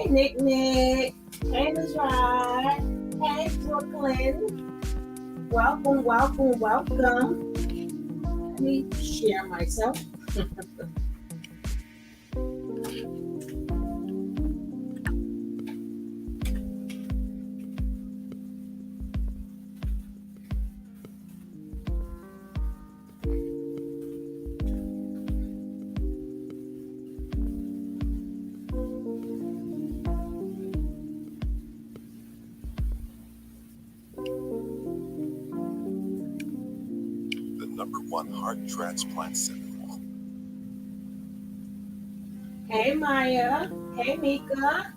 Nick Nick. Hey, Nazar. Hey, Brooklyn. Welcome, welcome, welcome. Let me share myself. #1 heart transplant center. Hey, Maya. Hey, Mika.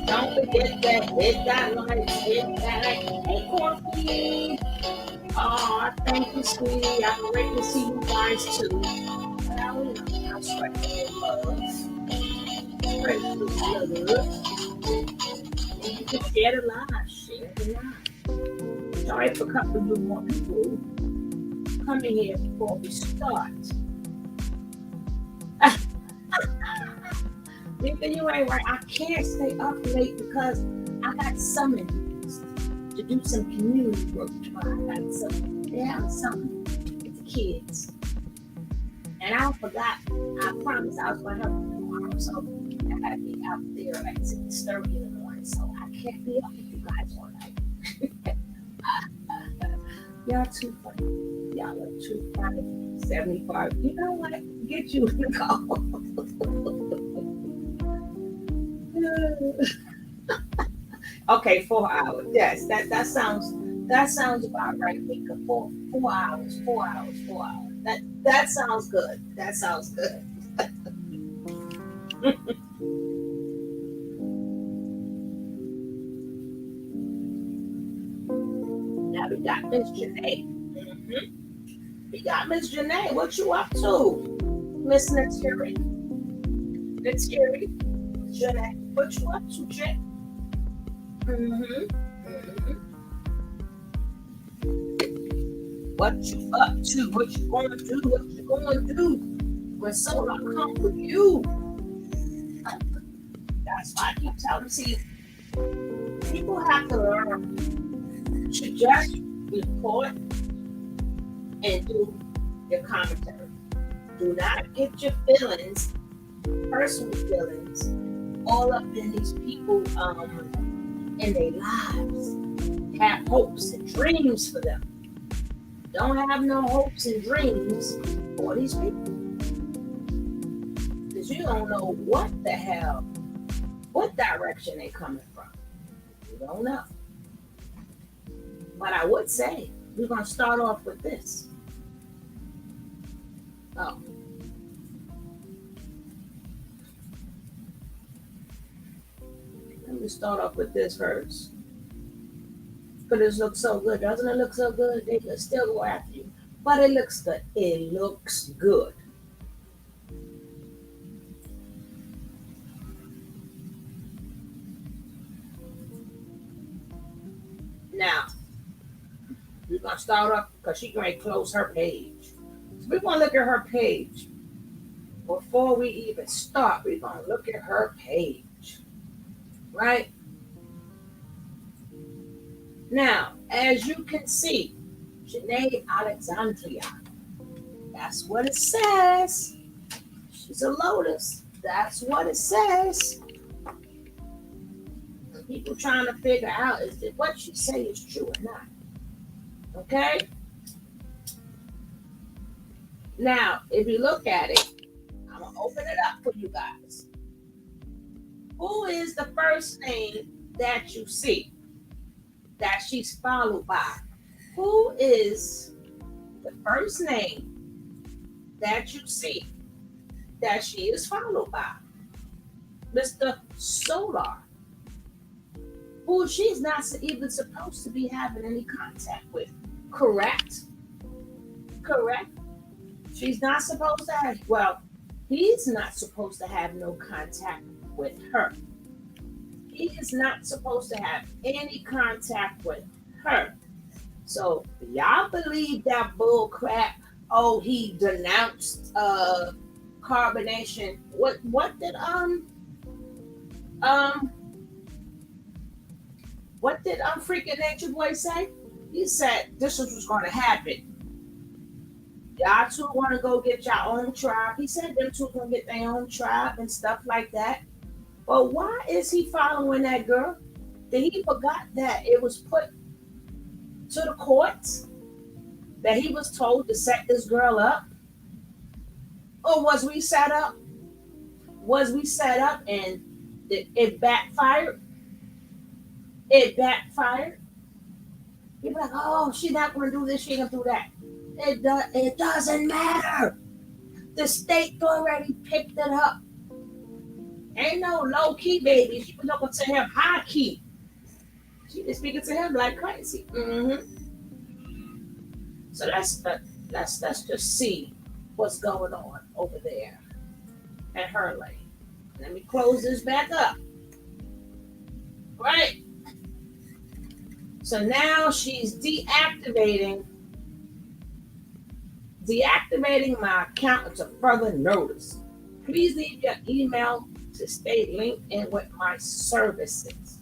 Don't forget that hit that like, hit that like. Hey, Coffee. Aw, thank you, sweetie. I can wait to see you guys too. Well, you know, I'm spreading love. Spreading love. And you can share the live. Share the live. Sorry for a couple of more people coming here before we start. Nigga, you ain't right. I can't stay up late because I got summoned to do some community work tomorrow. I got something with the kids. And I forgot. I promised I was going to help them tomorrow. So I got to be out there like 6:30 in the morning. So I can't be up with you guys all night. Y'all too funny. Y'all are too funny. 75. You know what? Get you in the car. Okay, 4 hours. Yes, that sounds about right. Mika. 4 hours. 4 hours. 4 hours. That sounds good. That sounds good. Now we got Miss Janae. We got Miss Janae. What you up to, Miss Natiri? Natiri, Janae. What you up to, Jay? What you up to? What you gonna do? What you gonna do when someone come for you? That's why I keep telling. See, people have to learn to just report and do your commentary. Do not get your feelings, personal feelings, all up in these people in their lives. Have hopes and dreams for them. Don't have no hopes and dreams for these people. Because you don't know what the hell, what direction they're coming from. You don't know. But I would say, we're going to start off with this. Oh. Let me start off with this first. But it looks so good. Doesn't it look so good? They can still go after you. But it looks good. It looks good. Now, we're going to start off because she's going to close her page. So we're going to look at her page. Before we even start, we're going to look at her page. Right? Now, as you can see, Janae Alexandria. That's what it says. She's a lotus. That's what it says. People trying to figure out is that what she say is true or not. Okay? Now, if you look at it, I'm going to open it up for you guys. Who is the first name that you see that she's followed by? Who is the first name that you see that she is followed by Mr. Solar, who she's not even supposed to be having any contact with. Correct? Correct? She's not supposed to have, well, he's not supposed to have no contact with her. He is not supposed to have any contact with her. So y'all believe that bull crap? Oh, he denounced carbonation. Um what did freaking Nature Boy say? He said this was gonna happen. Y'all two want to go get your own tribe. He said them two gonna get their own tribe and stuff like that. But why is he following that girl? Did he forgot that it was put to the courts that he was told to set this girl up? Or was we set up? Was we set up and it backfired? It backfired. People like, oh, she's not gonna do this, she ain't gonna do that. It doesn't matter. The state already picked it up. Ain't no low key baby. She was looking to him high key. She was speaking to him like crazy. So let's just see what's going on over there at her lane. Let me close this back up. Right. So now she's deactivating my account until further notice. Please leave your email to stay linked in with my services.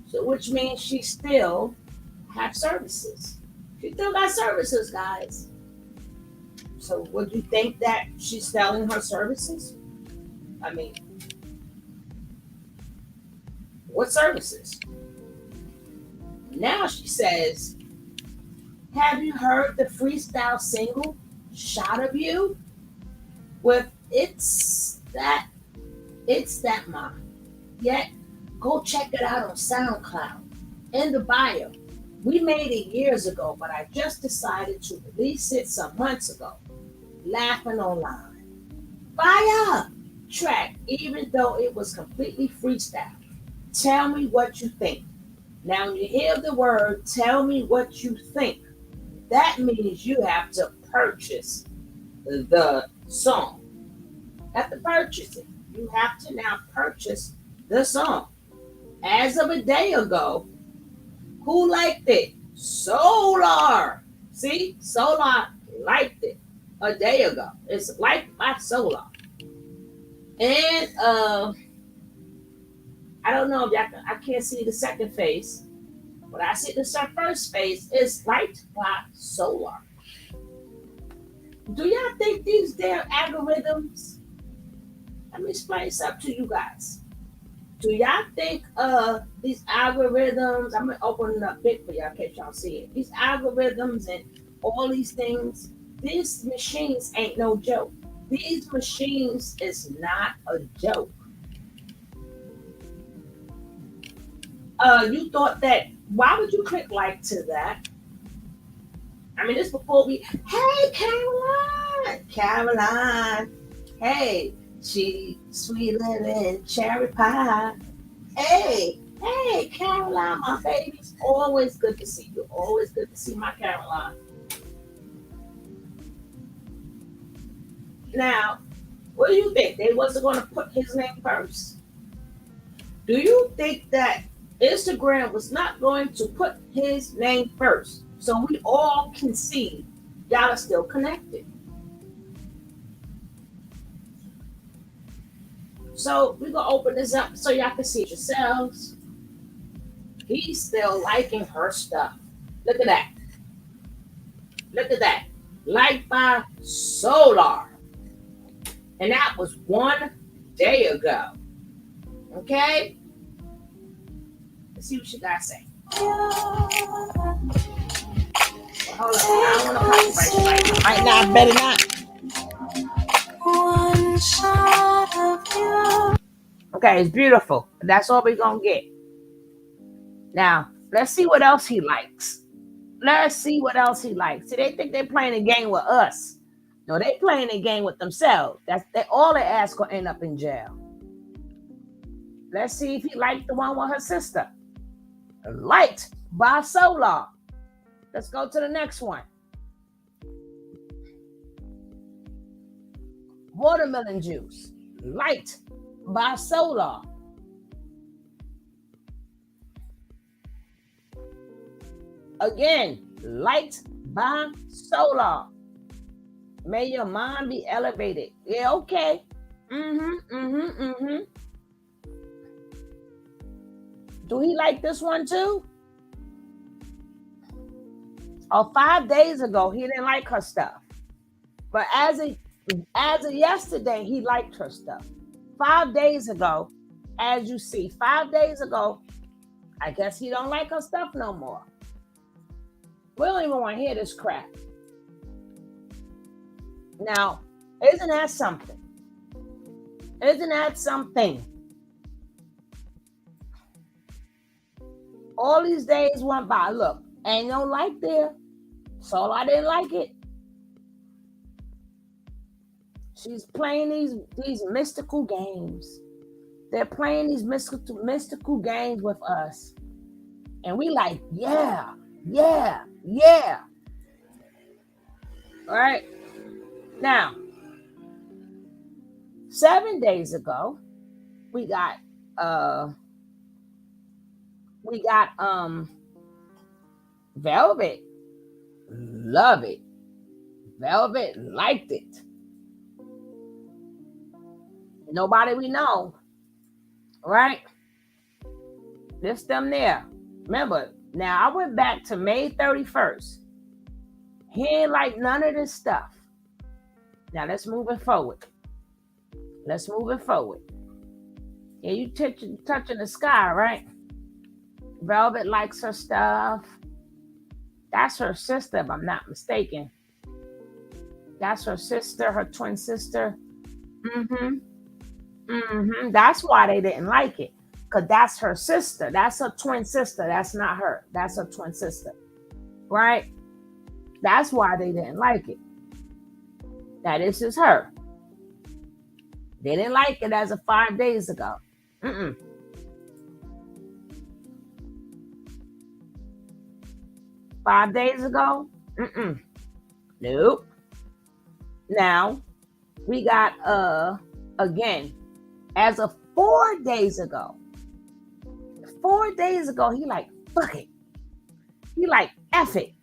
So which means she still have services. She still got services, guys. So would you think that she's selling her services? I mean, what services? Now she says, have you heard the freestyle single, Shot of You? With It's That Mom. Yet, go check it out on SoundCloud. In the bio. We made it years ago, but I just decided to release it some months ago. Laughing online. Fire track, even though it was completely freestyle. Tell me what you think. Now, when you hear the word, tell me what you think, that means you have to purchase the song. You have to purchase it. You have to now purchase the song. As of a day ago, who liked it? Solar. See, Solar liked it a day ago. It's liked by Solar. And I don't know if y'all can, I can't see the second face, but I see the first face is liked by Solar. Do y'all think these damn algorithms? Let me explain something to you guys. Do y'all think these algorithms? I'm gonna open it up big for y'all in case y'all see it. These algorithms and all these things. These machines ain't no joke. These machines is not a joke. You thought that? Why would you click like to that? I mean, this before we. Hey, Caroline. Hey, she sweet living cherry pie. Hey, Caroline, my baby. It's always good to see you. Always good to see my Caroline. Now, what do you think? They wasn't going to put his name first. Do you think that Instagram was not going to put his name first so we all can see y'all are still connected? So we're going to open this up so y'all can see it yourselves. He's still liking her stuff. Look at that. Look at that. Liked by Solar. And that was 1 day ago. Okay? Let's see what you guys say. Well, hold on. I don't want to copyright. Might not, better not. One shot of you. Okay, it's beautiful. That's all we're going to get. Now, let's see what else he likes. Let's see what else he likes. See, they think they're playing a game with us. No, they playing a game with themselves. All their ass gonna end up in jail. Let's see if he liked the one with her sister. Liked by Solar. Let's go to the next one. Watermelon juice. Liked by Solar. Again, liked by Solar. May your mind be elevated. Yeah, okay. Do he like this one too? Oh, 5 days ago, he didn't like her stuff. But as of yesterday, he liked her stuff. 5 days ago, as you see, 5 days ago, I guess he don't like her stuff no more. We don't even want to hear this crap. Now, isn't that something? Isn't that something? All these days went by. Look, ain't no like there. So I didn't like it. She's playing these mystical games. They're playing these mystical games with us. And we like, yeah. All right. Now, 7 days ago, we got Velvet. Love it. Velvet liked it. Nobody we know. Right? This them there. Remember, now I went back to May 31st. He ain't like none of this stuff. Now let's move it forward. Yeah, you touching the sky, right? Velvet likes her stuff. That's her sister, if I'm not mistaken. That's her sister, her twin sister. That's why they didn't like it. Because that's her sister. That's her twin sister. That's not her. That's her twin sister. Right? That's why they didn't like it. Now, this is her. They didn't like it as of 5 days ago. 5 days ago? Nope. Now, we got, again, as of 4 days ago. 4 days ago, he like, fuck it. He like, F it.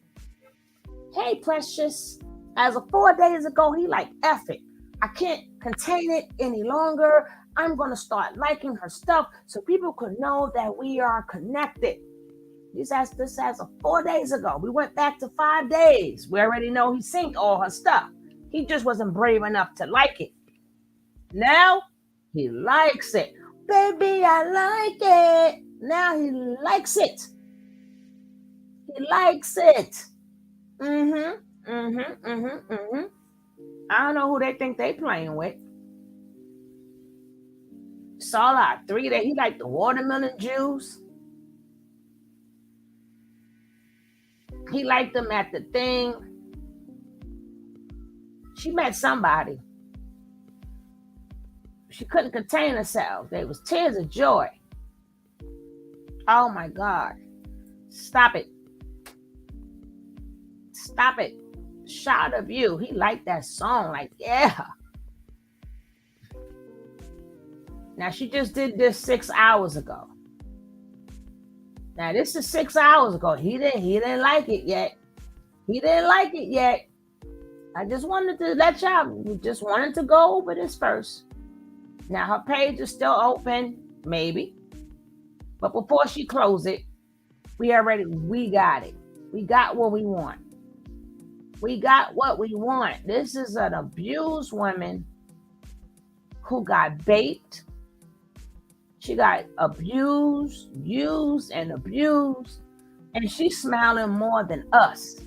Hey, precious. As of 4 days ago, he like, F it. I can't contain it any longer. I'm going to start liking her stuff so people could know that we are connected. This as of 4 days ago. We went back to 5 days. We already know he synced all her stuff. He just wasn't brave enough to like it. Now, he likes it. Baby, I like it. Now he likes it. He likes it. I don't know who they think they playing with. Saw like 3 days. He liked the watermelon juice. He liked them at the thing. She met somebody. She couldn't contain herself. There was tears of joy. Oh my God. Stop it. Stop it. Shot of you. He liked that song. Like, yeah. Now, she just did this 6 hours ago. Now, this is 6 hours ago. He didn't like it yet. He didn't like it yet. I just wanted to let y'all, we just wanted to go over this first. Now, her page is still open, maybe. But before she closed it, we got it. We got what we want. We got what we want. This is an abused woman who got baped. She got abused, used, and abused. And she's smiling more than us.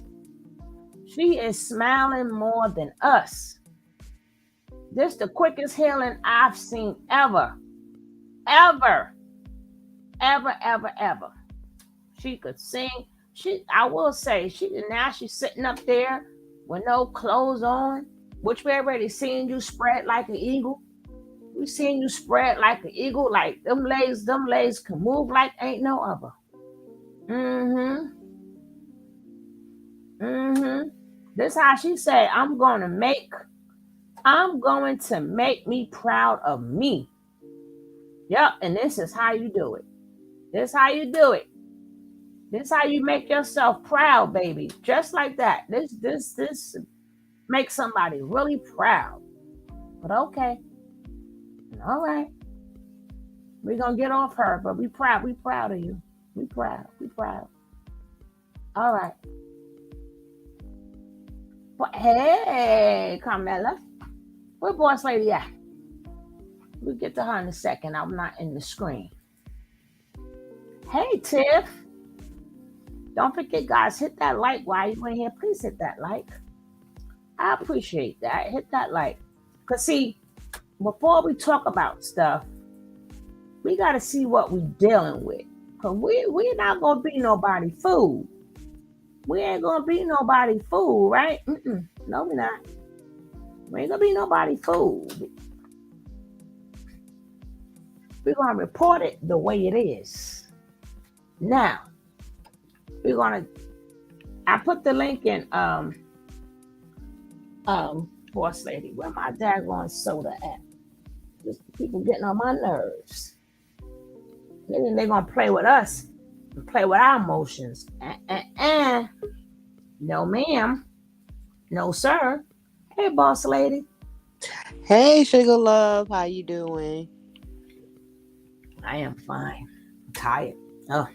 She is smiling more than us. This is the quickest healing I've seen ever. Ever. She could sing. I will say, now she's sitting up there with no clothes on, which we already seen you spread like an eagle. We seen you spread like an eagle, like them legs can move like ain't no other. Mm-hmm. Mm-hmm. This how she said, I'm going to make me proud of me. Yep, and this is how you do it. This how you do it. This how you make yourself proud, baby. Just like that. This makes somebody really proud. But okay. All right. We're gonna get off her, but we proud. We proud of you. We proud. We proud. All right. But hey, Carmela. Where boss lady at? We'll get to her in a second. I'm not in the screen. Hey, Tiff. Don't forget, guys, hit that like while you're in here. Please hit that like. I appreciate that. Hit that like. Because, see, before we talk about stuff, we got to see what we're dealing with. Because we're not going to be nobody fool. We ain't going to be nobody fool, right? No, we're not. We ain't going to be nobody fool. We're going to report it the way it is. Now, we're going to, I put the link in, boss lady, where my daggone soda at? Just people getting on my nerves. Then they're going to play with us and play with our emotions. No, ma'am. No, sir. Hey, boss lady. Hey, sugar love, how you doing? I am fine. I'm tired. Oh,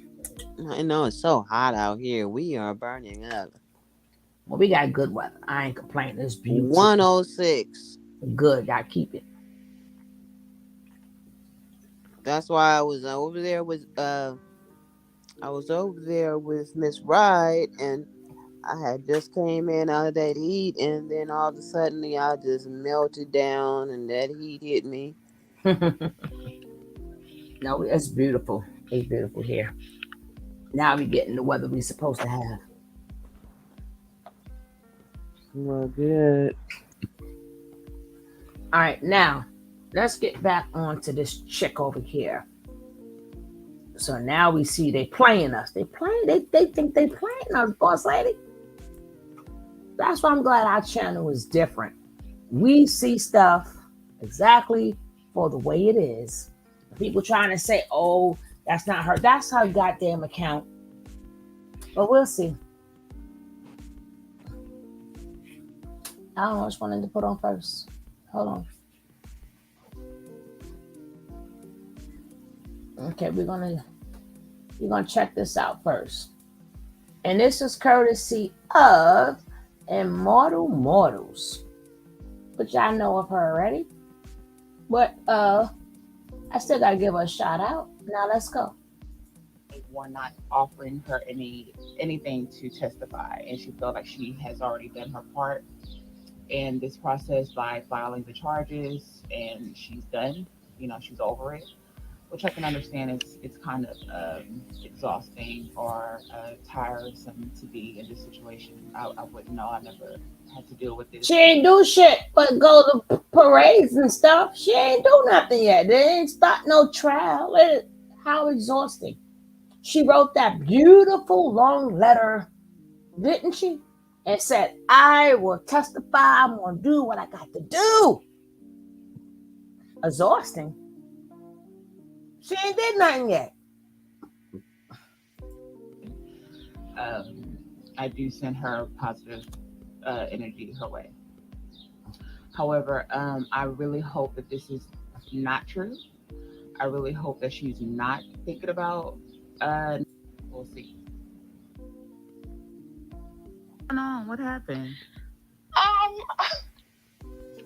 I know it's so hot out here. We are burning up. well, we got good weather. I ain't complaining. It's beautiful. 106. Good. Gotta keep it. That's why I was over there with Miss Ride, and I had just came in out of that heat, and then all of a sudden I just melted down, and that heat hit me. No, it's beautiful. It's beautiful here. Now we getting the weather we supposed to have. Well, good. All right, now let's get back on to this chick over here. So now we see they playing us. They think they playing us, boss lady. That's why I'm glad our channel is different. We see stuff exactly for the way it is. People trying to say, oh, that's not her. That's her goddamn account. But we'll see. I don't know which one to put on first. Hold on. Okay, we're gonna check this out first. And this is courtesy of Immortal Mortals. But y'all know of her already. But I still gotta give her a shout out. Now let's go. Were not offering her anything to testify, and she felt like she has already done her part in this process by filing the charges, and she's done. She's over it, which I can understand. It's kind of exhausting or tiresome to be in this situation. I wouldn't know. I never had to deal with this. She ain't do shit but go to parades and stuff. She ain't do nothing yet. They ain't start no trial. How exhausting. She wrote that beautiful long letter, didn't she? And said, I will testify. I'm going to do what I got to do. Exhausting. She ain't did nothing yet. I do send her positive energy her way. However, I really hope that this is not true. I really hope that she's not thinking about. We'll see. What's going on? What happened?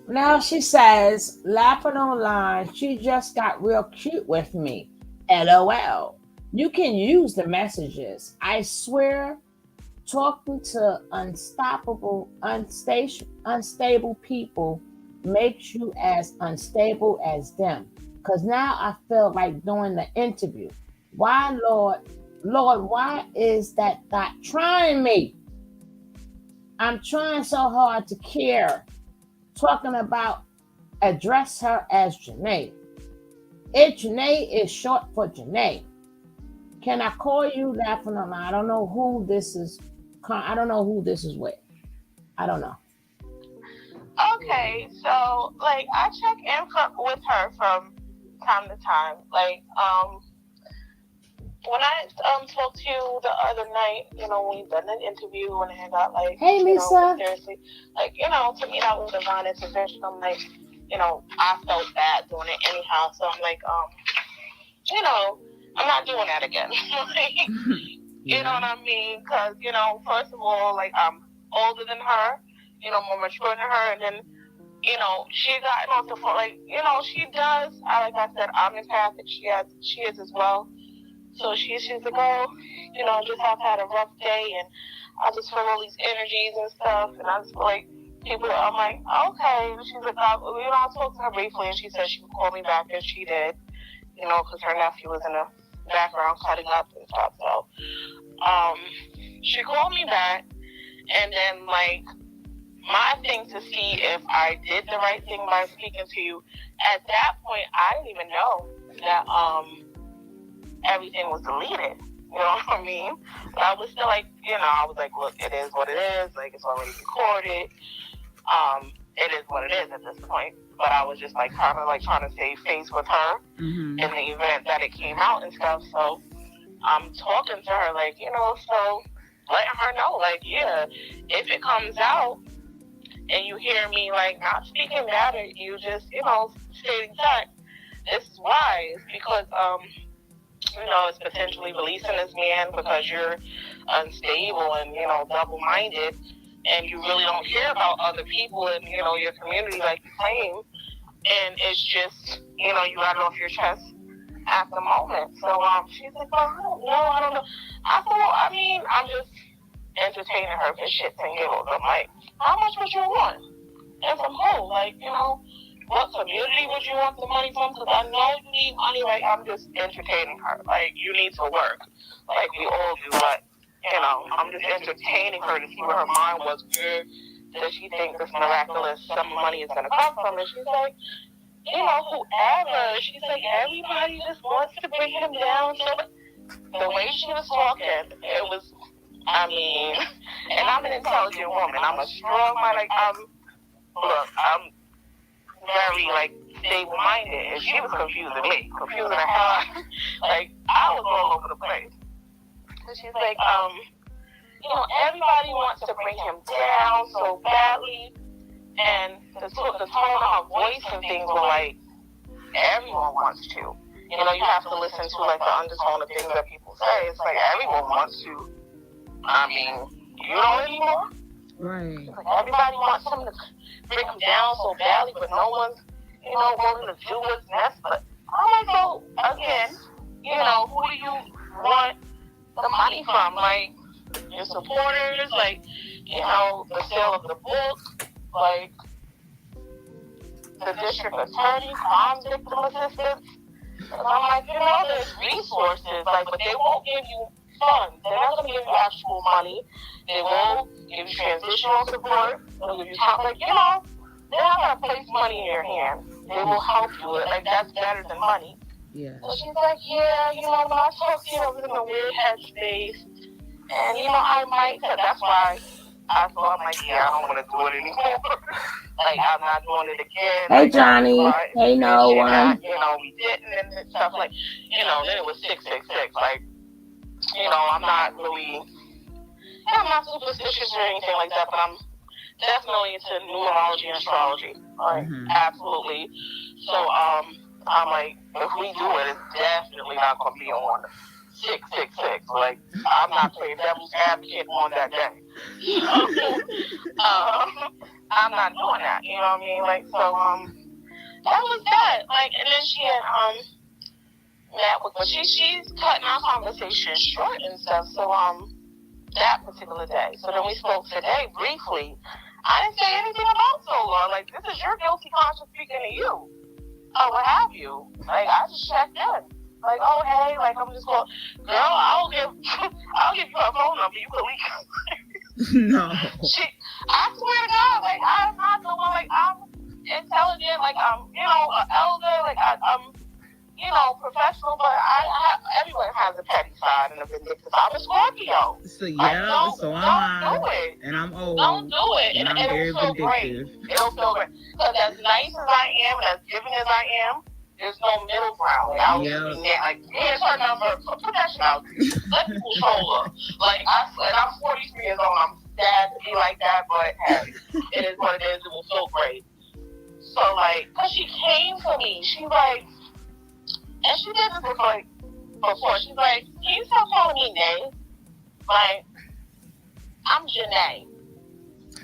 Now she says, laughing online, she just got real cute with me. LOL. You can use the messages. I swear, talking to unstable people makes you as unstable as them. Because now I feel like doing the interview. Why, Lord, why is that not trying me? I'm trying so hard to care. talking about address her as Janae. If Janae is short for Janae, can I call you that for no? I don't know who this is. I don't know who this is with. I don't know. Okay, so like I check in with her from time to time. Like when I spoke to you the other night, we done an interview and I got like, hey Lisa, seriously, like to me that was a non-intervention. I'm like, I felt bad doing it anyhow, so I'm like, I'm not doing that again. Like, you know what I mean? Because first of all, like I'm older than her, more mature than her, and then she got off the phone, like, she does. Like I said, I'm empathic. She is as well. So she's like, oh, just have had a rough day, and I just feel all these energies and stuff, and I just feel like people. I'm like, okay. And she's like, I spoke to her briefly, and she said she would call me back, and she did, because her nephew was in the background cutting up and stuff. So, she called me back, and then like my thing to see if I did the right thing by speaking to you. At that point, I didn't even know that everything was deleted. You know what I mean? But I was still like, I was like, look, it is what it is. Like, it's already recorded. It is what it is at this point. But I was just like kind of like trying to save face with her in the event that it came out and stuff. So I'm talking to her like, so letting her know, like, yeah, if it comes out and you hear me like not speaking bad at you, just, stating fact, this is why. It's because it's potentially releasing this man because you're unstable and, double-minded, and you really don't care about other people in, your community like you claim. And it's just, you got it off your chest at the moment. So she's like, well, I don't know. I said, well, I mean, I'm just entertaining her for shits and giggles. I'm like, how much would you want? And from who? Like, what community would you want the money from? Because I know you need money. Like, I'm just entertaining her. Like, you need to work. Like, we all do. But, I'm just entertaining her to see where her mind was. Where does she think this miraculous sum of money is going to come from? And she's like, whoever. She's like, everybody just wants to bring him down. So the way she was talking, it was, I mean, and I'm an intelligent woman. I'm a strong mind. Like, I'm very, like, stable-minded, and she was confusing me, confusing the hell out. Like, I was all over the place. And she's like, everybody wants to bring him down so badly, and the tone of her voice and things were like, everyone wants to. You have to listen to, like, the undertone of things that people say. It's like, everyone wants to. I mean, you don't anymore? Right. Like, everybody wants him to bring him down so badly, but no one's, willing to do what's next. But I'm like, so, again, who do you want the money from? Like, your supporters, like, the sale of the book, like, the district attorney, crime victim assistance. And I'm like, there's resources, like, but they won't give you funds. They're not going to give you actual money. They will give you transitional support. They'll give you time. Like, they're not going to place money in your hand. They will help you. Like, that's better than money. Yeah. So she's like, yeah, when I talk to you, I was in a weird headspace. And, I might, that's why I thought, I'm like, yeah, I don't want to do it anymore. Like, I'm not doing it again. Hey like, Johnny, hey no one. We didn't and stuff. Like, then it was 666. Like, I'm not really, I'm not superstitious or anything like that, but I'm definitely into numerology and astrology. Like, absolutely. So, I'm like, if we do it, it's definitely not going to be on 666. Like, I'm not playing devil's advocate on that day. I'm not doing that. You know what I mean? Like, so, that was that. Like, and then she had, met with, but she's cutting our conversation short and stuff. So, that particular day. So then we spoke today briefly. I didn't say anything about solar. Like, this is your guilty conscience speaking to you. Oh, what have you? Like, I just checked in. Like, oh, hey, like, I'm just going, girl, I'll give you her phone number. You can leave. No. I swear to God, like, I'm not the one, like, I'm intelligent, like I'm, an elder, like I'm, professional, but everyone has a petty side and a vindictive side. I'm a Scorpio. So yeah, so am don't do I, it. and I'm old, Don't do it, and and I'm very it'll feel vindictive. great. It'll feel great. Because as nice as I am, and as giving as I am, there's no middle ground. Like I'll just be like, here's her number. Put that shit out. Let people troll her. Like and I'm 43 years old. I'm sad to be like that, but hey, it is what it is. It will feel great. So like, cause she came for me. She's like, and she did this before. She's like, can you stop calling me Nay? Like, I'm Janae.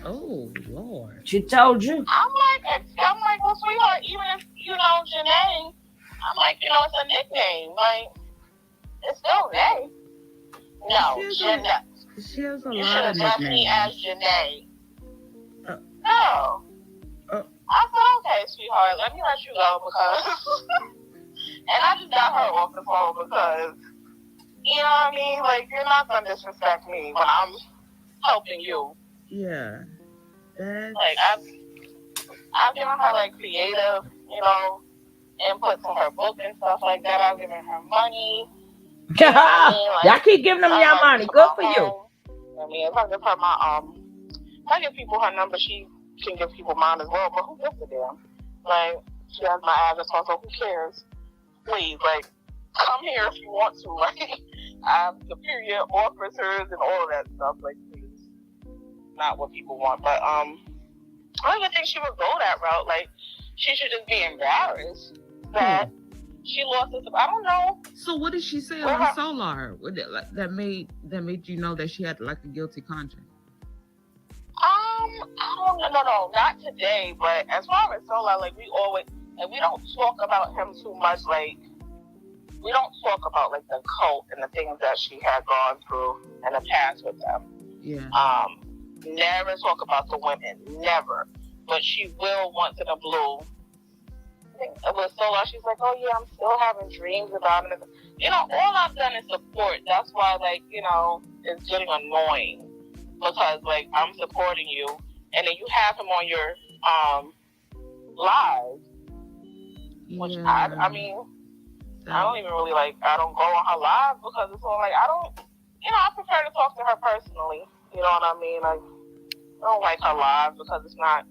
Oh Lord. She told you. I'm like, well, sweetheart, even if you know Janae, I'm like, it's a nickname. Like, it's still Nay. No, Janae. She has a You lot should of address me as nicknames. Janae. No. Uh, I said, okay, sweetheart, let me let you go because, and I just got her off the phone because, you know what I mean? Like, you're not gonna disrespect me when I'm helping you. Yeah. That's... Like, I've given her like creative, input to her book and stuff like that. I've given her money. You know like, y'all keep giving them your money. Good for you. I mean, if I give her if I give people her number, she can give people mine as well. But who gives a damn? Like, she has my address, so who cares? Please, like, come here if you want to. Like, I have superior officers and all of that stuff. Like, please, not what people want. But I don't even think she would go that route. Like, she should just be embarrassed that she lost this. I don't know. So what did she say on Solar? That made you know that she had like a guilty conscience? I don't know. No, not today. But as far as Solar, like we always, and we don't talk about him too much. Like we don't talk about like the cult and the things that she had gone through in the past with them. Yeah. Never talk about the women. Never. But she will once in a blue. With Solar, she's like, oh yeah, I'm still having dreams about it. All I've done is support. That's why, like, it's getting annoying because, like, I'm supporting you, and then you have him on your live, which I mean, I don't even really like. I don't go on her live because it's all like I don't. I prefer to talk to her personally. You know what I mean? Like, I don't like her live because it's not,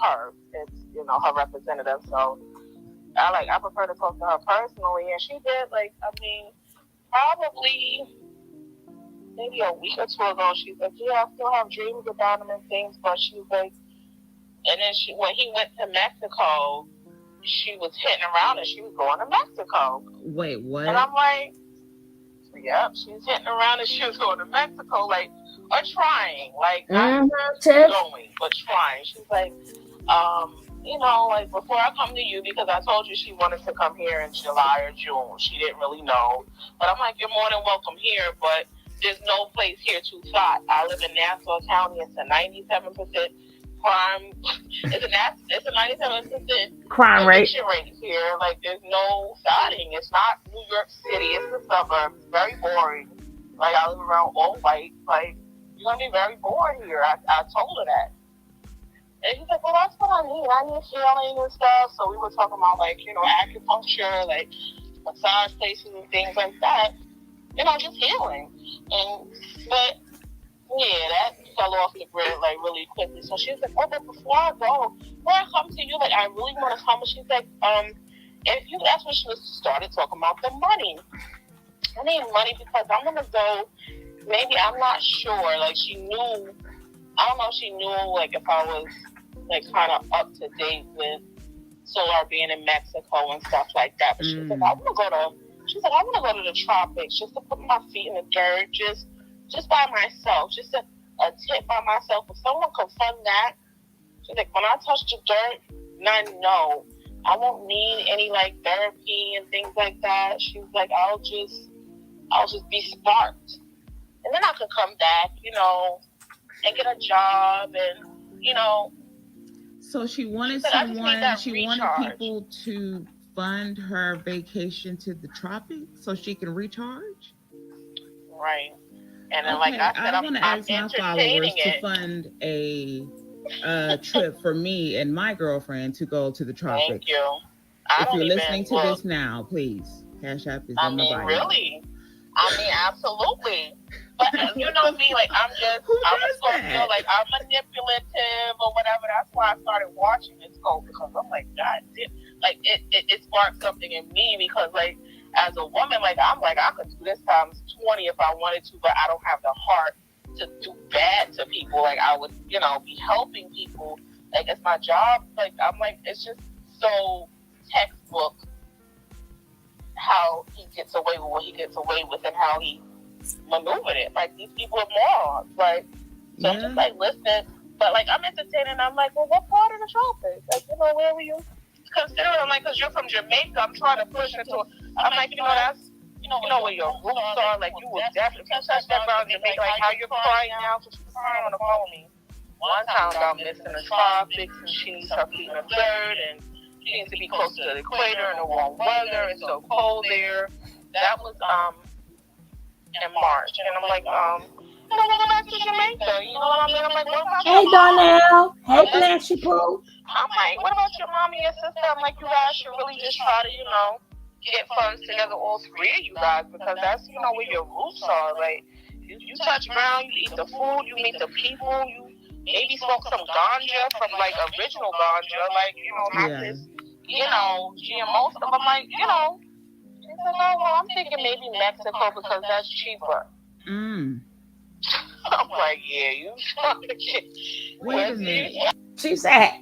her. It's her representative. So I prefer to talk to her personally, and she did probably maybe a week or two ago. She's like, yeah, I still have dreams about him and things, but she's like, and then when he went to Mexico, she was hitting around and she was going to Mexico. Wait, what? And I'm like, yep, she's hitting around and she was going to Mexico, like, or trying, like, not going, but trying. She's like, like, before I come to you, because I told you she wanted to come here in July or June. She didn't really know. But I'm like, you're more than welcome here, but there's no place here to fly. I live in Nassau County. It's a 97% crime. It's a 97% crime rate here. Like, there's no starting. It's not New York City. It's the suburbs. It's very boring. Like, I live around all white. Like, you're going to be very bored here. I told her that. And he's like, well, that's what I need. I need healing and stuff. So we were talking about, like, acupuncture, like, massage places and things like that. Just healing. But, yeah, that fell off the grid, like, really quickly. So she's like, oh, but before I come to you, like, I really want to come. And she's like, that's when she started talking about the money. I need money because I'm going to go, maybe, I'm not sure. Like, she knew, I don't know if she knew, like, if I was, like, kind of up to date with Solar being in Mexico and stuff like that. But she's like, I want to go to the tropics just to put my feet in the dirt, just by myself, just a tip by myself. If someone could fund that, she's like, when I touch the dirt, I know I won't need any, like, therapy and things like that. She's like, I'll just be sparked. And then I could come back, and get a job and, So she wanted people to fund her vacation to the tropics so she can recharge? Right. And then, like I said, I want to ask my followers to fund a trip for me and my girlfriend to go to the tropics. Thank you. If you're listening to this now, please, Cash App is in the bio. Really? Absolutely. But you know me, like I'm a Scorpio, like I'm manipulative or whatever. That's why I started watching this show, because I'm like, God damn, like it sparked something in me, because like as a woman, like I'm like I could do this times 20 if I wanted to, but I don't have the heart to do bad to people. Like I would, be helping people. Like it's my job. Like I'm like, it's just so textbook how he gets away with what he gets away with and how he maneuvered it. Like these people are morons. Like so I'm just like listening, but like I'm entertaining. I'm like, well, what part of the tropics? Like where were you considering? I'm like, because you're from Jamaica. I'm trying to push it to. I'm like, that's where your roots are. Like you will definitely touch that ground in Jamaica. Like how you're crying now, because she's crying on the phone with me. One time about missing the tropics, and she needs her feet in the dirt, and she needs to be close to the equator in the warm weather. It's so cold there. That was in March, and I'm like, we'll go back to Jamaica. You know what I mean? I'm like, what about Hey, your mom? Donnell. Hey, Blanche Pooh. I'm like, what about your mom and your sister? I'm like, you guys should really just try to, get funds together, all three of you guys, because that's, where your roots are. Like, you touch ground, you eat the food, you meet the people, you maybe smoke some ganja from, like, original ganja, like, not this, GMO stuff. I'm like, she said, no, well, I'm thinking maybe Mexico because that's cheaper. I'm like, yeah, you trying to get... Wait a minute. She said,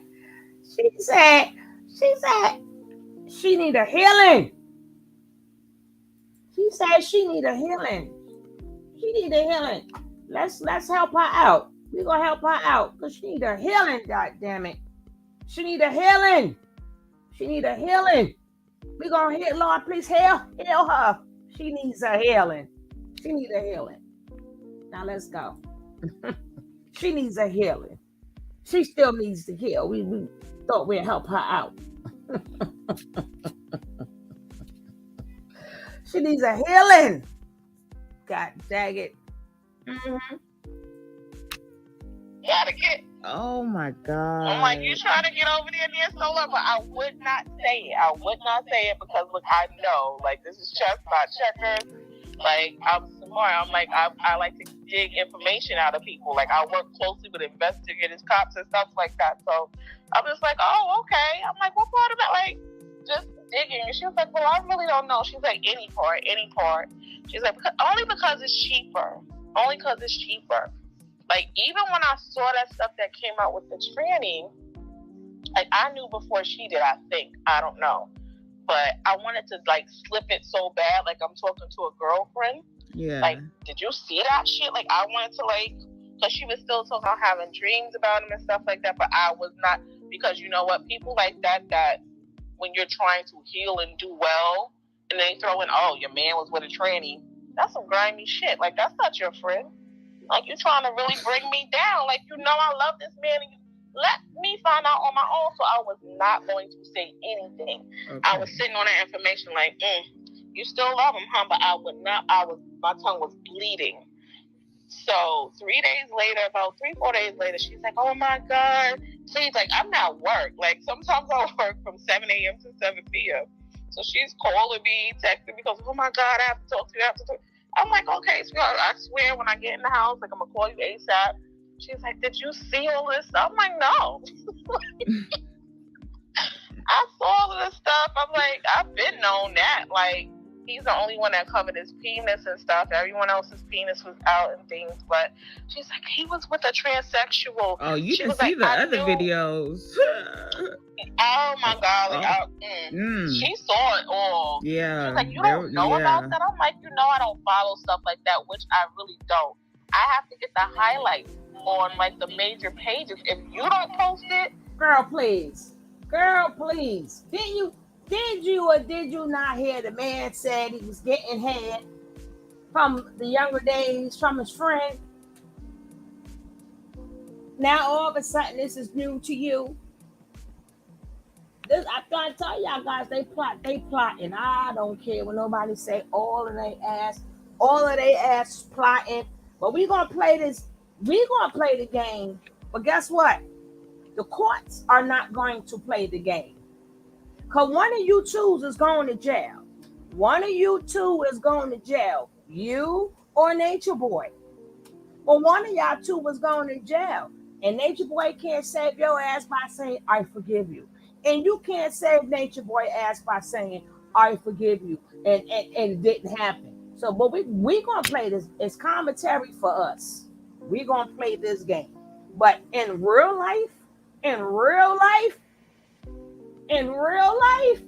she need a healing. She said she need a healing. She need a healing. Let's help her out. We're gonna help her out because she need a healing, god damn it. She need a healing. She need a healing. We're gonna heal, Lord, please heal her. She needs a healing. She needs a healing. Now let's go. She needs a healing. She still needs to heal. We thought we'd help her out. She needs a healing. God dang it. Gotta get. Oh my God. I'm like, you trying to get over there near solar, but I would not say it. I would not say it because look, I know, like this is chess, not checkers. Like I'm smart. I'm like I like to dig information out of people. Like I work closely with investigators, cops, and stuff like that. So I'm just like, oh, okay. I'm like, what part of it? Like just digging. And she was like, well, I really don't know. She's like, any part. She's like, only because it's cheaper. Like even when I saw that stuff that came out with the tranny, like I knew before she did. I don't know. But I wanted to like slip it so bad, like I'm talking to a girlfriend. Yeah. Like, did you see that shit? Like, I wanted to like, because she was still talking about having dreams about him and stuff like that. But I was not, because you know what, people like that when you're trying to heal and do well, and they throw in, oh, your man was with a tranny. That's some grimy shit. Like, that's not your friend. Like, you're trying to really bring me down. Like, I love this man, and you let me find out on my own. So I was not going to say anything. Okay. I was sitting on that information like, you still love him, huh? But I would not. My tongue was bleeding. So 3 days later, about 3-4 days later, she's like, oh my God, please, like I'm at work. Like sometimes I work from 7 a.m. to 7 p.m. So she's calling me, texting me, because, oh my God, I have to talk to you. I'm like, okay, sweetheart, I swear when I get in the house, like I'm gonna call you ASAP. She's like, did you see all this stuff? I'm like, no. I saw all of this stuff. I'm like, I've been known that. Like, he's the only one that covered his penis and stuff. Everyone else's penis was out and things. But she's like, he was with a transsexual. Oh, you didn't see the other videos. Oh my God. Like, she saw it all. Yeah. She's like, you don't know about that? I'm like, I don't follow stuff like that, which I really don't. I have to get the highlights on like the major pages. If you don't post it, girl, please. Did you or did you not hear the man said he was getting head from the younger days from his friend? Now all of a sudden this is new to you. I'm trying to tell y'all guys, they plotting. I don't care what nobody say. All of they ass plotting. But we gonna play this. We gonna play the game. But guess what? The courts are not going to play the game. Because one of you two is going to jail. One of you two is going to jail. You or Nature Boy. Well, one of y'all two was going to jail. And Nature Boy can't save your ass by saying, I forgive you. And you can't save Nature Boy ass by saying, I forgive you. And it didn't happen. So, but we going to play this. It's commentary for us. We're going to play this game. But in real life, in real life, in real life,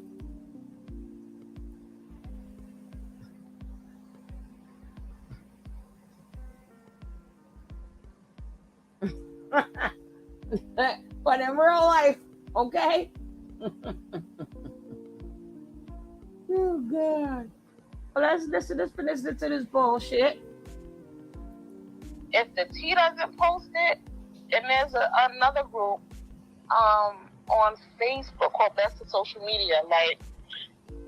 but in real life, okay? Oh, God. Well, let's listen to this bullshit. If the T doesn't post it, and there's another group on Facebook called Best of Social Media. Like,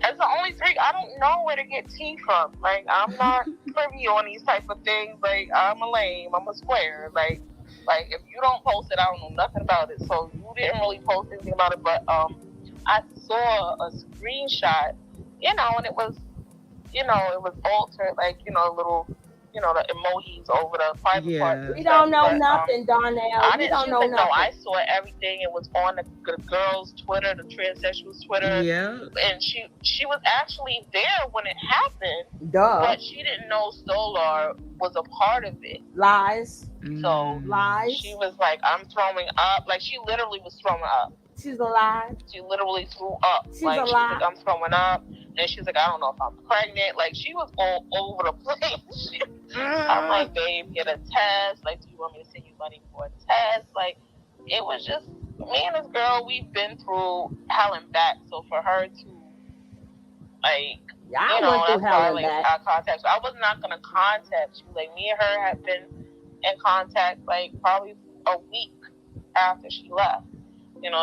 that's the only thing. I don't know where to get tea from. Like, I'm not privy on these type of things. Like, I'm a lame. I'm a square. Like if you don't post it, I don't know nothing about it. So you didn't really post anything about it. But I saw a screenshot, and it was, it was altered, like, little, the emojis over the private part. We don't know nothing, Darnell. We don't know nothing. No, I saw everything. It was on the girl's Twitter, the transsexual's Twitter. Yeah. And she was actually there when it happened. Duh. But she didn't know Solar was a part of it. Lies. So lies. She was like, I'm throwing up. Like, she literally was throwing up. She's alive. She literally threw up. She's like, alive. She was like, I'm throwing up. And she's like, I don't know if I'm pregnant. Like, she was all over the place. I'm like, babe, get a test. Like, do you want me to send you money for a test? Like, it was just, me and this girl, we've been through hell and back. So for her to, like, went through hell and back. Our contact. So I was not going to contact you. Like, me and her had been in contact, like, probably a week after she left.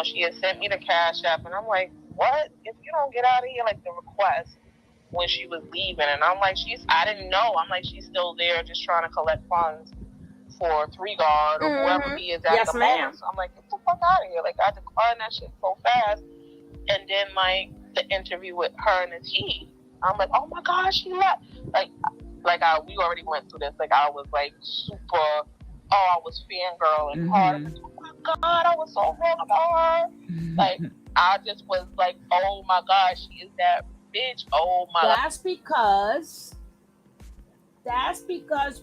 She had sent me the Cash App, and I'm like, what? If you don't get out of here, like, the request when she was leaving. And I'm like, I didn't know. I'm like, she's still there just trying to collect funds for 3Guard or whoever he is at the moment. So I'm like, get the fuck out of here. Like, I declined that shit so fast. And then, like, the interview with her and the T, I'm like, oh my God, she left. We already went through this. Like, I was like super, I was fangirling hard. Oh my God, I was so wrong about her. Like, I just was like, oh my God, she is that bitch. Oh my God. That's because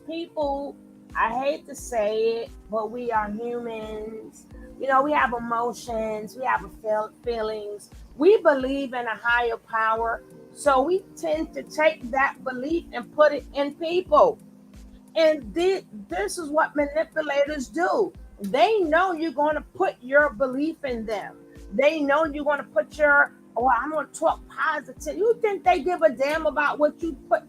people, I hate to say it, but we are humans. We have emotions, we have feelings. We believe in a higher power. So we tend to take that belief and put it in people. And this is what manipulators do. They know you're going to put your belief in them. They know you're going to put I'm going to talk positive. You think they give a damn about what you put?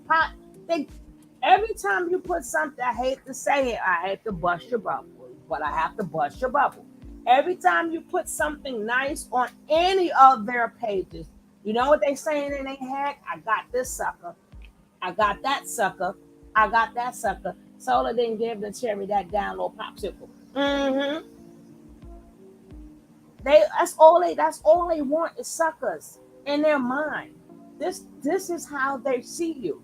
Every time you put something, I hate to say it, I hate to bust your bubble, but I have to bust your bubble. Every time you put something nice on any of their pages, you know what they saying in their head? I got this sucker. I got that sucker. I got that sucker. Solar didn't give the cherry that down little popsicle. That's all they want is suckers in their mind. This is how they see you.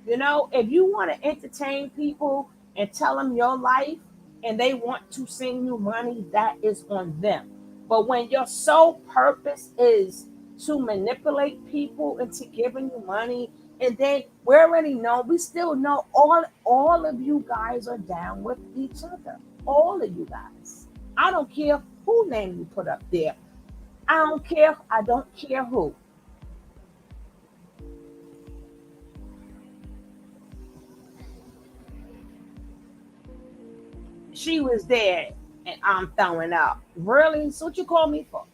If you want to entertain people and tell them your life and they want to send you money, that is on them. But when your sole purpose is to manipulate people into giving you money, and then we still know all of you guys are down with each other. All of you guys. I don't care who name you put up there. I don't care who. She was there and I'm throwing up. Really? So what you call me for?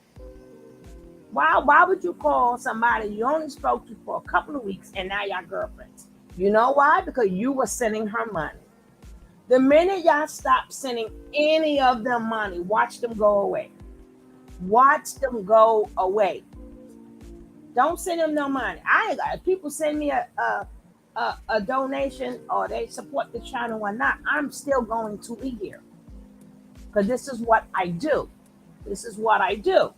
Why would you call somebody you only spoke to for a couple of weeks and now y'all girlfriends? You know why? Because you were sending her money. The minute y'all stop sending any of them money, watch them go away. Watch them go away. Don't send them no money. People send me a donation or they support the channel or not, I'm still going to be here. because this is what I do. This is what I do.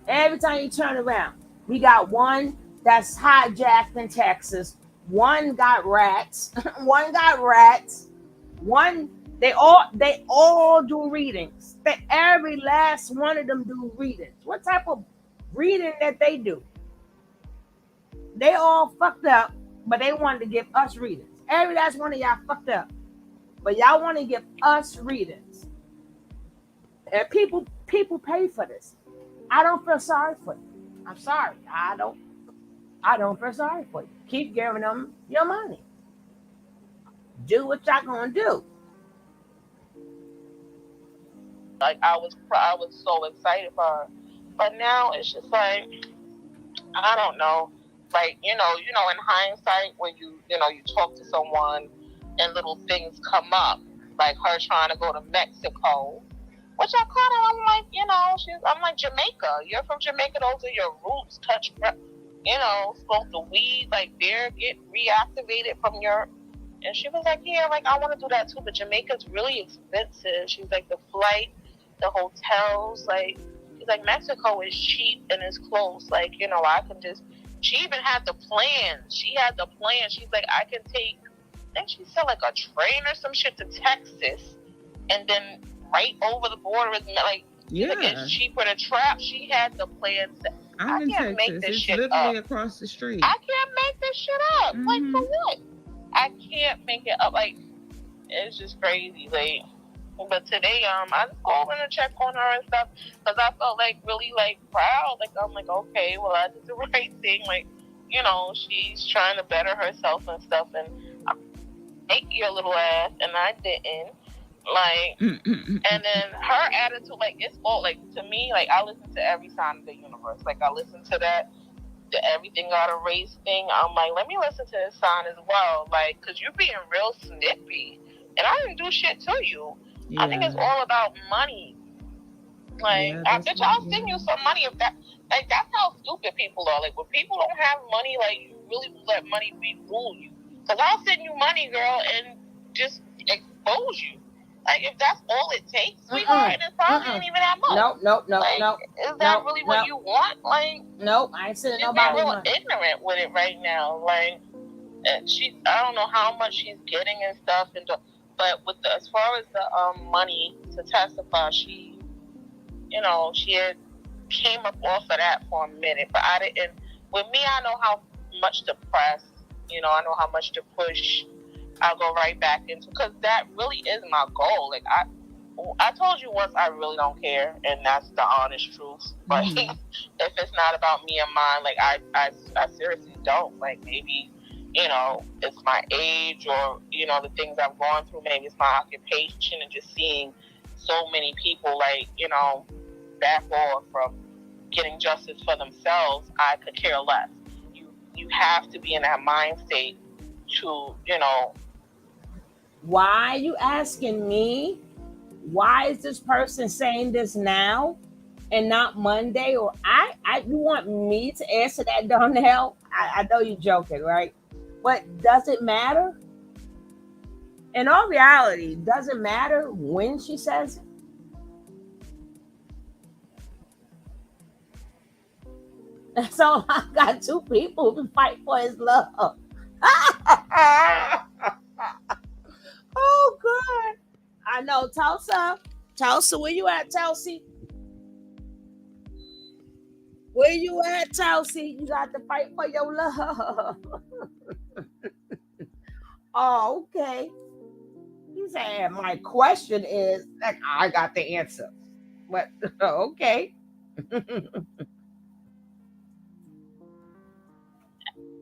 Every time you turn around, we got one that's hijacked in Texas. One got rats. One got rats. One they all do readings. Every last one of them do readings. What type of reading that they do? They all fucked up, but they wanted to give us readings. Every last one of y'all fucked up, but y'all want to give us readings. And people pay for this. I don't feel sorry for you. I'm sorry. I don't feel sorry for you. Keep giving them your money. Do what y'all gonna do. Like I was so excited for her, but now it's just like I don't know. Like in hindsight, when you talk to someone and little things come up, like her trying to go to Mexico, which I'm like, I'm like, Jamaica. You're from Jamaica. Those are your roots. Touch, smoke the weed. Like, get reactivated from your. And she was like, yeah, like, I want to do that too. But Jamaica's really expensive. She's like, the flight, the hotels. Like, she's like, Mexico is cheap and it's close. Like, I can just. She even had the plan. She's like, I can take, I think she said like a train or some shit to Texas. And then right over the border is like, it's cheaper to trap. She had the plan. I'm in can't Texas. make this it's shit literally up. across the street. I can't make this shit up. Like, for what? I can't make it up. Like, it's just crazy. Like, but today, I just called in to check on her and stuff because I felt like really like proud. Like, I'm like, okay, well, I did the right thing. Like, she's trying to better herself and stuff, and I ate your little ass, and I didn't. Like, and then her attitude, like, it's all, like, to me, like, I listen to every sign of the universe. Like, I listen to that, the everything got a race thing. I'm like, let me listen to this sign as well. Like, because you're being real snippy. And I didn't do shit to you. Yeah. I think it's all about money. Like, I bet you I'll send you some money if that, like, that's how stupid people are. Like, when people don't have money, like, you really let money fool you. Because I'll send you money, girl, and just expose you. Like, if that's all it takes, sweetheart, and it probably ain't even that much. No. Like, is that really what you want? Like, no, I ain't sending nobody money. She's being real ignorant with it right now. Like, I don't know how much she's getting and stuff, but with as far as the money to testify, she had came up off of that for a minute, but I didn't. With me, I know how much to press. I know how much to push. I'll go right back into, because that really is my goal. Like, I told you once, I really don't care, and that's the honest truth. Like, if it's not about me and mine, like, I seriously don't. Like, maybe, it's my age or, the things I've gone through. Maybe it's my occupation and just seeing so many people, like, back off from getting justice for themselves. I could care less. You have to be in that mind state to, Why are you asking me? Why is this person saying this now and not Monday? Or you want me to answer that, Darnell? I know you're joking, right? But does it matter? In all reality, does it matter when she says it? So I got two people who fight for his love. Oh, God. I know. Tulsa, where you at, Tulsi? Where you at, Tulsi? You got to fight for your love. Oh, okay. He said, my question is, like, I got the answer. But, okay.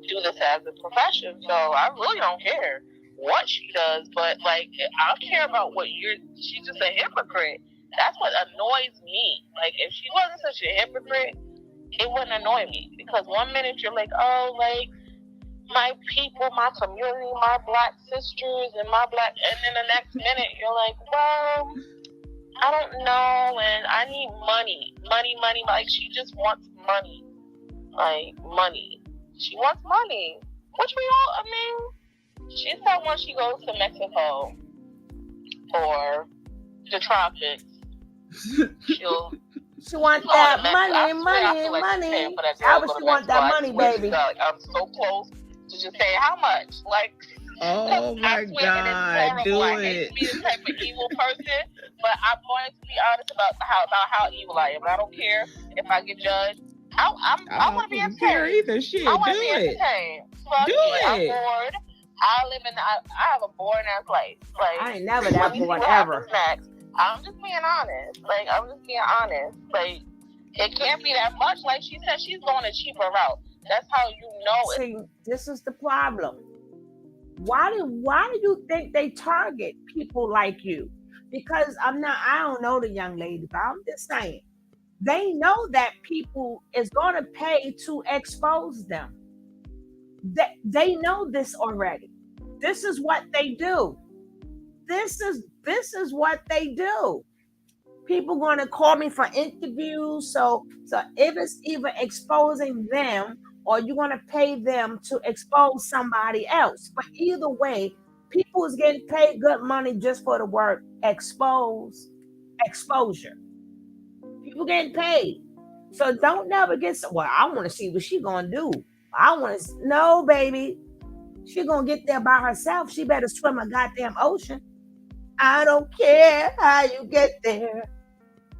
Do this as a profession, so I really don't care what she does, but like I care about what she's just a hypocrite. That's what annoys me. Like, if she wasn't such a hypocrite, it wouldn't annoy me, because one minute you're like, oh, like, my people, my community, my black sisters and my black, and then the next minute you're like, well, I don't know, and I need money. Like, she just wants money. Like, money. She wants money. Which we all, I mean, she said once she goes to Mexico or the tropics, she want that money. How would she want that money, baby? Like, I'm so close to just saying how much. Like, oh my God, do I hate to be the type of evil person, but I'm going to be honest about how evil I am. And I don't care if I get judged. I want to be entertained. Either. Shit, I want to do be it. entertained. Fuck Do it. it. I'm bored. I have a boring ass life. Like, I ain't never that bored ever. Next. I'm just being honest. Like, Like, it can't be that much. Like she said, she's going a cheaper route. That's how you know it. See, this is the problem. Why do you think they target people like you? Because I don't know the young lady, but I'm just saying. They know that people is going to pay to expose them. They know this already. This is what they do. This is what they do. People going to call me for interviews. So if it's either exposing them or you're going to pay them to expose somebody else. But either way, people is getting paid good money just for the word exposure. People getting paid. So don't never get well, I want to see what she going to do. No, baby. She going to get there by herself. She better swim a goddamn ocean. I don't care how you get there.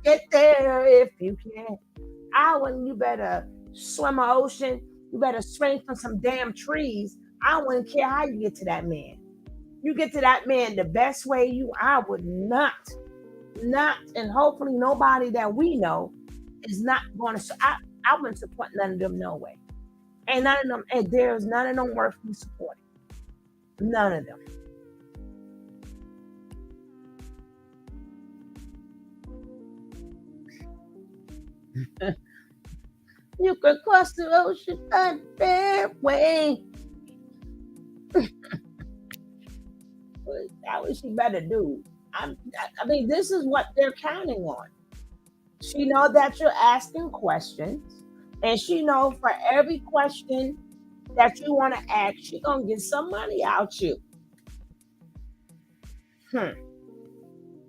Get there if you can. You better swim an ocean. You better swing from some damn trees. I wouldn't care how you get to that man. You get to that man the best way I would not, and hopefully nobody that we know is not going to. I wouldn't support none of them no way. And none of them, and there's none of them worth me supporting. None of them. You could cross the ocean a fair way. That's what she better do. I mean, this is what they're counting on. She know that you're asking questions, and she know for every question that you want to ask, she gonna get some money out you.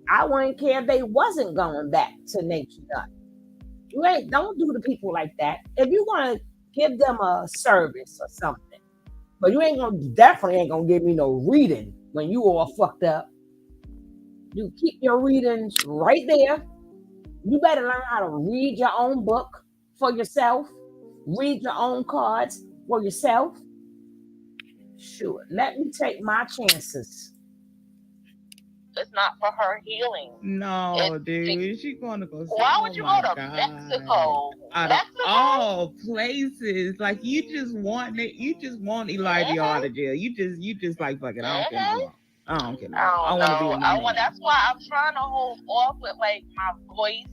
I wouldn't care if they wasn't going back to nature nut. Don't do the people like that. If you're gonna give them a service or something, but you definitely ain't gonna give me no reading when you all fucked up. You keep your readings right there. You better learn how to read your own book for yourself. Read your own cards for yourself. Sure, let me take my chances. It's not for her healing. No, dude. She's going to go. Why would you go to Mexico? Out of all places, like you just want Elijah out of jail. You just like fucking. I don't care. I don't care. I want to be in my That's why I'm trying to hold off with like my voice,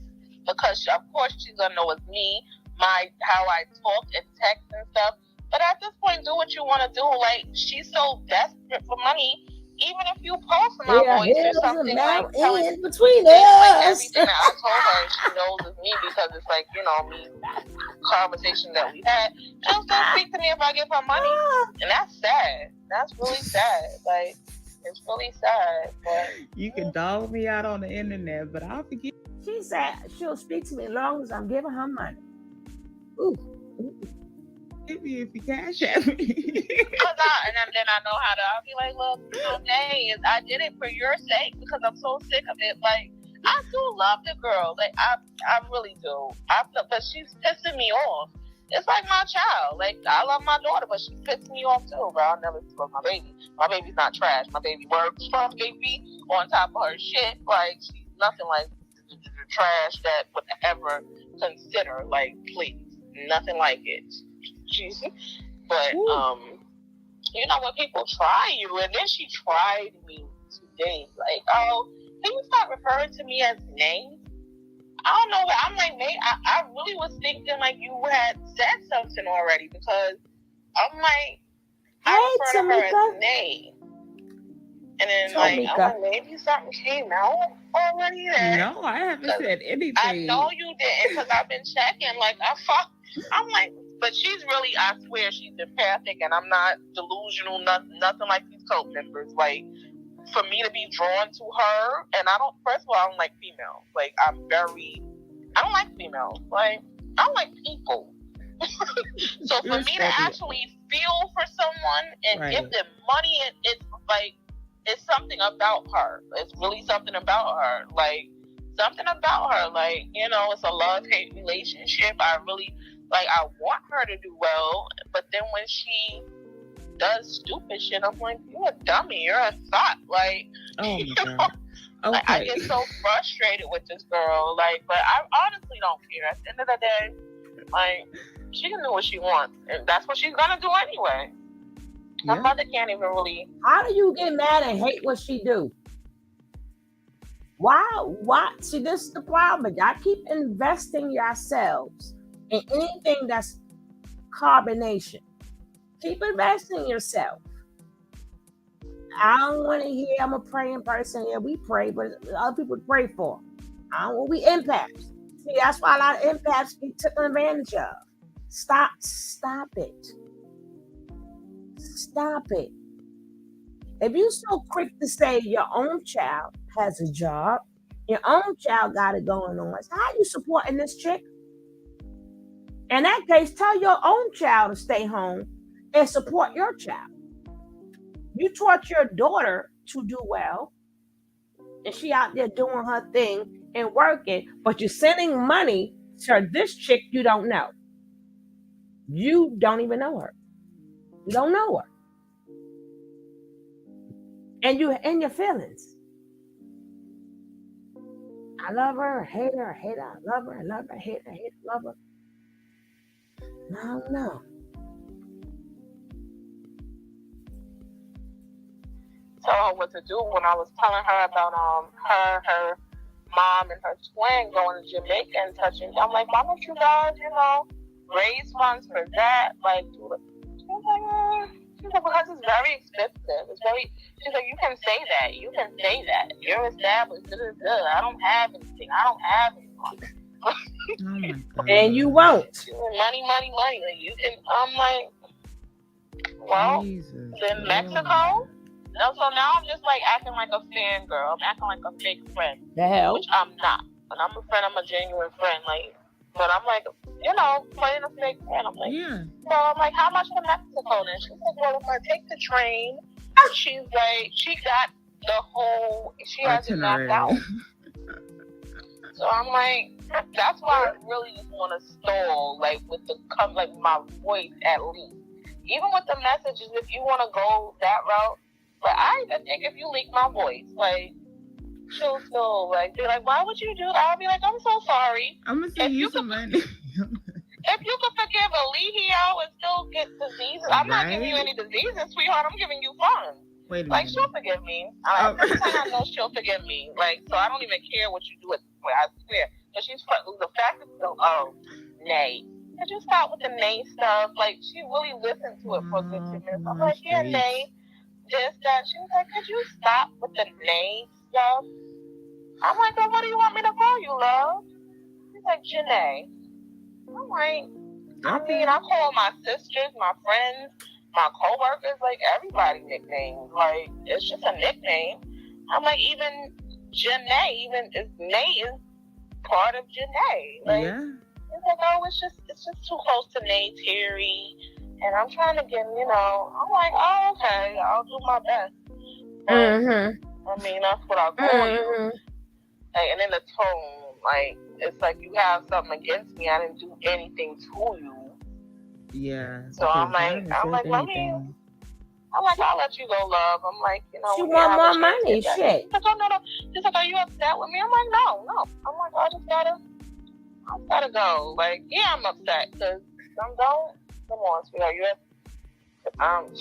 because of course she's gonna know it's me, how I talk and text and stuff. But at this point, do what you want to do. Like, she's so desperate for money. Even if you post my voice or something, like in between us, like everything that I told her, she knows it's me, because it's like, me, conversation that we had. She'll still speak to me if I give her money, and that's sad. That's really sad. Like, it's really sad. But you can dog me out on the internet, but I'll forgive. She said she'll speak to me as long as I'm giving her money. Ooh. Maybe if you cash at me. And then I know how to. I'll be like, look, Janae, I did it for your sake, because I'm so sick of it. Like, I do love the girl. Like, I really do. But she's pissing me off. It's like my child. Like, I love my daughter, but she's pissing me off too, bro. I'll never spoil my baby. My baby's not trash. My baby works for my baby on top of her shit. Like, she's nothing like the trash that would ever consider. Like, please. Nothing like it. But when people try you, and then she tried me today, like, oh, can you stop referring to me as names? I don't know, but I'm like, Nate, I really was thinking like you had said something already, because I'm like, I refer to her as name. And then I'm like, maybe something came out already. No, I haven't said anything. I know you didn't, because I've been checking. Like, I'm like, But she's really, I swear, she's empathic, and I'm not delusional, nothing like these cult members. Like, for me to be drawn to her, and first of all, I don't like females. Like, I don't like females. Like, I don't like people. So for me to actually feel for someone and give them money, it's like, it's something about her. It's really something about her. Like, something about her. Like, you know, it's a love-hate relationship. I really, like, I want her to do well, but then when she does stupid shit, I'm like, you're a dummy. You're a thought. Like, oh you my know? God. Okay. Like, I get so frustrated with this girl. Like, but I honestly don't care. At the end of the day, like, she can do what she wants, and that's what she's gonna do anyway. My mother can't even really. How do you get mad and hate what she do? Why? See, this is the problem. Y'all keep investing yourselves in anything that's carbonation. Keep investing yourself. I don't want to hear I'm a praying person. Yeah, we pray, but other people pray for. I don't want we empaths. See, that's why a lot of empaths get taken advantage of. Stop it. Stop it. If you're so quick to say your own child has a job, your own child got it going on, so how are you supporting this chick? In that case, tell your own child to stay home and support your child. You taught your daughter to do well, and she out there doing her thing and working, but you're sending money to this chick you don't know. You don't even know her. You don't know her. And you're in your feelings. I love her, I hate her, I hate her, I love her, I love her, I hate her, love her. No. Tell her what to do when I was telling her about her mom and her twin going to Jamaica and touching. I'm like, why don't you guys, raise funds for that? Like, she's like, because it's very expensive. She's like, you can say that. You're established. I don't have anything. Oh my God. And you won't. Money. Like, you can. I'm like, well, Jesus. in Mexico. No, so now I'm just like acting like a fangirl. I'm acting like a fake friend. The hell? Which I'm not. When I'm a friend, I'm a genuine friend. Like, but I'm like, playing a fake friend. I'm like, so I'm like, how much for Mexico then? She's like, well, if I take the train, she's like, she got the whole, she has it mapped out. So I'm like, that's why I really just want to stall, like, with like my voice at least. Even with the messages, if you want to go that route, but I even think if you leak my voice, like, she'll still, like, be like, why would you do that? I'll be like, I'm so sorry. I'm going to send you some money. If you could forgive Alihio and still get diseases, I'm not giving you any diseases, sweetheart. I'm giving you fun. Wait a minute. Like, she'll forgive me. I know she'll forgive me. Like, so I don't even care what you do at this point. I swear. But the fact that Nay. Could you stop with the Nay stuff? Like, she really listened to it for a good 2 minutes. I'm like, yeah, Nay. Just that. She was like, could you stop with the Nay stuff? I'm like, well, what do you want me to call you, love? She's like, Janae. I'm like, I mean, I call my sisters, my friends, my coworkers, like, everybody nicknames. Like, it's just a nickname. I'm like, even Janae, Nay is part of Janae. Like, it's like, oh, it's just too close to Nay Terry. And I'm trying to get, I'm like, oh, okay, I'll do my best. But, I mean, that's what I'll call you. Like, and then the tone, like, it's like you have something against me. I didn't do anything to you. Yeah. So I'm like, I'll let you go, love. I'm like, she want more money, shit. She's like, oh, no. She's like, are you upset with me? I'm like, no. I'm like, I just gotta go. Like, yeah, I'm upset because I'm going. Come on, sweetheart. I haven't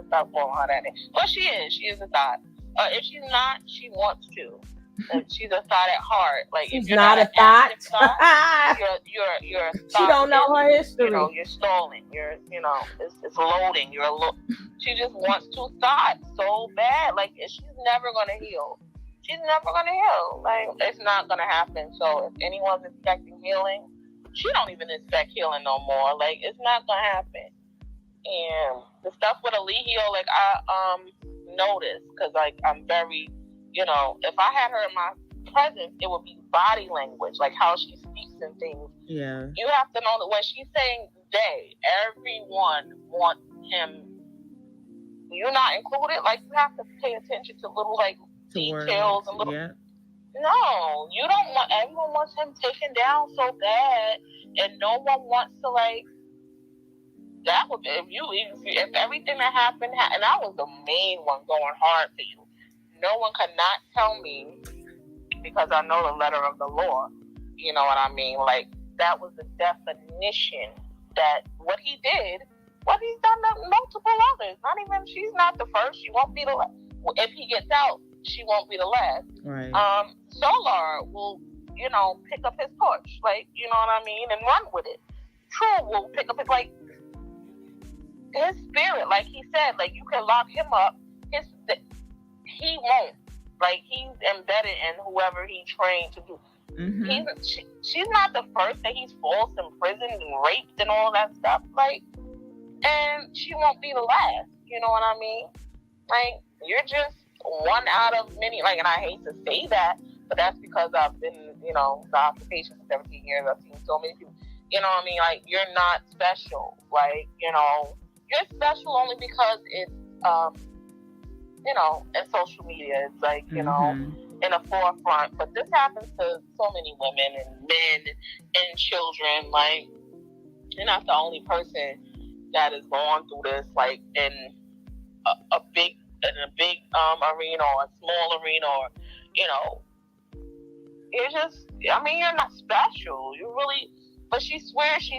stopped calling her that name. But she is a thought. If she's not, she wants to. She's a thought at heart. Like, she's if you're not a thought. You're a thought. She don't know her history. You're stalling. It's loading. She just wants to thought so bad. Like, she's never gonna heal. She's never gonna heal. Like, it's not gonna happen. So if anyone's expecting healing, she don't even expect healing no more. Like, it's not gonna happen. And the stuff with Alihio, like, I noticed, because, like, I'm very, if I had her in my presence, it would be body language, like how she speaks and things. Yeah. You have to know that when she's saying they, everyone wants him. You're not included. Like, you have to pay attention to little, like, details and little. Yeah. No, you don't want. Everyone wants him taken down so bad, and no one wants to, like. That would if everything that happened, and I was the main one going hard for you. No one could not tell me, because I know the letter of the law. You know what I mean? Like, that was the definition that what he did, what he's done to multiple others. Not even, she's not the first. She won't be the last. If he gets out, she won't be the last. Right. Solar will, pick up his torch, like, you know what I mean, and run with it. True will pick up his, like, his spirit, like he said, like, you can lock him up. He won't. Like, he's embedded in whoever he trained to do. Mm-hmm. She's not the first that he's false imprisoned and raped and all that stuff. Like, and she won't be the last. You know what I mean? Like, you're just one out of many. Like, and I hate to say that, but that's because I've been, the occupation for 17 years. I've seen so many people. You know what I mean? Like, you're not special. Like, you're special only because it's, in social media. It's like, in the forefront. But this happens to so many women and men and children. Like, you're not the only person that is going through this, like, in a big arena or a small arena, or, you're just, you're not special. You really, but she swears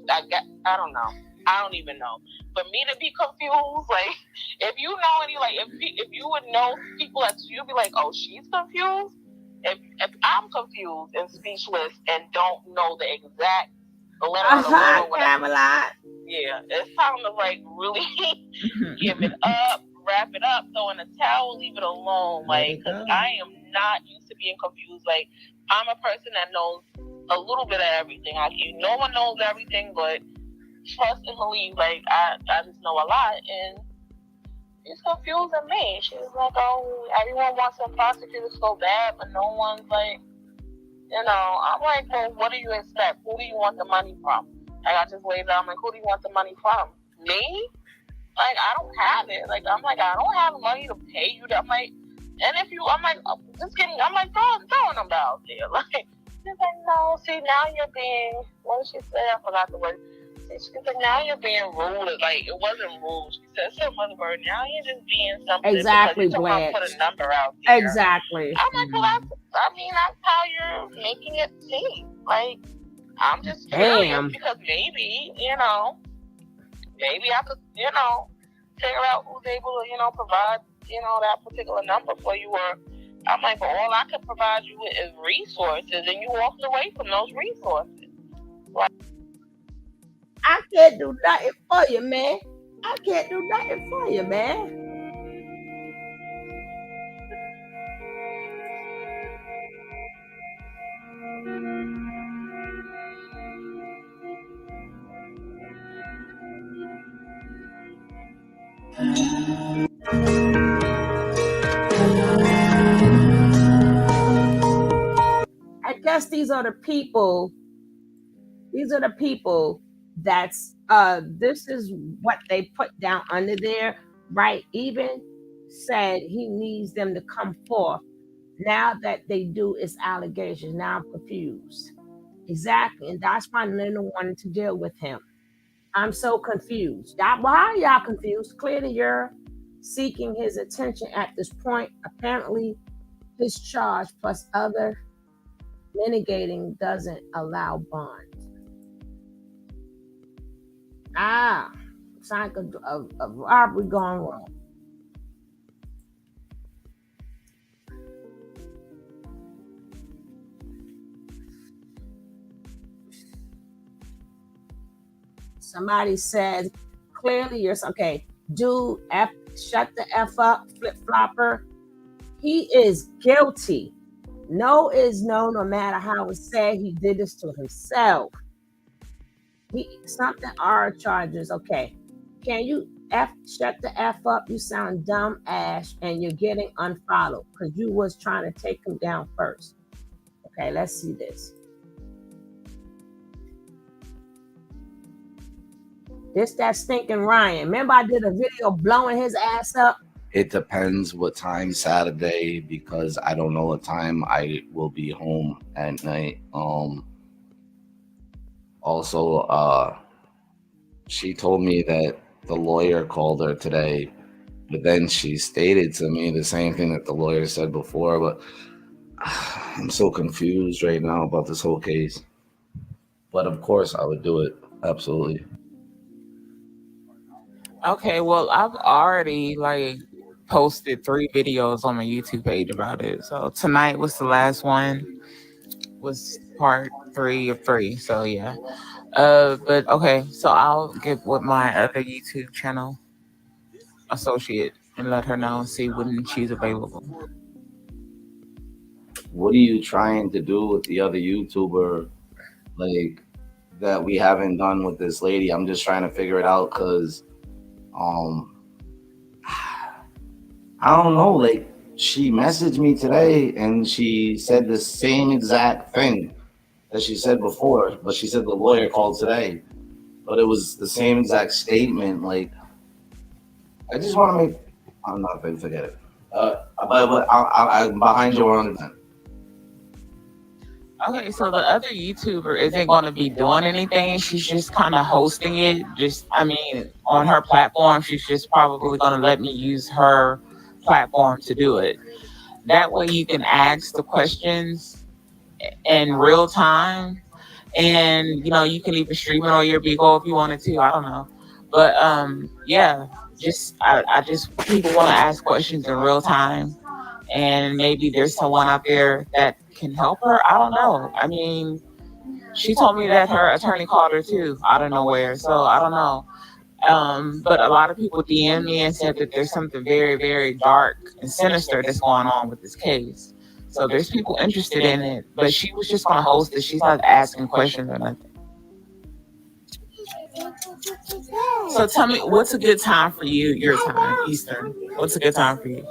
I don't know. I don't even know. For me to be confused, like, if you know any, like, if you would know people that you'd be like, oh, she's confused. If I'm confused and speechless and don't know the exact letter of the law, yeah, it's time to, like, really give it up, wrap it up, throw in a towel, leave it alone. Like, because I am not used to being confused. Like, I'm a person that knows a little bit of everything. No one knows everything, but trust and believe, like, I just know a lot, and she's confusing me. She's like, oh, everyone wants to prosecute so bad, but no one's like, I'm like, well, what do you expect? Who do you want the money from? Like, I just waved out, I'm like, who do you want the money from? Me? Like, I don't have it. Like, I'm like, I don't have money to pay you. I'm like, and if you, I'm like, just kidding. I'm like, throwing them out there. Like, she's like, no, see, now you're being, what did she say? I forgot the word. She's like, now you're being rude. Like, it wasn't rude. She said some other word. Now you're just being something. Exactly, because you put a number out there. Exactly. I'm like, well, that's how you're making it seem. Like, I'm just curious because maybe, maybe I could, figure out who's able to, provide, that particular number for you. Or I'm like, well, all I could provide you with is resources, and you walked away from those resources. Like, I can't do nothing for you, man. I can't do nothing for you, man. I guess these are the people that's this is what they put down under there, right? Even said he needs them to come forth. Now that they do is allegations. Now I'm confused. Exactly. And that's why Linda wanted to deal with him. I'm so confused. Why are y'all confused? Clearly you're seeking his attention at this point. Apparently his charge plus other mitigating doesn't allow bond. Sign of robbery gone wrong. Somebody said, clearly you're okay. Dude, shut the F up, flip flopper. He is guilty. No is no, no matter how it's said. He did this to himself. He something R charges. Okay. Can you shut the F up? You sound dumb, Ash, and you're getting unfollowed because you was trying to take him down first. Okay, let's see this. This that stinking Ryan. Remember I did a video blowing his ass up? It depends what time Saturday, because I don't know what time I will be home at night. Also, she told me that the lawyer called her today, but then she stated to me the same thing that the lawyer said before. But I'm so confused right now about this whole case. But of course, I would do it. Absolutely. Okay, well, I've already posted 3 videos on my YouTube page about it. So tonight was the last one, was part 3 of 3. So yeah. But okay, so I'll get with my other YouTube channel associate and let her know and see when she's available. What are you trying to do with the other YouTuber, that we haven't done with this lady? I'm just trying to figure it out because, I don't know. She messaged me today and she said the same exact thing that she said before, but she said the lawyer called today, but it was the same exact statement. I just want to make. I'm not going to forget it. But I'm behind you 100%. Okay, so the other YouTuber isn't going to be doing anything. She's just kind of hosting it. On her platform, she's just probably going to let me use her platform to do it. That way you can ask the questions in real time. And, you can even stream it on your Beagle if you wanted to. I don't know. But, yeah, I just, people want to ask questions in real time. And maybe there's someone out there that can help her. I don't know. She told me that her attorney called her too out of nowhere. So I don't know. But a lot of people DM me and said that there's something very, very dark and sinister that's going on with this case. So there's people interested in it, but she was just going to host it. She's not asking questions or nothing. So tell me, what's a good time for you, your time, Eastern? What's a good time for you?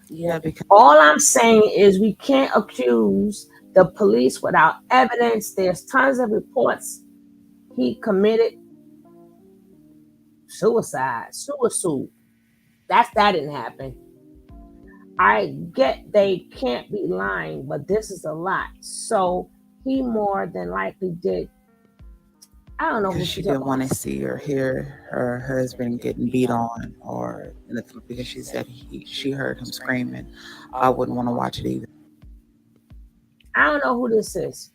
Yeah, because all I'm saying is we can't accuse the police without evidence. There's tons of reports he committed suicide. That didn't happen. I get they can't be lying, but this is a lot. So he more than likely did. I don't know who she didn't want to see or hear her husband getting beat on, or because she said she heard him screaming. I wouldn't want to watch it either. I don't know who this is.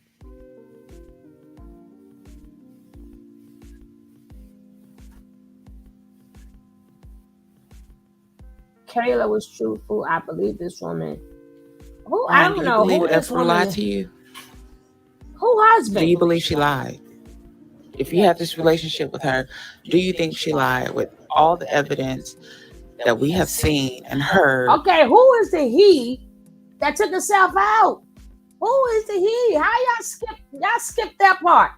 Kayla was truthful. I believe this woman. Who? I don't know. Do you believe this Efra lied to you? Who husband? Do you believe she lied? If you had this relationship with her, do you think she lied with all the evidence that we have seen and heard? Okay, who is the he that took himself out? Who is the he? How y'all skip that part?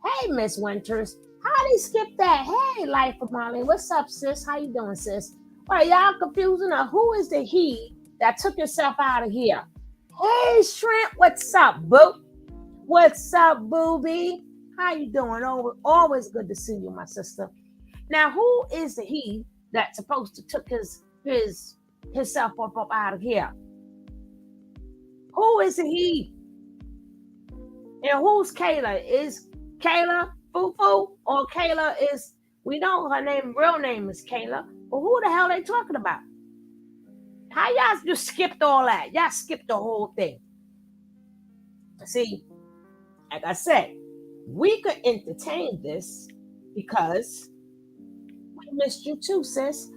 Hey, Miss Winters, how they skip that? Hey, Life of Marley, what's up, sis? How you doing, sis? Well, y'all confusing her. Who is the he that took himself out of here? Hey, Shrimp, what's up, boo? What's up, booby? How you doing? Always good to see you, my sister. Now, who is the he that's supposed to took himself up out of here? Who is the he? And who's Kayla? Is Kayla Fufu or Kayla is? We know her real name is Kayla, but who the hell they talking about? How y'all just skipped all that? Y'all skipped the whole thing. See, like I said, we could entertain this because we missed you too, sis.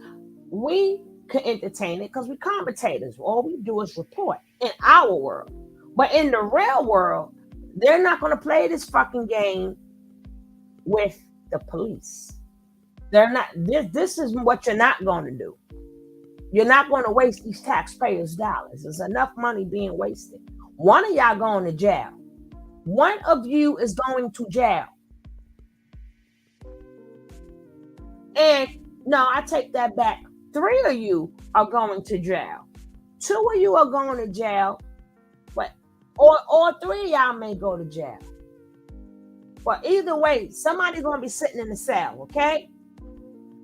We could entertain it because we commentators. All we do is report in our world. But in the real world, they're not going to play this fucking game with the police. They're not. This is what you're not going to do. You're not going to waste these taxpayers' dollars. There's enough money being wasted. One of y'all going to jail. One of you is going to jail. And no, I take that back. 3 of you are going to jail. 2 of you are going to jail. But or 3 of y'all may go to jail. But either way, somebody's going to be sitting in the cell, okay?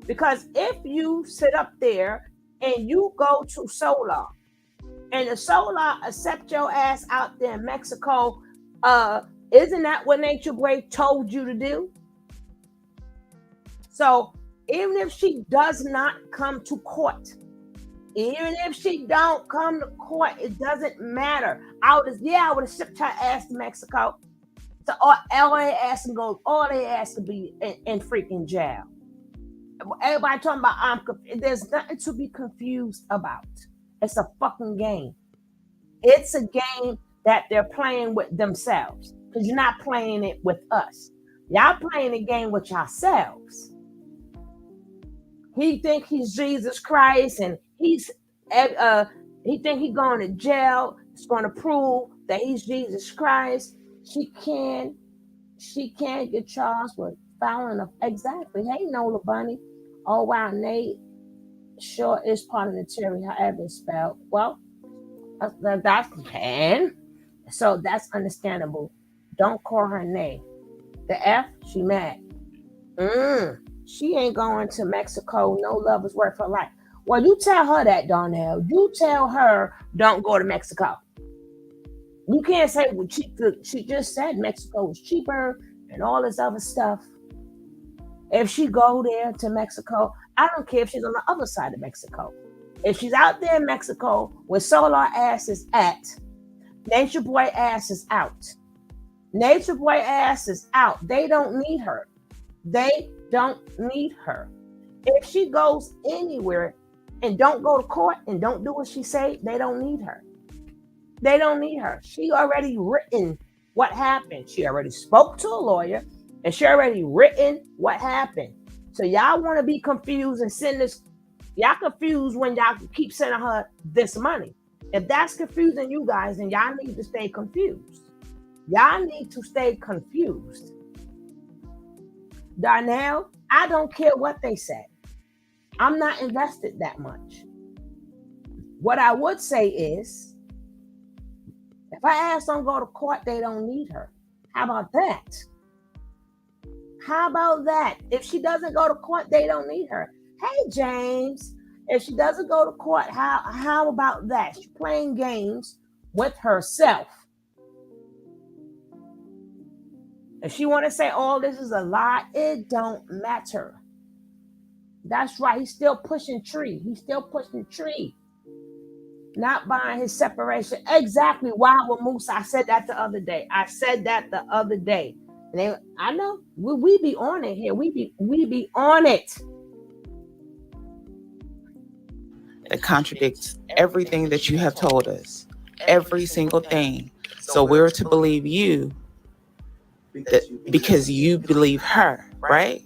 Because if you sit up there and you go to Solar, and the Solar accept your ass out there in Mexico, isn't that what Nature Boy told you to do? So even if she does not come to court, even if she don't come to court, it doesn't matter. I would have shipped her ass to Mexico. So all they ass and go, all they ass to be in freaking jail. Everybody talking about there's nothing to be confused about. It's a fucking game. It's a game that they're playing with themselves. Because you're not playing it with us. Y'all playing the game with yourselves. He think he's Jesus Christ, and he think he's going to jail. It's going to prove that he's Jesus Christ. She can't get charged with filing of exactly. Hey, Nola Bunny. Oh wow, Nate sure is parliamentary, however it's spelled. Well, that's and so that's understandable. Don't call her name. The F, she mad. She ain't going to Mexico. No love is worth her life. Well, you tell her that, Darnell. You tell her don't go to Mexico. You can't say, well, she just said Mexico is cheaper and all this other stuff. If she go there to Mexico, I don't care if she's on the other side of Mexico. If she's out there in Mexico where Solar ass is at, Nature Boy ass is out. Nature Boy ass is out. They don't need her. They don't need her. If she goes anywhere and don't go to court and don't do what she say, they don't need her. They don't need her. She already written what happened. She already spoke to a lawyer, and she already written what happened. So y'all want to be confused and send this. Y'all confused when y'all keep sending her this money. If that's confusing you guys, then y'all need to stay confused. Y'all need to stay confused. Darnell, I don't care what they say. I'm not invested that much. What I would say is, if her ass don't go to court, they don't need her. How about that? How about that? If she doesn't go to court, they don't need her. Hey, James, if she doesn't go to court, how about that? She's playing games with herself. If she want to say, oh, this is a lie, it don't matter. That's right. He's still pushing tree. He's still pushing tree. Not buying his separation. Exactly. Wild with Moose. I said that the other day. And I know we be on it here. We be on it. That contradicts everything that you have told us. Every single thing. So we're to believe you because you believe her, right?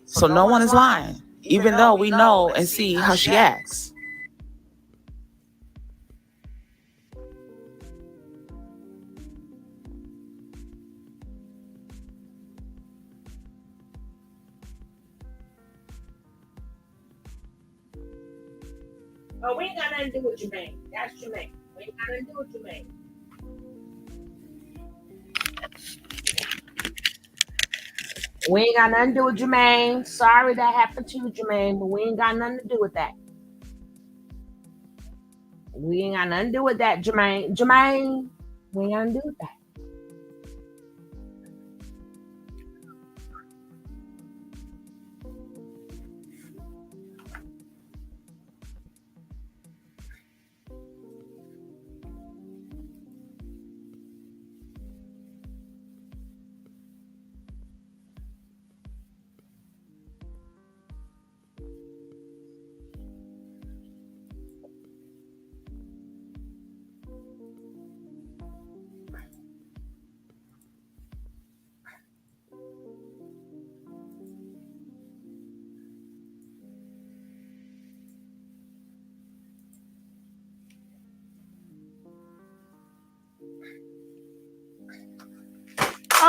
So no one is lying, even though we know and see how she acts. Oh, we ain't got nothing to do with Janae. That's Janae. We ain't got nothing to do with Janae. We ain't got nothing to do with Jermaine. Sorry that happened to you, Jermaine, but we ain't got nothing to do with that. We ain't got nothing to do with that, Jermaine. Jermaine, we ain't got nothing to do with that.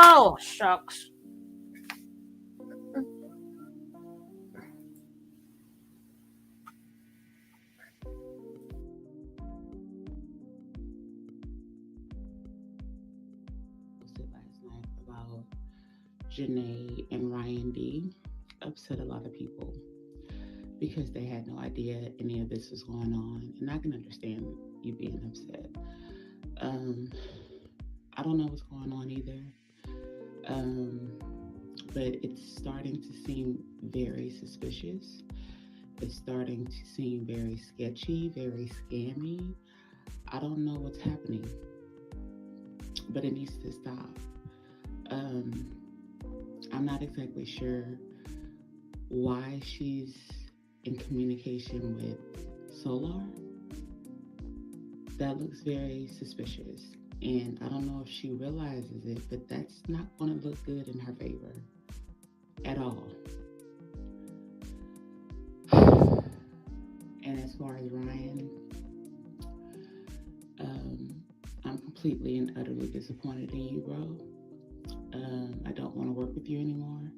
Oh, shucks. Posted last night about Janae and Ryan D upset a lot of people because they had no idea any of this was going on. And I can understand you being upset. Um, I don't know what's going on either. Um, but it's starting to seem very suspicious. It's starting to seem very sketchy, very scammy. I don't know what's happening, but it needs to stop. Um, I'm not exactly sure why she's in communication with Solar. That looks very suspicious. And I don't know if she realizes it, but that's not going to look good in her favor at all. And as far as Ryan, I'm completely and utterly disappointed in you, bro. I don't want to work with you anymore.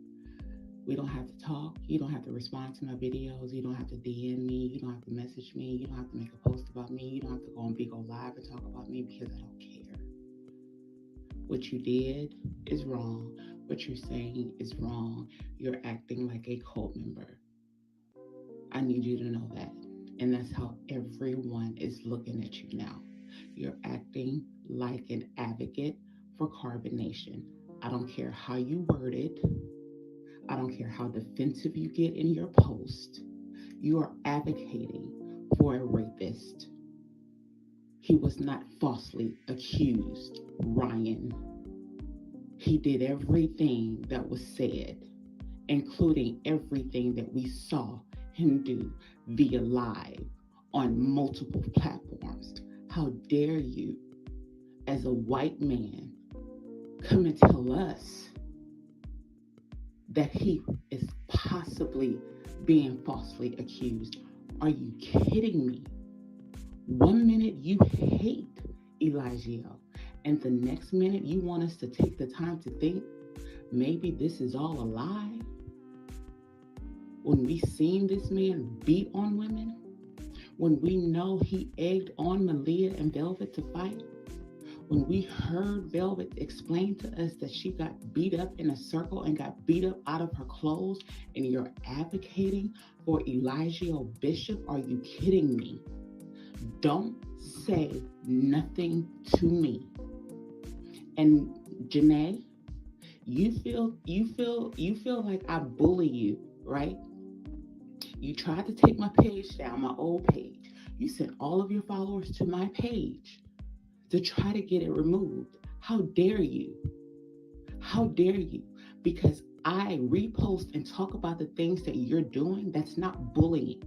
We don't have to talk. You don't have to respond to my videos. You don't have to DM me. You don't have to message me. You don't have to make a post about me. You don't have to go on Bigo Live and talk about me because I don't care. What you did is wrong. What you're saying is wrong. You're acting like a cult member. I need you to know that. And that's how everyone is looking at you now. You're acting like an advocate for carbonation. I don't care how you word it. I don't care how defensive you get in your post. You are advocating for a rapist. He was not falsely accused, Ryan. He did everything that was said, including everything that we saw him do via live on multiple platforms. How dare you, as a white man, come and tell us that he is possibly being falsely accused? Are you kidding me? 1 minute you hate Elijah, and the next minute you want us to take the time to think maybe this is all a lie? When we seen this man beat on women, when we know he egged on Malia and Velvet to fight, when we heard Velvet explain to us that she got beat up in a circle and got beat up out of her clothes, and you're advocating for Elijah Bishop, are you kidding me? Don't say nothing to me. And Janae, you feel like I bully you, right? You tried to take my page down, my old page. You sent all of your followers to my page to try to get it removed. How dare you? How dare you? Because I repost and talk about the things that you're doing, that's not bullying.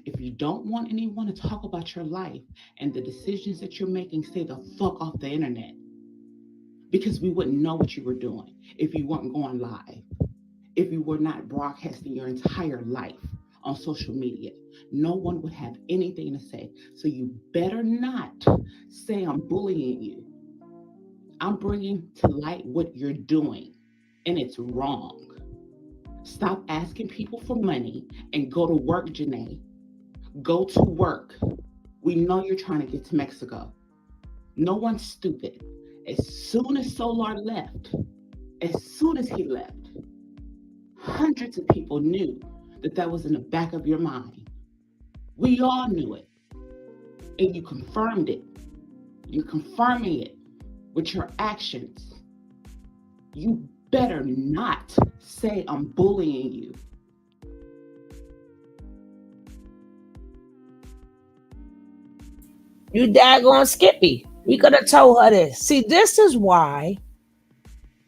If you don't want anyone to talk about your life and the decisions that you're making, stay the fuck off the internet. Because we wouldn't know what you were doing if you weren't going live, if you were not broadcasting your entire life on social media. No one would have anything to say. So you better not say I'm bullying you. I'm bringing to light what you're doing, and it's wrong. Stop asking people for money and go to work, Janae. Go to work. We know you're trying to get to Mexico. No one's stupid. As soon as Solar left, as soon as he left, hundreds of people knew that was in the back of your mind. We all knew it. And you confirmed it. You're confirming it with your actions. You better not say I'm bullying you. You daggone Skippy. We could have told her this. See, this is why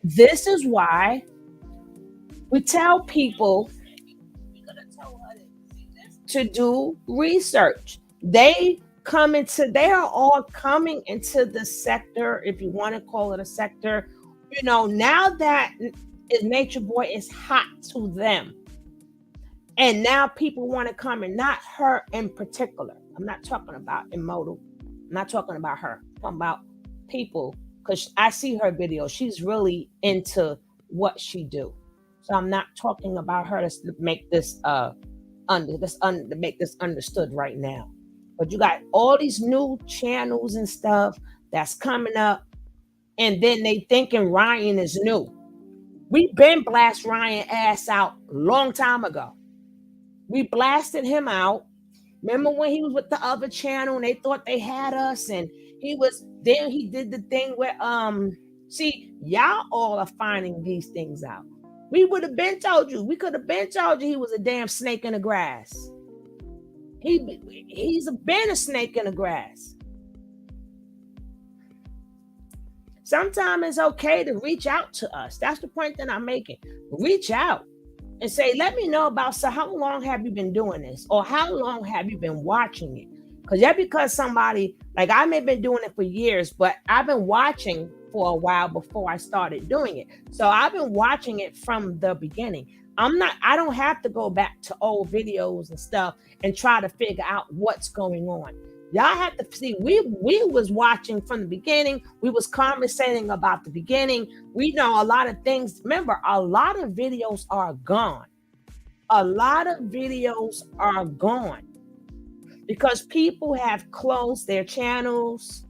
we tell people to do research. They are all coming into the sector, if you want to call it a sector. You know, now that Nature Boy is hot to them. And now people want to come, and not her in particular. I'm not talking about Immortal. I'm not talking about her. I'm talking about people because I see her videos. She's really into what she do. So I'm not talking about her to make this to make this understood right now. But you got all these new channels and stuff that's coming up, and then they thinking Ryan is new. We been blast Ryan ass out long time ago. We blasted him out. Remember when he was with the other channel and they thought they had us, and he did the thing where see, y'all all are finding these things out. We would have been told you. We could have been told you he was a damn snake in the grass. He's been a snake in the grass. Sometimes it's okay to reach out to us. That's the point that I'm making. Reach out and say, let me know about, so how long have you been doing this? Or how long have you been watching it? Because somebody, like I may have been doing it for years, but I've been watching for a while before I started doing it. So I've been watching it from the beginning. I don't have to go back to old videos and stuff and try to figure out what's going on. Y'all have to see, we was watching from the beginning. We was conversating about the beginning. We know a lot of things. Remember, a lot of videos are gone. A lot of videos are gone because people have closed their channels.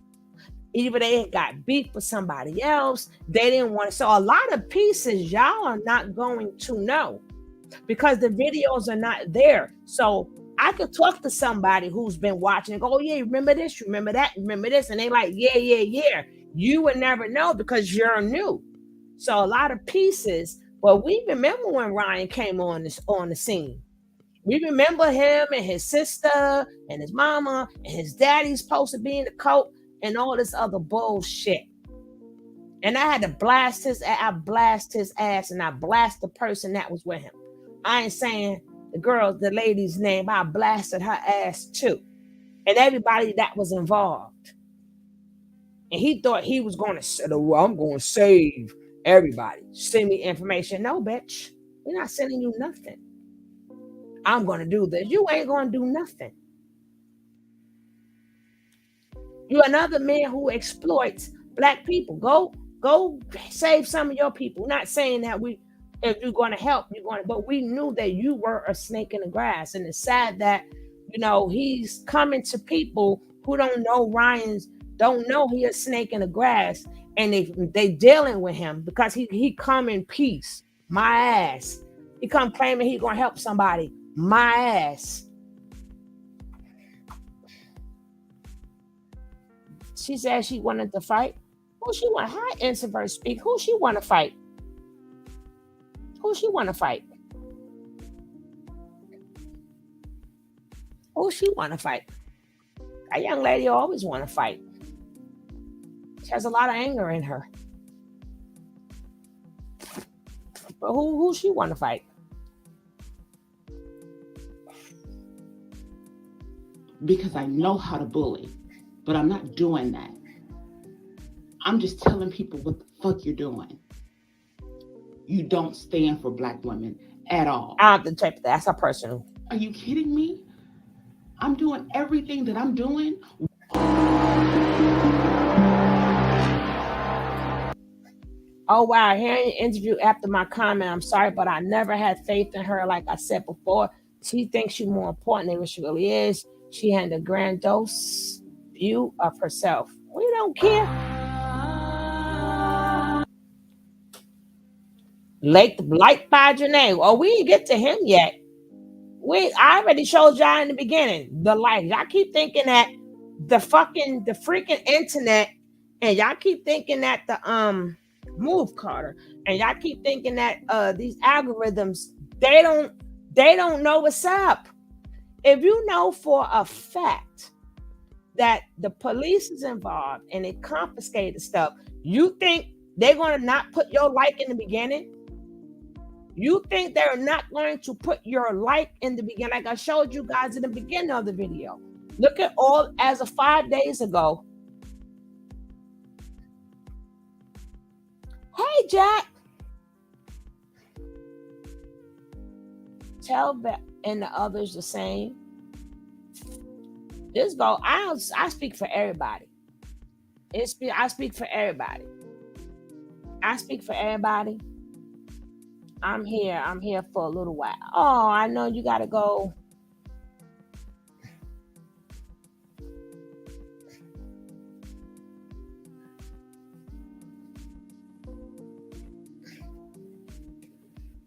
Either they got beef with somebody else. They didn't want to. So a lot of pieces y'all are not going to know because the videos are not there. So I could talk to somebody who's been watching and go, oh, yeah, remember this, remember that, remember this. And they like, yeah. You would never know because you're new. So a lot of pieces, but we remember when Ryan came on the scene. We remember him and his sister and his mama and his daddy's supposed to be in the coat and all this other bullshit. And I had to blast his ass and I blast the person that was with him. I ain't saying the lady's name, I blasted her ass too. And everybody that was involved. And he thought he was going to say, well, I'm going to save everybody. Send me information. No, bitch. We're not sending you nothing. I'm going to do this. You ain't going to do nothing. You're another man who exploits Black people. Go save some of your people. We're not saying that if you're going to help, but we knew that you were a snake in the grass. And it's sad that, he's coming to people who don't know he a snake in the grass. And they dealing with him because he come in peace. My ass. He come claiming he going to help somebody. My ass. She said she wanted to fight. Who she want? How introvert speak? Who she want to fight? Who she want to fight? Who she want to fight? That young lady always want to fight. She has a lot of anger in her. But who she want to fight? Because I know how to bully, but I'm not doing that. I'm just telling people what the fuck you're doing. You don't stand for Black women at all. I have to check that. That's a personal. Are you kidding me? I'm doing everything that I'm doing. Oh, wow. Hearing an interview after my comment, I'm sorry, but I never had faith in her. Like I said before, she thinks she's more important than what she really is. She had a grandiose view of herself. We don't care. Light by Janae. Oh, we didn't get to him yet. I already showed y'all in the beginning. The light. Y'all keep thinking that the freaking internet, and y'all keep thinking that the move Carter, and y'all keep thinking that these algorithms, they don't know what's up. If you know for a fact that the police is involved and they confiscated stuff, you think they're going to not put your like in the beginning? You think they're not going to put your like in the beginning? Like I showed you guys in the beginning of the video. Look at all as of 5 days ago. Hey, Jack. Tell Beth and the others the same. I speak for everybody. I speak for everybody. I speak for everybody. I'm here. I'm here for a little while. Oh, I know you gotta go.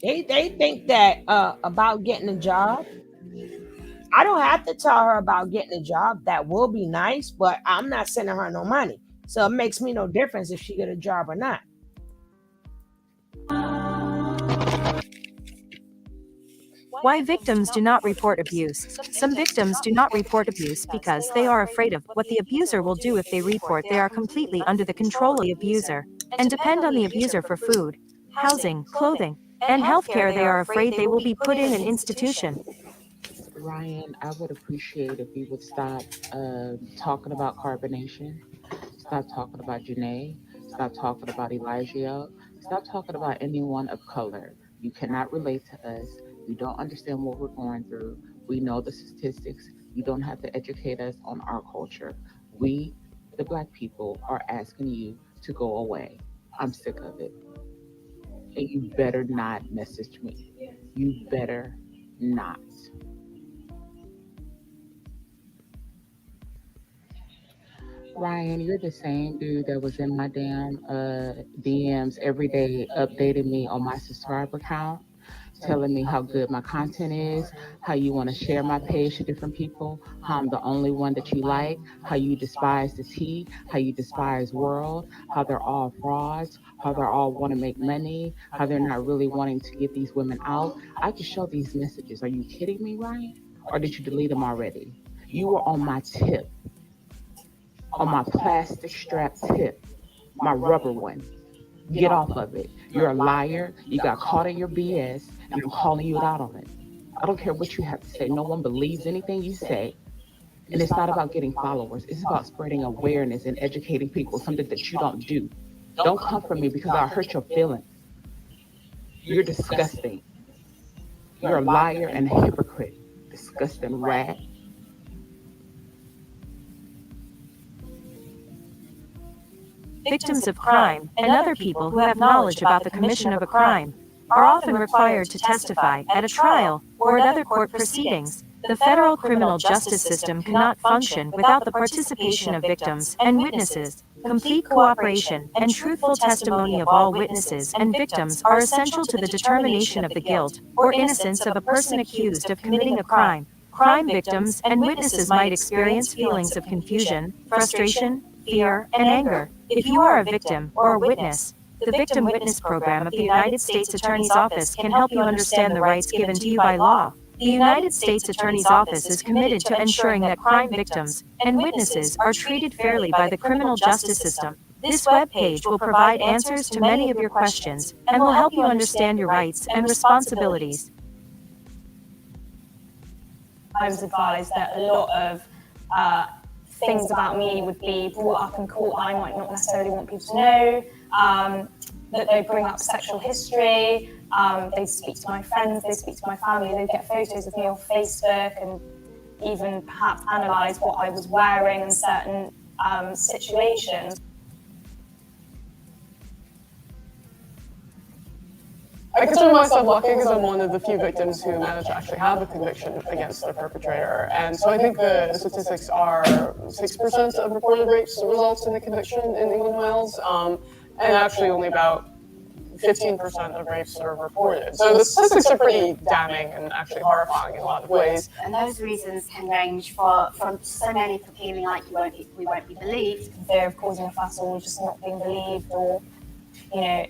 They think that about getting a job. I don't have to tell her about getting a job. That will be nice, but I'm not sending her no money. So it makes me no difference if she get a job or not. Why victims do not report abuse. Some victims do not report abuse because they are afraid of what the abuser will do if they report. They are completely under the control of the abuser and depend on the abuser for food, housing, clothing, and healthcare. They are afraid they will be put in an institution. Ryan, I would appreciate if you would stop talking about carbonation, stop talking about Janae, stop talking about Elijah, stop talking about anyone of color. You cannot relate to us. You don't understand what we're going through. We know the statistics. You don't have to educate us on our culture. We, the Black people, are asking you to go away. I'm sick of it. And you better not message me. You better not. Ryan, you're the same dude that was in my damn DMs every day, updating me on my subscriber count, telling me how good my content is, how you want to share my page to different people, how I'm the only one that you like, how you despise the T, how you despise world, how they're all frauds, how they're all want to make money, how they're not really wanting to get these women out. I can show these messages. Are you kidding me, Ryan? Or did you delete them already? You were on my tip, on my plastic strap tip, my rubber one. Get off of it. You're a liar. You got caught in your BS, and I'm calling you out on it. I don't care what you have to say. No one believes anything you say. And it's not about getting followers. It's about spreading awareness and educating people, something that you don't do. Don't come for me because I'll hurt your feelings. You're disgusting. You're a liar and a hypocrite. Disgusting rat. Victims of crime and other people who have knowledge about the commission of a crime are often required to testify at a trial or at other court proceedings. The federal criminal justice system cannot function without the participation of victims and witnesses. Complete cooperation and truthful testimony of all witnesses and victims are essential to the determination of the guilt or innocence of a person accused of committing a crime. Crime victims and witnesses might experience feelings of confusion, frustration, fear, and anger. If you are a victim or a witness, the Victim Witness Program of the United States Attorney's Office can help you understand the rights given to you by law. The United States Attorney's Office is committed to ensuring that crime victims and witnesses are treated fairly by the criminal justice system. This webpage will provide answers to many of your questions and will help you understand your rights and responsibilities. I was advised that a lot of things about me would be brought up in court that I might not necessarily want people to know, that they bring up sexual history, they speak to my friends, they speak to my family, they get photos of me on Facebook and even perhaps analyse what I was wearing in certain situations. I consider myself lucky because I'm one of the few victims who managed to actually have a conviction against their perpetrator. And so I think the statistics are 6% of reported rapes results in a conviction in England and Wales, and actually only about 15% of rapes are reported. So the statistics are pretty damning and actually horrifying in a lot of ways. And those reasons can range from so many from feeling like we won't be believed, fear of causing a fuss or just not being believed, or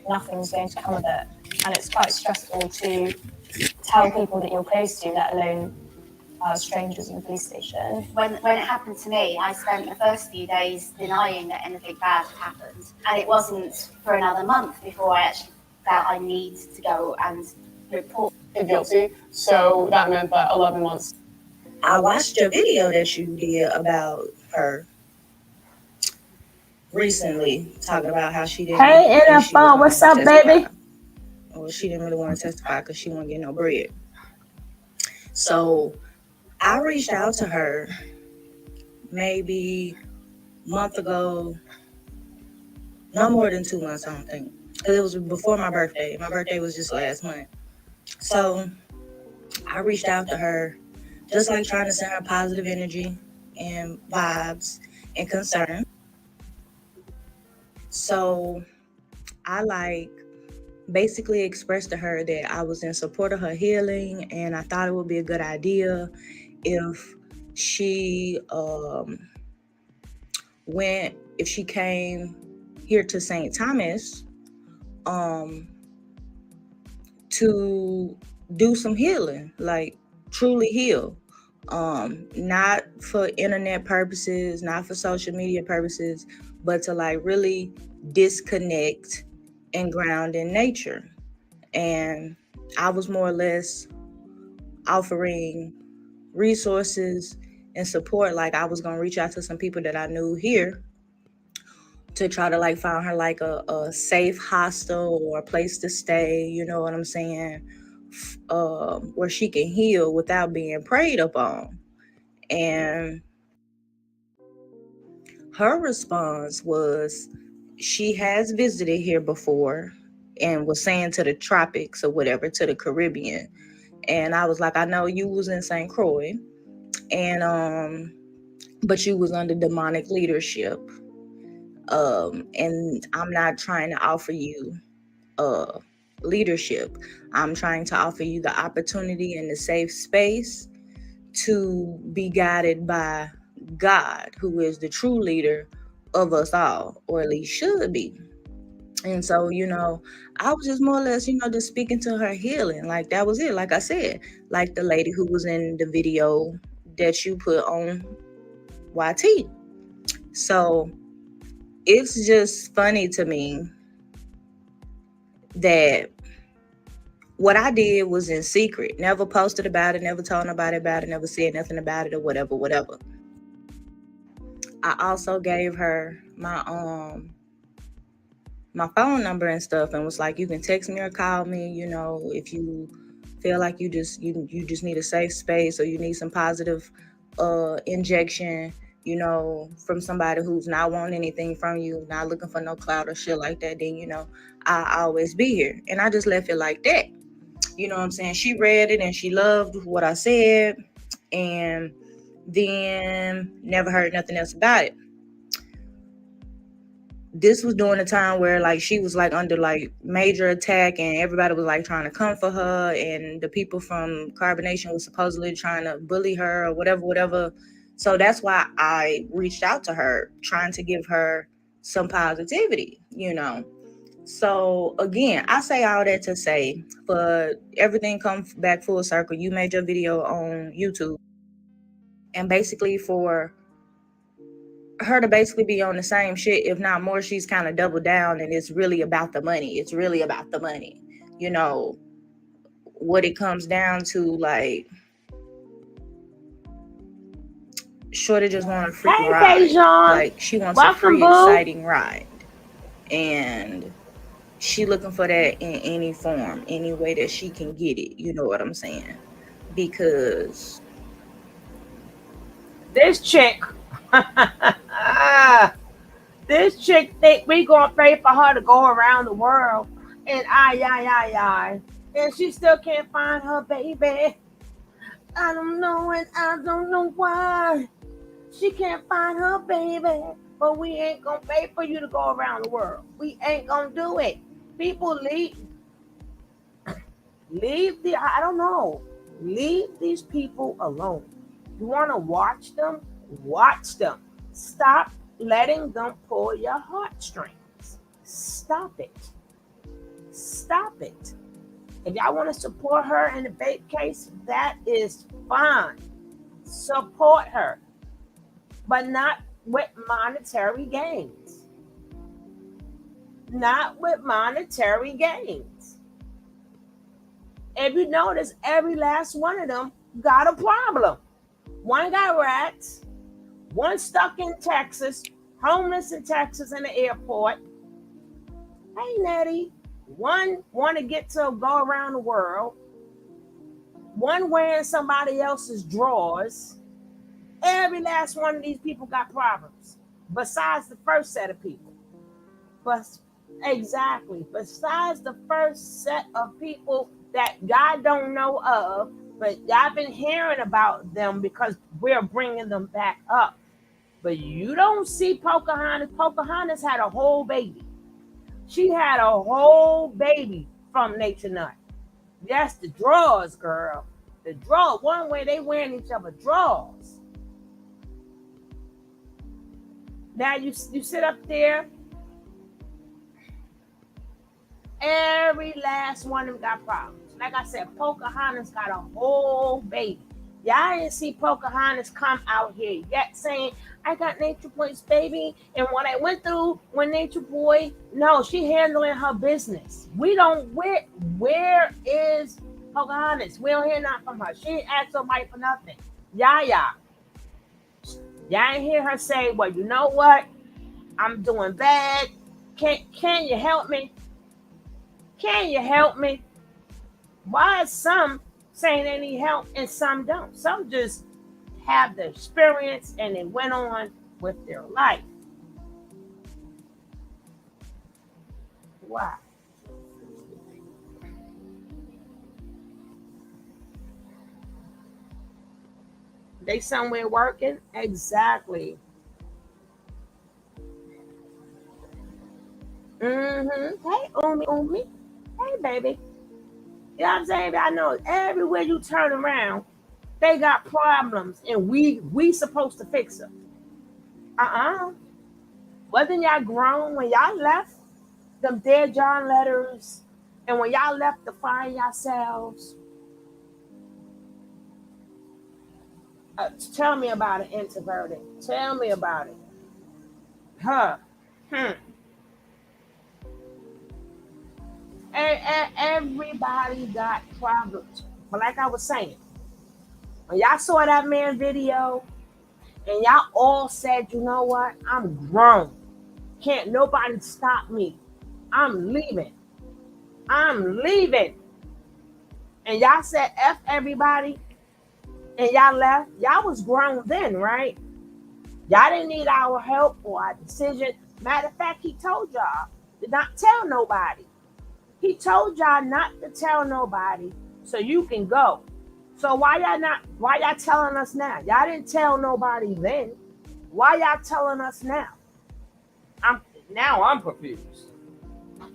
nothing's going to come of it. And it's quite stressful to tell people that you're close to, let alone strangers in the police station. When it happened to me, I spent the first few days denying that anything bad had happened. And it wasn't for another month before I actually felt I need to go and report. Guilty, so that meant that 11 months. I watched your video that you did about her recently, talking about how she didn't. Hey, NFL, what's up, baby? Well, she didn't really want to testify because she wouldn't get no bread. So I reached out to her maybe a month ago, No more than 2 months, I don't think. Because it was before my birthday. My birthday was just last month. So I reached out to her, just like trying to send her positive energy and vibes and concern. So I basically expressed to her that I was in support of her healing and I thought it would be a good idea if she if she came here to St. Thomas to do some healing, like truly heal. Not for internet purposes, not for social media purposes, but to like really disconnect and ground in nature. And I was more or less offering resources and support. Like I was gonna reach out to some people that I knew here to try to like find her like a safe hostel or a place to stay, you know what I'm saying, where she can heal without being preyed upon. And her response was she has visited here before and was saying to the tropics or whatever, to the Caribbean. And I was like, I know you was in St. Croix, and but you was under demonic leadership. And I'm not trying to offer you leadership. I'm trying to offer you the opportunity and the safe space to be guided by God, who is the true leader of us all, or at least should be. And so, I was just more or less, just speaking to her healing. Like that was it. Like I said, like the lady who was in the video that you put on YT. So it's just funny to me that what I did was in secret, never posted about it, never told nobody about it, never said nothing about it or whatever. I also gave her my phone number and stuff and was like, you can text me or call me, if you feel like you just need a safe space or you need some positive injection, from somebody who's not wanting anything from you, not looking for no clout or shit like that, then I'll always be here. And I just left it like that. You know what I'm saying? She read it and she loved what I said, and then never heard nothing else about it. This was during a time where like she was like under like major attack and everybody was like trying to come for her, and the people from Carbonation was supposedly trying to bully her or whatever. So that's why I reached out to her, trying to give her some positivity, So again, I say all that to say, but everything comes back full circle. You made your video on YouTube, and basically for her to basically be on the same shit, if not more, she's kind of doubled down, and it's really about the money. It's really about the money. What it comes down to, like, Shorty just want a free ride. Like, she wants a free, exciting ride. And she looking for that in any form, any way that she can get it. You know what I'm saying? Because this chick think we gonna pay for her to go around the world and and she still can't find her baby. I don't know, and I don't know why she can't find her baby, but we ain't gonna pay for you to go around the world. We ain't gonna do it. People leave these people alone. You want to watch them? Watch them. Stop letting them pull your heartstrings. Stop it. If y'all want to support her in the bait case, that is fine. Support her, but not with monetary gains. If you notice, every last one of them got a problem. One got rats, one stuck in Texas, homeless in Texas in the airport. Hey, Nettie. One want to get to go around the world. One wearing somebody else's drawers. Every last one of these people got problems, besides the first set of people. But exactly, besides the first set of people that God don't know of, but y'all been hearing about them because we're bringing them back up. But you don't see Pocahontas. Pocahontas had a whole baby. She had a whole baby from Nature Nut. Yes, the drawers, girl. The draw. One way they wearing each other drawers. Now you sit up there. Every last one of them got problems. Like I said, Pocahontas got a whole baby. Y'all didn't see Pocahontas come out here yet saying, I got Nature Boy's baby. And what I went through when Nature Boy, no, she handling her business. We don't, where is Pocahontas? We don't hear nothing from her. She didn't ask somebody for nothing. Y'all ain't hear her say, well, you know what? I'm doing bad. Can you help me? Can you help me? Why is some saying they need help and some don't? Some just have the experience and they went on with their life. Why? They somewhere working? Exactly. Mm-hmm. Hey, Umi. Hey, baby. You know what I'm saying? I know everywhere you turn around, they got problems, and we supposed to fix them. Uh-uh. Wasn't y'all grown when y'all left them dead John letters, and when y'all left to find yourselves? Tell me about it, introverted. Tell me about it. Huh. Hmm. Everybody got problems. But like I was saying, when y'all saw that man video and y'all all said, you know what? I'm grown. Can't nobody stop me. I'm leaving. I'm leaving. And y'all said F everybody and y'all left. Y'all was grown then, right? Y'all didn't need our help or our decision. Matter of fact, he told y'all to not tell nobody. He told y'all not to tell nobody so you can go. So why y'all telling us now? Y'all didn't tell nobody then. Why y'all telling us now? I'm confused.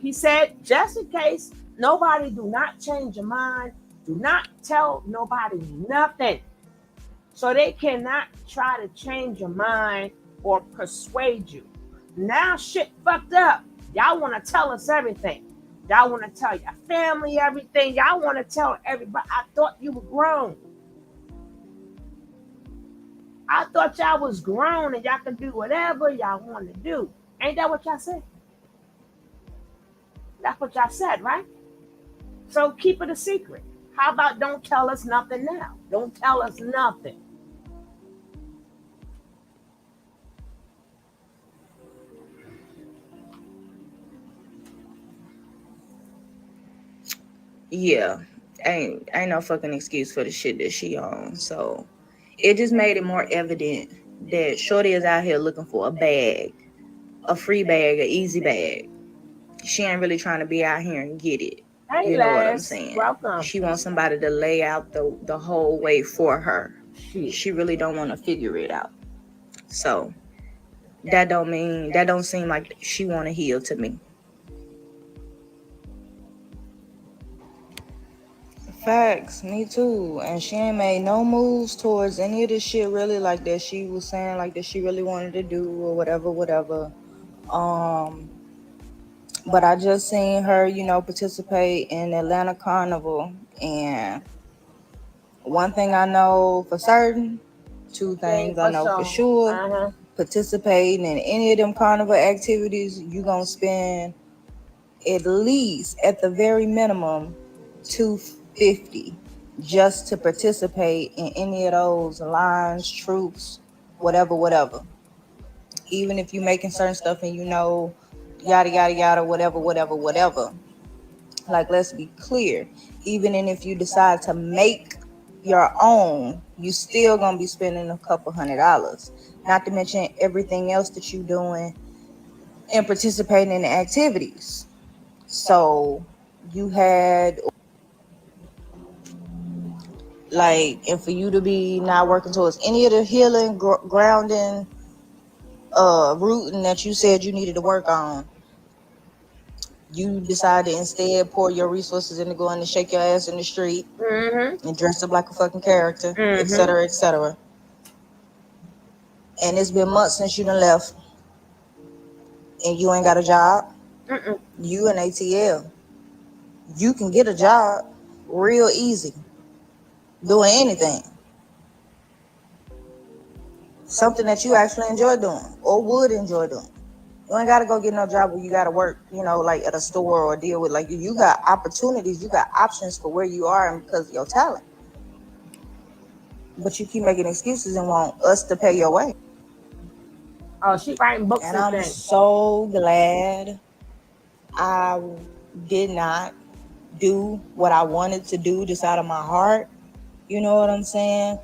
He said, just in case nobody do not change your mind, do not tell nobody nothing. So they cannot try to change your mind or persuade you. Now shit fucked up. Y'all want to tell us everything. Y'all want to tell your family everything. Y'all want to tell everybody. I thought you were grown. I thought y'all was grown and y'all could do whatever y'all want to do. Ain't that what y'all said? That's what y'all said, right? So keep it a secret. How about don't tell us nothing now? Don't tell us nothing. Yeah, ain't no fucking excuse for the shit that she on. So it just made it more evident that Shorty is out here looking for a bag, a free bag, a easy bag. She ain't really trying to be out here and get it. Hey, You know what I'm Les, saying? welcome. She wants somebody to lay out the whole way for her. Shit. She really don't want to figure it out. So that don't seem like she want to heal to me. Facts, me too. And she ain't made no moves towards any of this shit really like that she was saying like that she really wanted to do or whatever. Um but I just seen her, participate in Atlanta Carnival, and one thing I know for certain, two things I know for sure, participating in any of them carnival activities, you gonna spend at least at the very minimum $250 just to participate in any of those lines, troops, whatever. Even if you making certain stuff and yada yada yada, whatever. Like, let's be clear. Even if you decide to make your own, you still gonna be spending a couple $100. Not to mention everything else that you doing and participating in the activities. So you had like, and for you to be not working towards any of the healing, grounding, rooting that you said you needed to work on, you decided to instead pour your resources into going to shake your ass in the street and dress up like a fucking character, etc., etc. And it's been months since you done left, and you ain't got a job. You and ATL, you can get a job real easy, doing anything. Something that you actually enjoy doing or would enjoy doing. You ain't gotta go get no job where you gotta work, like at a store or deal with like you got opportunities, you got options for where you are and because of your talent. But you keep making excuses and want us to pay your way. Oh, she writing books And and I'm things. so glad I did not do what I wanted to do just out of my heart. You know what I'm saying?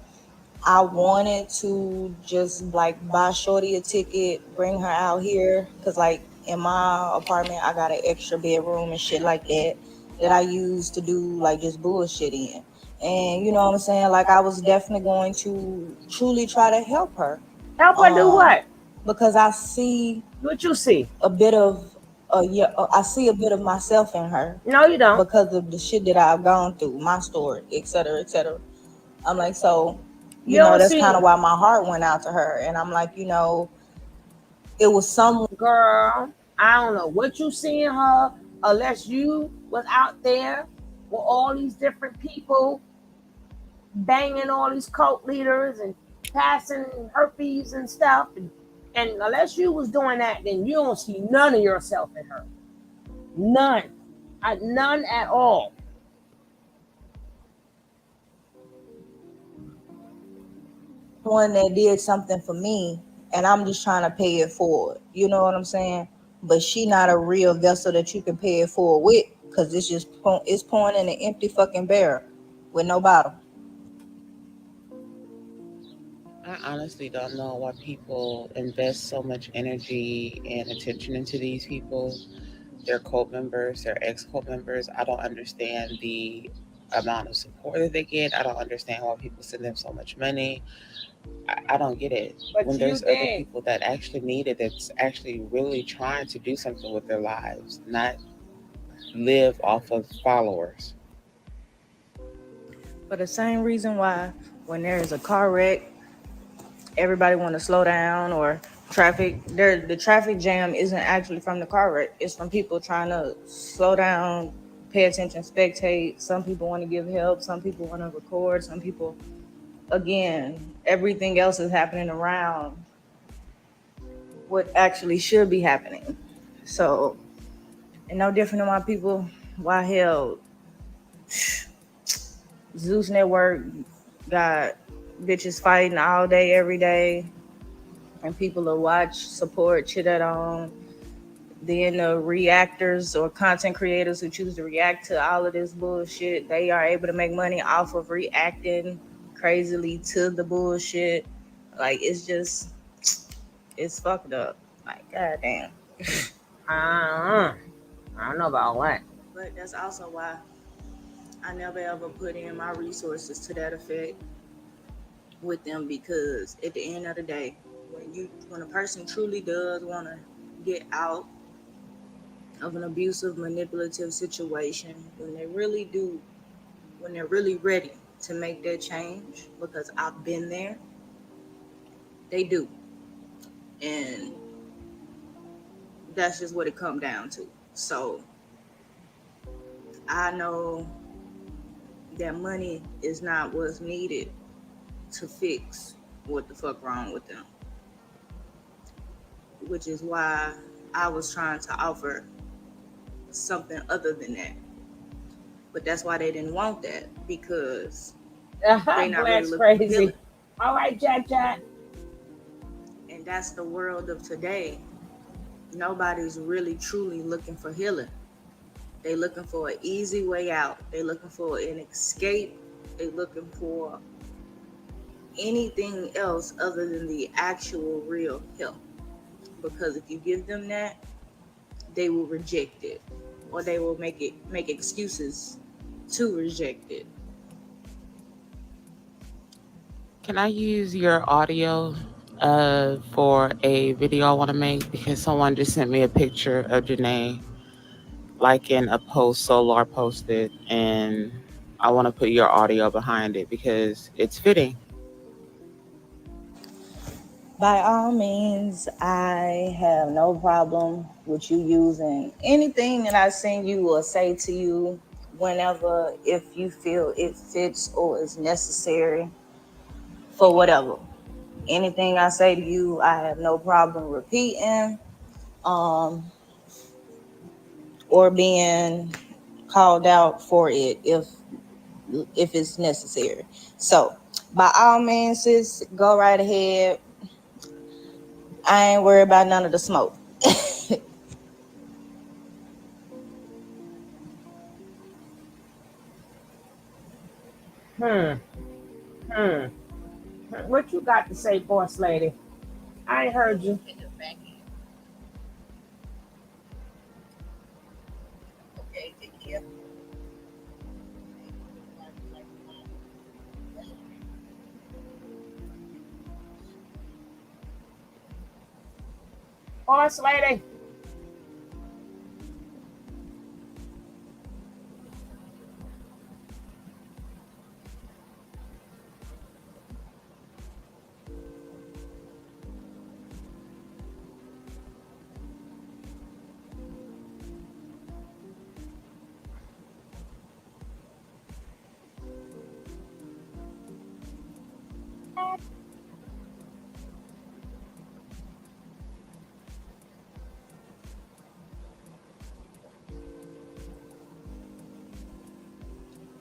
I wanted to just like buy Shorty a ticket, bring her out here, cause like in my apartment I got an extra bedroom and shit like that I use to do like just bullshit in. And you know what I'm saying? Like I was definitely going to truly try to help her. Help her do what? Because I see What you see? a bit of I see a bit of myself in her. No, you don't. Because of the shit that I've gone through, my story, etc., etc. I'm like, so that's kind of why my heart went out to her. And I'm like, it was some girl. I don't know what you see in her, unless you was out there with all these different people banging all these cult leaders and passing herpes and stuff. And unless you was doing that, then you don't see none of yourself in her. None. None at all. one that did something for me, and I'm just trying to pay it forward. You know what I'm saying? But she not a real vessel that you can pay it forward with, because it's just it's pouring in an empty fucking barrel with no bottle. I honestly don't know why people invest so much energy and attention into these people. Their cult members, their ex-cult members. I don't understand the amount of support that they get. I don't understand why people send them so much money. I don't get it. But when you there's other did. people that actually need it, that's actually really trying to do something with their lives, not live off of followers. For the same reason why when there is a car wreck, everybody want to slow down, or the traffic jam isn't actually from the car wreck. It's from people trying to slow down, pay attention, spectate. Some people want to give help. Some people want to record. Some people, again, everything else is happening around what actually should be happening. So, and no different than why people, why hell, Zeus Network got bitches fighting all day, every day, and people will watch, support, shit that on. Then the reactors or content creators who choose to react to all of this bullshit, they are able to make money off of reacting crazily to the bullshit. Like, it's just, it's fucked up. Like, goddamn. I don't know about what. But that's also why I never ever put in my resources to that effect with them, because at the end of the day, when a person truly does want to get out of an abusive, manipulative situation, when they're really ready to make that change, because I've been there, they do. And that's just what it comes down to. So I know that money is not what's needed to fix what the fuck wrong with them, which is why I was trying to offer something other than that. But that's why they didn't want that, because they not really looking crazy. for healing. All right, Jack. And that's the world of today. Nobody's really truly looking for healing. They looking for an easy way out. They looking for an escape. They looking for anything else other than the actual real help. Because if you give them that, they will reject it, or they will make excuses to reject it. Can I use your audio for a video I want to make? Because someone just sent me a picture of Janae, like in a post Solar posted, and I want to put your audio behind it because it's fitting. By all means, I have no problem with you using anything that I send you or say to you whenever, if you feel it fits or is necessary for whatever. Anything I say to you, I have no problem repeating, um, or being called out for it if it's necessary. So by all means, sis, go right ahead. I ain't worried about none of the smoke. Hmm. Hmm. What you got to say, boss lady? I ain't heard you. Okay, take care. Boss lady.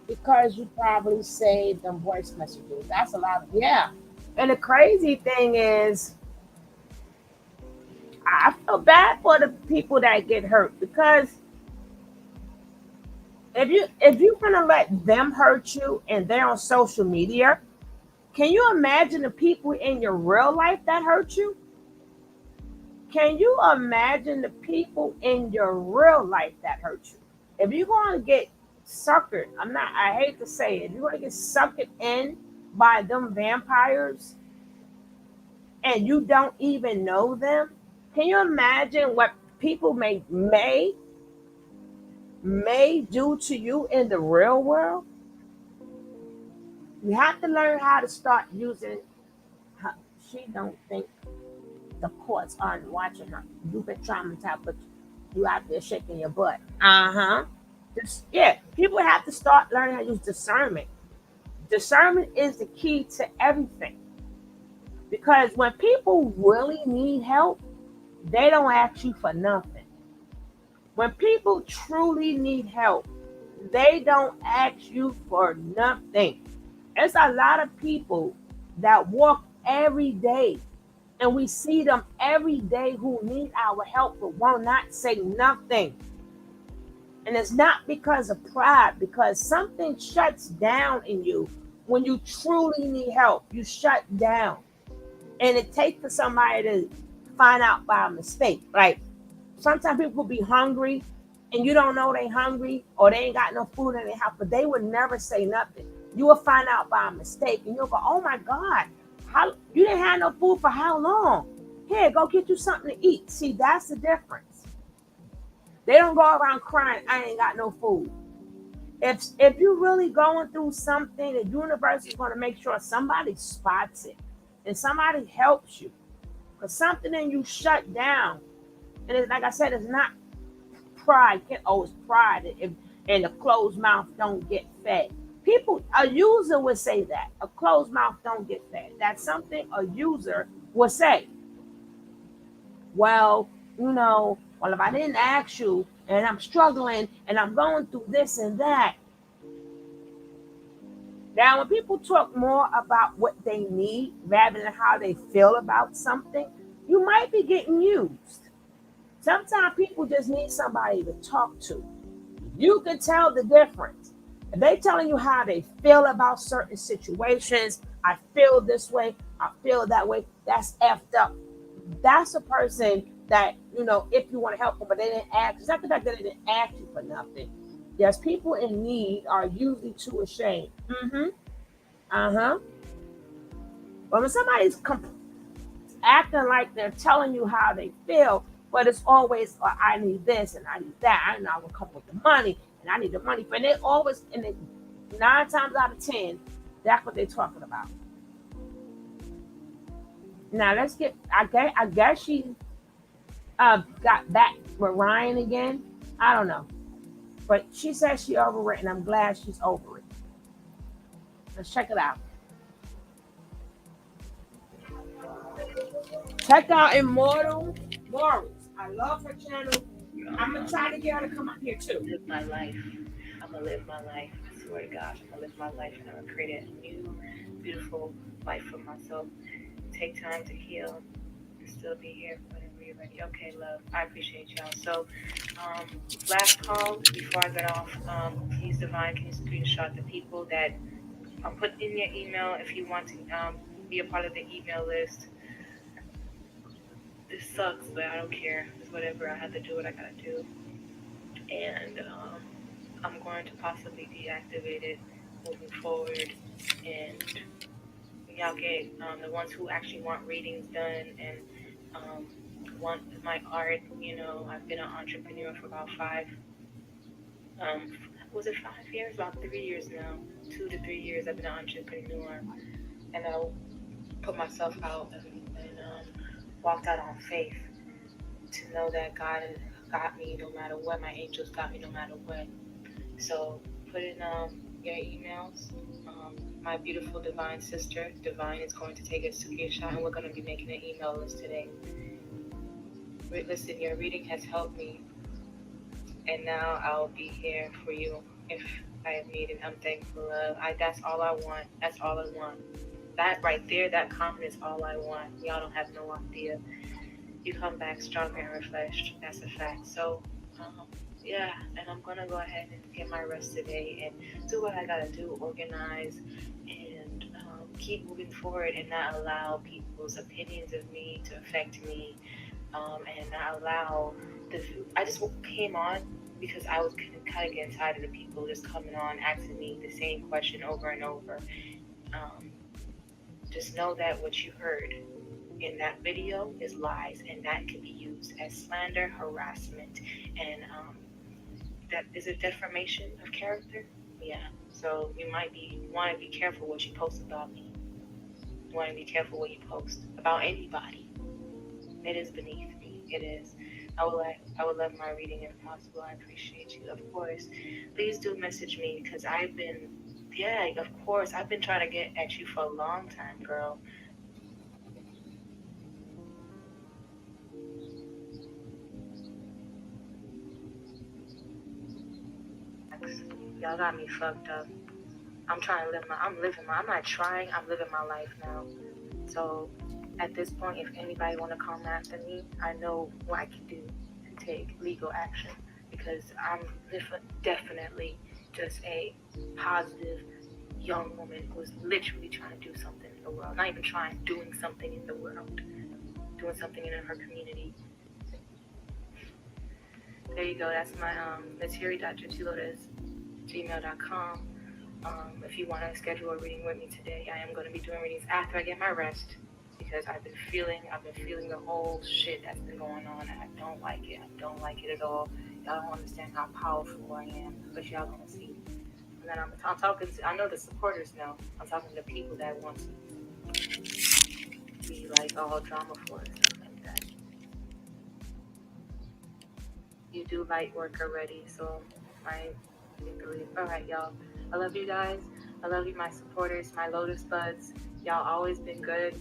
Because you probably saved them voice messages. That's a lot. Yeah. And the crazy thing is, I feel bad for the people that get hurt because if you're gonna let them hurt you and they're on social media, can you imagine the people in your real life that hurt you? Can you imagine the people in your real life that hurt you? If you're going to get suckered, I hate to say it, if you're going to get suckered in by them vampires and you don't even know them, can you imagine what people may do to you in the real world? You have to learn how to start using. She don't think the courts aren't watching her. You've been traumatized, but you out there shaking your butt. Uh-huh. Yeah, people have to start learning how to use discernment. Discernment is the key to everything. Because when people really need help, they don't ask you for nothing. When people truly need help, they don't ask you for nothing. There's a lot of people that walk every day and we see them every day who need our help but will not say nothing. And it's not because of pride, because something shuts down in you when you truly need help. You shut down. And it takes for somebody to find out by mistake. Like sometimes people be hungry and you don't know they hungry or they ain't got no food in their house, but they would never say nothing. You will find out by mistake and you'll go, oh my God, how you didn't have no food for how long? Here, go get you something to eat. See, that's the difference. They don't go around crying, I ain't got no food. If you're really going through something, the universe is going to make sure somebody spots it and somebody helps you. Because something in you shut down. And it's, like I said, it's not pride. It's pride. And a closed mouth don't get fed. People, a user would say that. A closed mouth don't get fed. That's something a user would say. Well, if I didn't ask you and I'm struggling and I'm going through this and that. Now, when people talk more about what they need rather than how they feel about something, you might be getting used. Sometimes people just need somebody to talk to. You can tell the difference. If they telling you how they feel about certain situations, I feel this way, I feel that way, that's effed up. That's a person that, if you want to help them, but they didn't ask. It's not the fact that they didn't ask you for nothing. There's people in need are usually too ashamed. Uh-huh. But when somebody's acting like they're telling you how they feel, but it's always, I need this and I need that, and I will come with the money, and I need the money. But they always, and they, 9 times out of 10, that's what they're talking about. Now let's get. I guess she got back with Ryan again. I don't know, but she says she over it, and I'm glad she's over it. Let's check it out. Check out Immortal Morals. I love her channel. I'm gonna try to get her to come up here too. Live my life. I'm gonna live my life. I swear to God, I'm gonna live my life, and I'm gonna create a new, beautiful life for myself. Take time to heal and still be here whenever you're ready. Okay, love. I appreciate y'all. So, last call before I get off. Please, Divine, can you screenshot the people that put in your email if you want to be a part of the email list. This sucks, but I don't care. It's whatever. I have to do what I gotta do. And I'm going to possibly deactivate it moving forward. And y'all get the ones who actually want readings done and want my art. I've been an entrepreneur for about was it 5 years? About 3 years now. 2 to 3 years I've been an entrepreneur. And I put myself out and walked out on faith to know that God got me no matter what. My angels got me no matter what. So put in your emails. My beautiful Divine sister, Divine, is going to take a screenshot, and we're going to be making an email list today. Listen, your reading has helped me, and now I'll be here for you if I am needed. I'm thankful. That's all I want. That's all I want. That right there, that comment is all I want. Y'all don't have no idea. You come back stronger and refreshed. That's a fact. So, yeah, and I'm gonna go ahead and get my rest today and do what I gotta do, organize, and keep moving forward, and not allow people's opinions of me to affect me, and not allow I just came on because I was kind of getting tired of the people just coming on asking me the same question over and over. Just know that what you heard in that video is lies, and that can be used as slander, harassment, and that is a defamation of character. Yeah. So you want to be careful what you post about me. You want to be careful what you post about anybody. It is beneath me. It is. I would love my reading if possible. I appreciate you. Of course, please do message me because of course, I've been trying to get at you for a long time, girl. Y'all got me fucked up. I'm living my life now. So at this point, if anybody want to come after me, I know what I can do to take legal action because I'm definitely just a positive young woman who's literally trying to do something in the world. Not even trying, doing something in the world. Doing something in her community. There you go. That's my material.gmail.com. If you want to schedule a reading with me today, I am going to be doing readings after I get my rest because I've been feeling the whole shit that's been going on, and I don't like it. I don't like it at all. Y'all don't understand how powerful I am, but y'all gonna see. And then I'm talking to, I know the supporters know. I'm talking to people that want to be like all drama for and stuff like that. You do light work already, so I believe. All right, y'all. I love you guys. I love you, my supporters, my Lotus Buds. Y'all always been good.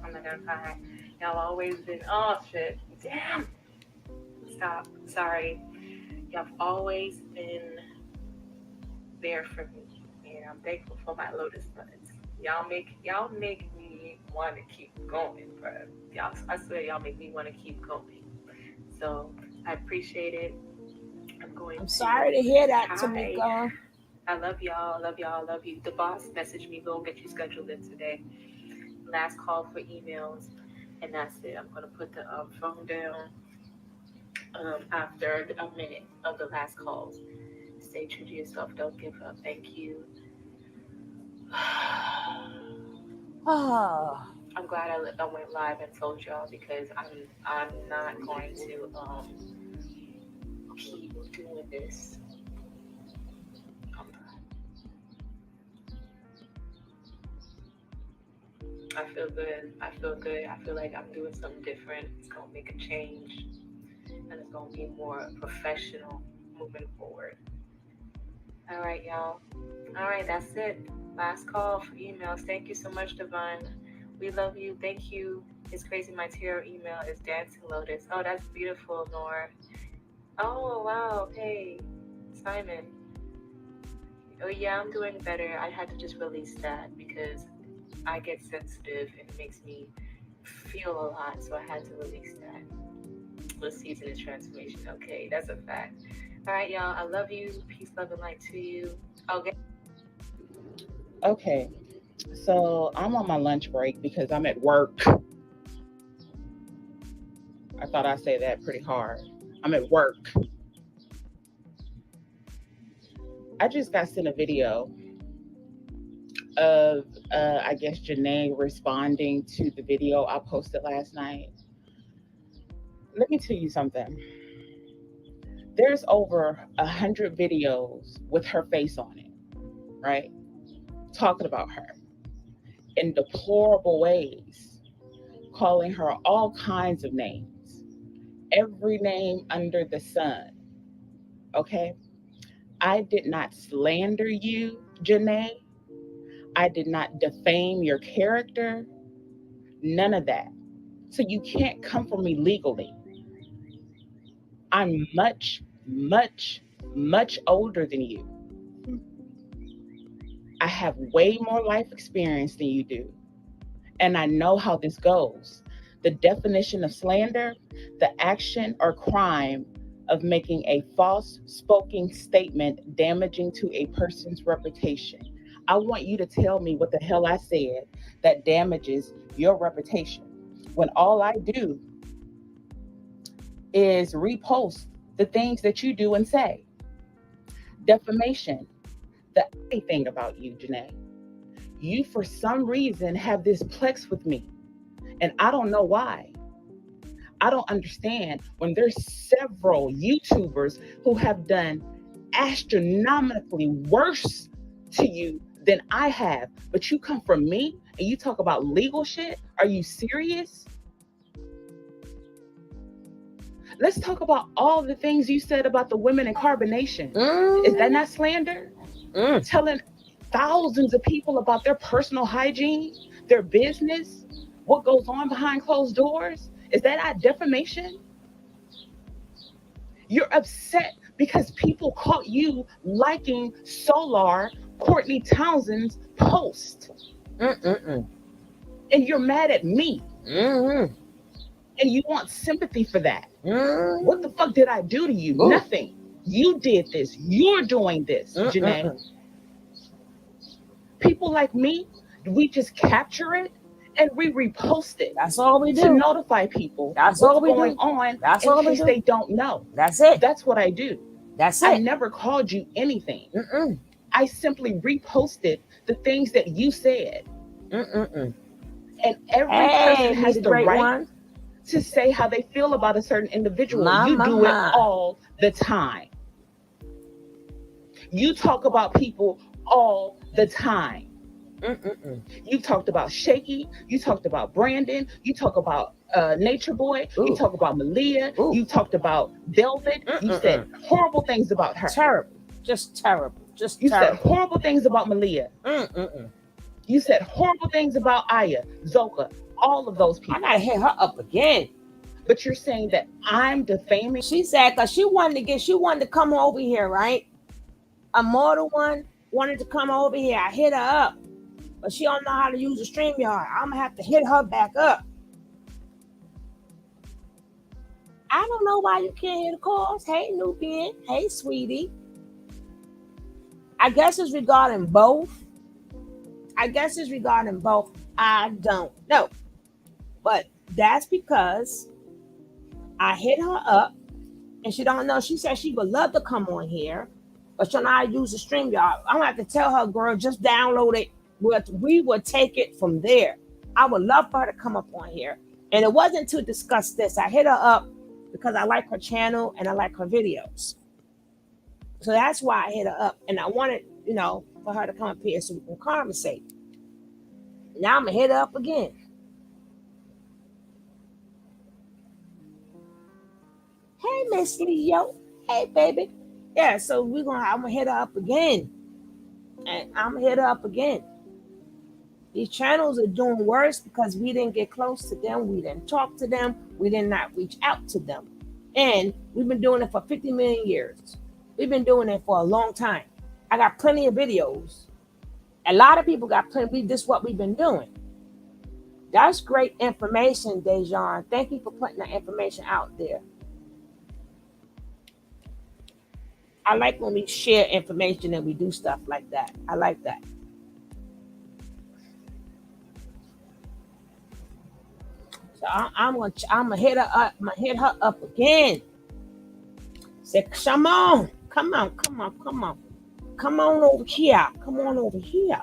I'm not gonna cry. Y'all always been. Oh shit! Damn. Stop. Sorry. Y'all always been there for me, and I'm thankful for my Lotus Buds. Y'all make me want to keep going, bro. I swear, y'all make me want to keep going. So I appreciate it. I'm sorry to hear that, Tamika. I love y'all. I love you. The boss messaged me. We'll get you scheduled in today. Last call for emails. And that's it. I'm gonna put the phone down after a minute of the last call. Stay true to yourself. Don't give up. Thank you. I'm glad I went live and told y'all because I'm not going to keep doing this. I feel good. I feel good. I feel like I'm doing something different. It's gonna make a change, and it's gonna be more professional moving forward. All right, y'all. All right, that's it. Last call for emails. Thank you so much, Divine. We love you. Thank you. It's crazy. My tarot email is Dancing Lotus. Oh, that's beautiful, Nor. Oh, wow. Hey, Simon. Oh, yeah, I'm doing better. I had to just release that because I get sensitive and it makes me feel a lot. So I had to release that. The season is transformation. Okay, that's a fact. All right, y'all. I love you. Peace, love, and light to you. Okay. Okay, so I'm on my lunch break because I'm at work. I thought I'd say that pretty hard. I'm at work. I just got sent a video of, I guess, Janae responding to the video I posted last night. Let me tell you something. There's over 100 videos with her face on it, right? Talking about her in deplorable ways, calling her all kinds of names, every name under the sun, okay? I did not slander you, Janae. I did not defame your character. None of that. So you can't come for me legally. I'm much, much, much older than you. I have way more life experience than you do. And I know how this goes. The definition of slander, the action or crime of making a false spoken statement damaging to a person's reputation. I want you to tell me what the hell I said that damages your reputation when all I do is repost the things that you do and say. Defamation, the only thing about you, Janae. You, for some reason, have this plex with me, and I don't know why. I don't understand when there's several YouTubers who have done astronomically worse to you than I have, but you come from me and you talk about legal shit? Are you serious? Let's talk about all the things you said about the women in Carbonation. Is that not slander? Telling thousands of people about their personal hygiene, their business, what goes on behind closed doors? Is that not defamation? You're upset because people caught you liking Solar Courtney Townsend's post. And you're mad at me. And you want sympathy for that. What the fuck did I do to you? Nothing. You did this. You're doing this, Janae. People like me, we just capture it and we repost it. That's all we do. To notify people That's what's all we going do. on That's in all we case do. they don't know. That's it. That's what I do. That's it. I never called you anything. I simply reposted the things that you said. And every person has the right to say how they feel about a certain individual. You do it all the time. You talk about people all the time. You talked about Shaky. You talked about Brandon. You talk about Nature Boy. You talk about Malia. You talked about Velvet. You said horrible things about her. Terrible. Just terrible. Just you terrible. said horrible things about Malia. You said horrible things about Aya, Zoka, all of those people. I gotta hit her up again. But you're saying that I'm defaming. She said because she wanted to come over here, right? A mortal one wanted to come over here. I hit her up. But she don't know how to use the StreamYard. I'm gonna have to hit her back up. I don't know why you can't hear the calls. Hey, Nubian. Hey, sweetie. I guess it's regarding both. I don't know. But That's because I hit her up and she don't know. She said she would love to come on here, but she'll not use the stream, y'all. I'm gonna have to tell her, girl, just download it. We will take it from there. I would love for her to come up on here. And it wasn't to discuss this. I hit her up because I like her channel and I like her videos. So that's why I hit her up. And I wanted, for her to come up here so we can conversate. Now I'm gonna hit her up again. Hey, Miss Leo. Hey, baby. Yeah, so I'm gonna hit her up again. And I'm gonna hit her up again. These channels are doing worse because we didn't get close to them, we didn't talk to them, we did not reach out to them. And we've been doing it for 50 million years. We've been doing it for a long time. I got plenty of videos. A lot of people got plenty. This is what we've been doing. That's great information, Dejan. Thank you for putting that information out there. I like when we share information and we do stuff like that. I like that. So I'm gonna hit her up. I'm gonna hit her up again. Say, come on over here. Come on over here.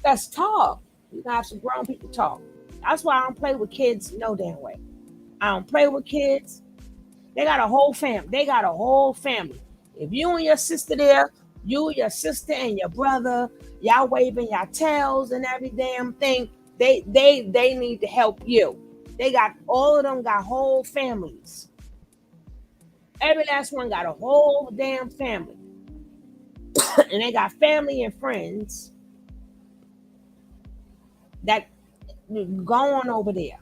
Let's talk. You can have some grown people talk. That's why I don't play with kids no damn way. I don't play with kids. They got a whole family. If you and your sister there, you, your sister, and your brother, y'all waving your tails and every damn thing, they need to help you. All of them got whole families. Every last one got a whole damn family. And they got family and friends that go on over there.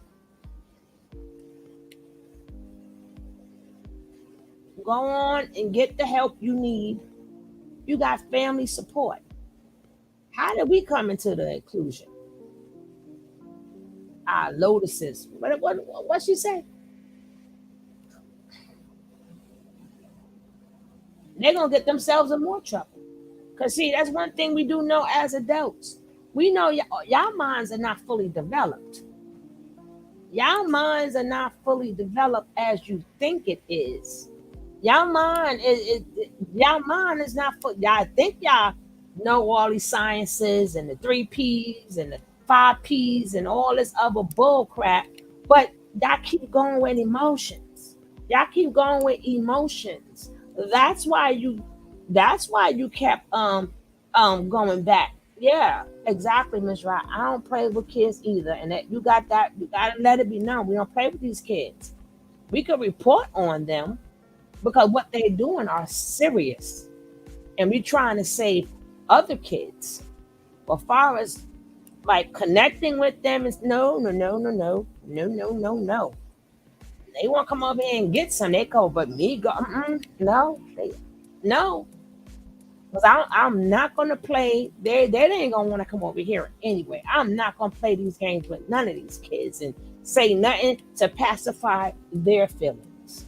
Go on and get the help you need. You got family support. How did we come into the inclusion? Lotuses. What she say? They're gonna get themselves in more trouble. Cause see, that's one thing we do know as adults. We know y'all minds are not fully developed. Y'all minds are not fully developed as you think it is. Y'all mind is not full. Y'all think y'all know all these sciences and the 3 P's and the 5 P's and all this other bull crap, but y'all keep going with emotions. Y'all keep going with emotions. That's why you kept going back. Yeah, exactly, Miss Wright. I don't play with kids either. And that you gotta let it be known. We don't play with these kids. We could report on them because what they're doing are serious. And we're trying to save other kids. But far as like connecting with them is no. They want to come over here and get some. They go, but me go, no. Because I'm not going to play. They ain't going to want to come over here anyway. I'm not going to play these games with none of these kids and say nothing to pacify their feelings.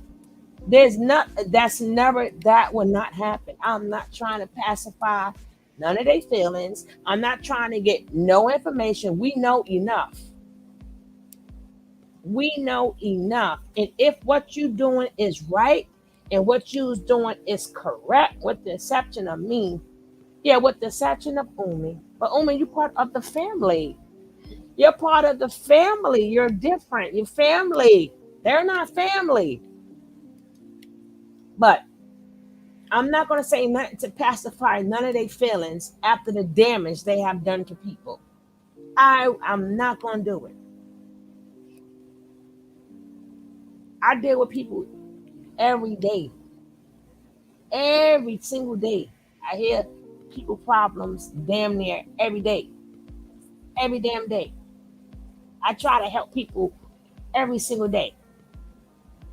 That will not happen. I'm not trying to pacify none of their feelings. I'm not trying to get no information. We know enough. And if what you're doing is right and what you're doing is correct, with the exception of me, with the exception of Umi. But Umi, you're part of the family. You're part of the family. You're different. You're family. They're not family. But I'm not going to say nothing to pacify none of their feelings after the damage they have done to people. I'm not going to do it. I deal with people every day. Every single day. I hear people problems damn near every day. Every damn day. I try to help people every single day.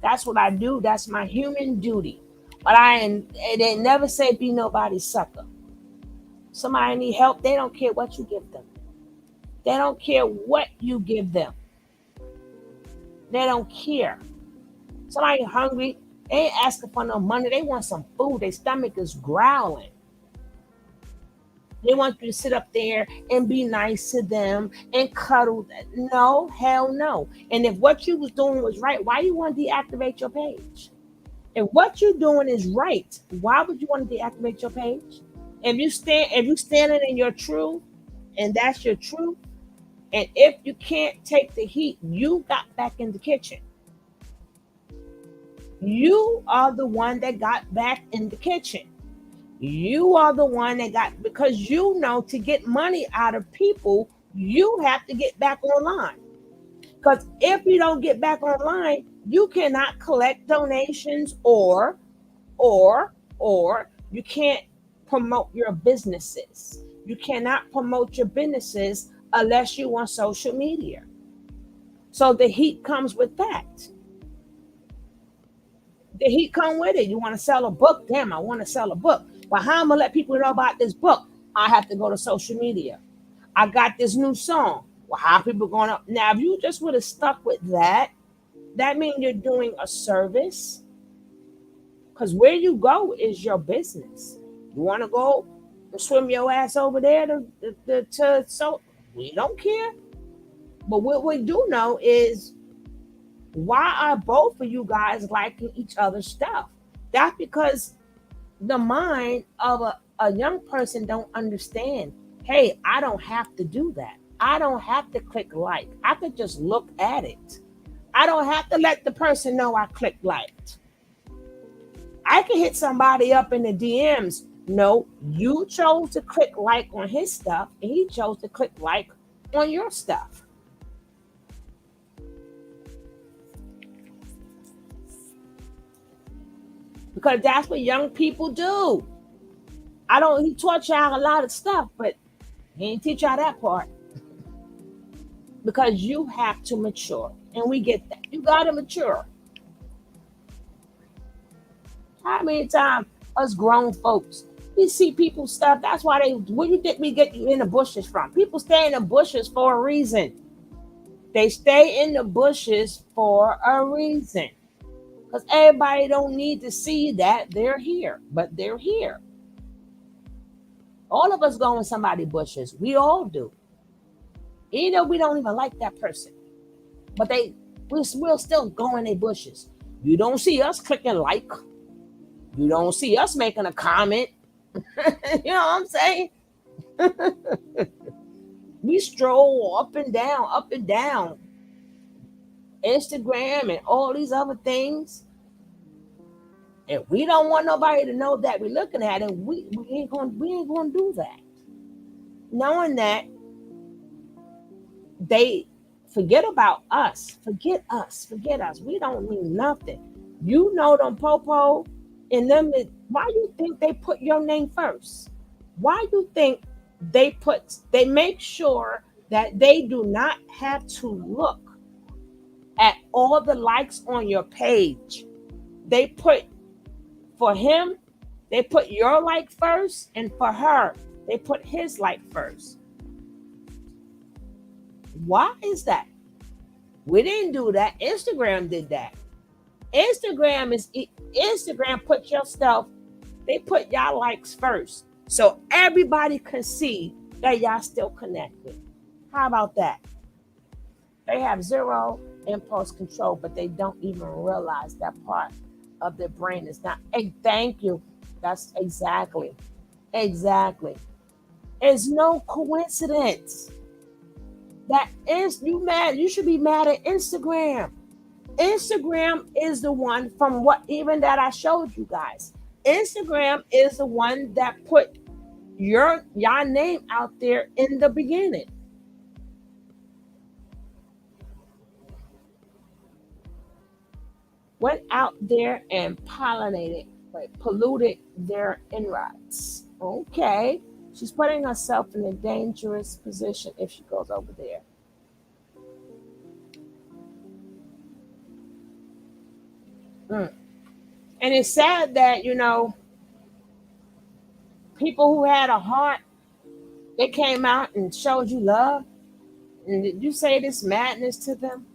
That's what I do. That's my human duty. But they never say be nobody's sucker. Somebody need help, they don't care what you give them. They don't care what you give them. They don't care. Somebody hungry, they ain't asking for no money. They want some food. Their stomach is growling. They want you to sit up there and be nice to them and cuddle. No, hell no. And if what you was doing was right, why you want to deactivate your page? If what you're doing is right, why would you want to deactivate your page? If you standing in your truth, and that's your truth, and if you can't take the heat, you got back in the kitchen. You are the one that got back in the kitchen. You are the one that got, because you know to get money out of people, you have to get back online. Because if you don't get back online, you cannot collect donations or you can't promote your businesses. You cannot promote your businesses unless you on social media. So the heat comes with that. The heat come with it. You want to sell a book? Damn, I want to sell a book. Well, how am I gonna let people know about this book? I have to go to social media. I got this new song. Well, how are people going up? Now, if you just would have stuck with that, that means you're doing a service. Because where you go is your business. You want to go and swim your ass over there to so we don't care. But what we do know is why are both of you guys liking each other's stuff? That's because the mind of a young person don't understand. Hey, I don't have to do that. I don't have to click like. I could just look at it. I don't have to let the person know I clicked like. I can hit somebody up in the DMs. No, you chose to click like on his stuff, and he chose to click like on your stuff. Because that's what young people do. He taught y'all a lot of stuff, but he ain't teach y'all that part. Because you have to mature. And we get that. You gotta mature. How many times us grown folks, we see people's stuff, that's why where you think we get you in the bushes from? People stay in the bushes for a reason. They stay in the bushes for a reason. Because everybody don't need to see that they're here, but they're here. All of us go in somebody's bushes. We all do. Even though we don't even like that person. But we'll still go in their bushes. You don't see us clicking like. You don't see us making a comment. You know what I'm saying? We stroll up and down. Instagram and all these other things. And we don't want nobody to know that we're looking at it. We ain't gonna do that. Knowing that they forget about us. Forget us. Forget us. We don't mean nothing. You know them popo and them. Why you think they put your name first? Why you think they make sure that they do not have to look at all the likes on your page? They put for him, they put your like first, and for her, they put his like first. Why is that? We didn't do that. Instagram did that. Instagram put your stuff, they put y'all likes first. So everybody can see that y'all still connected. How about that? They have zero impulse control, but they don't even realize that part of their brain is not. Hey, thank you. That's exactly. It's no coincidence. That is you mad. You should be mad at Instagram. Instagram is the one from what even that I showed you guys. Instagram is the one that put your name out there in the beginning. Went out there and polluted their inroads. Okay. She's putting herself in a dangerous position if she goes over there. And it's sad that, people who had a heart, they came out and showed you love. And did you say this madness to them?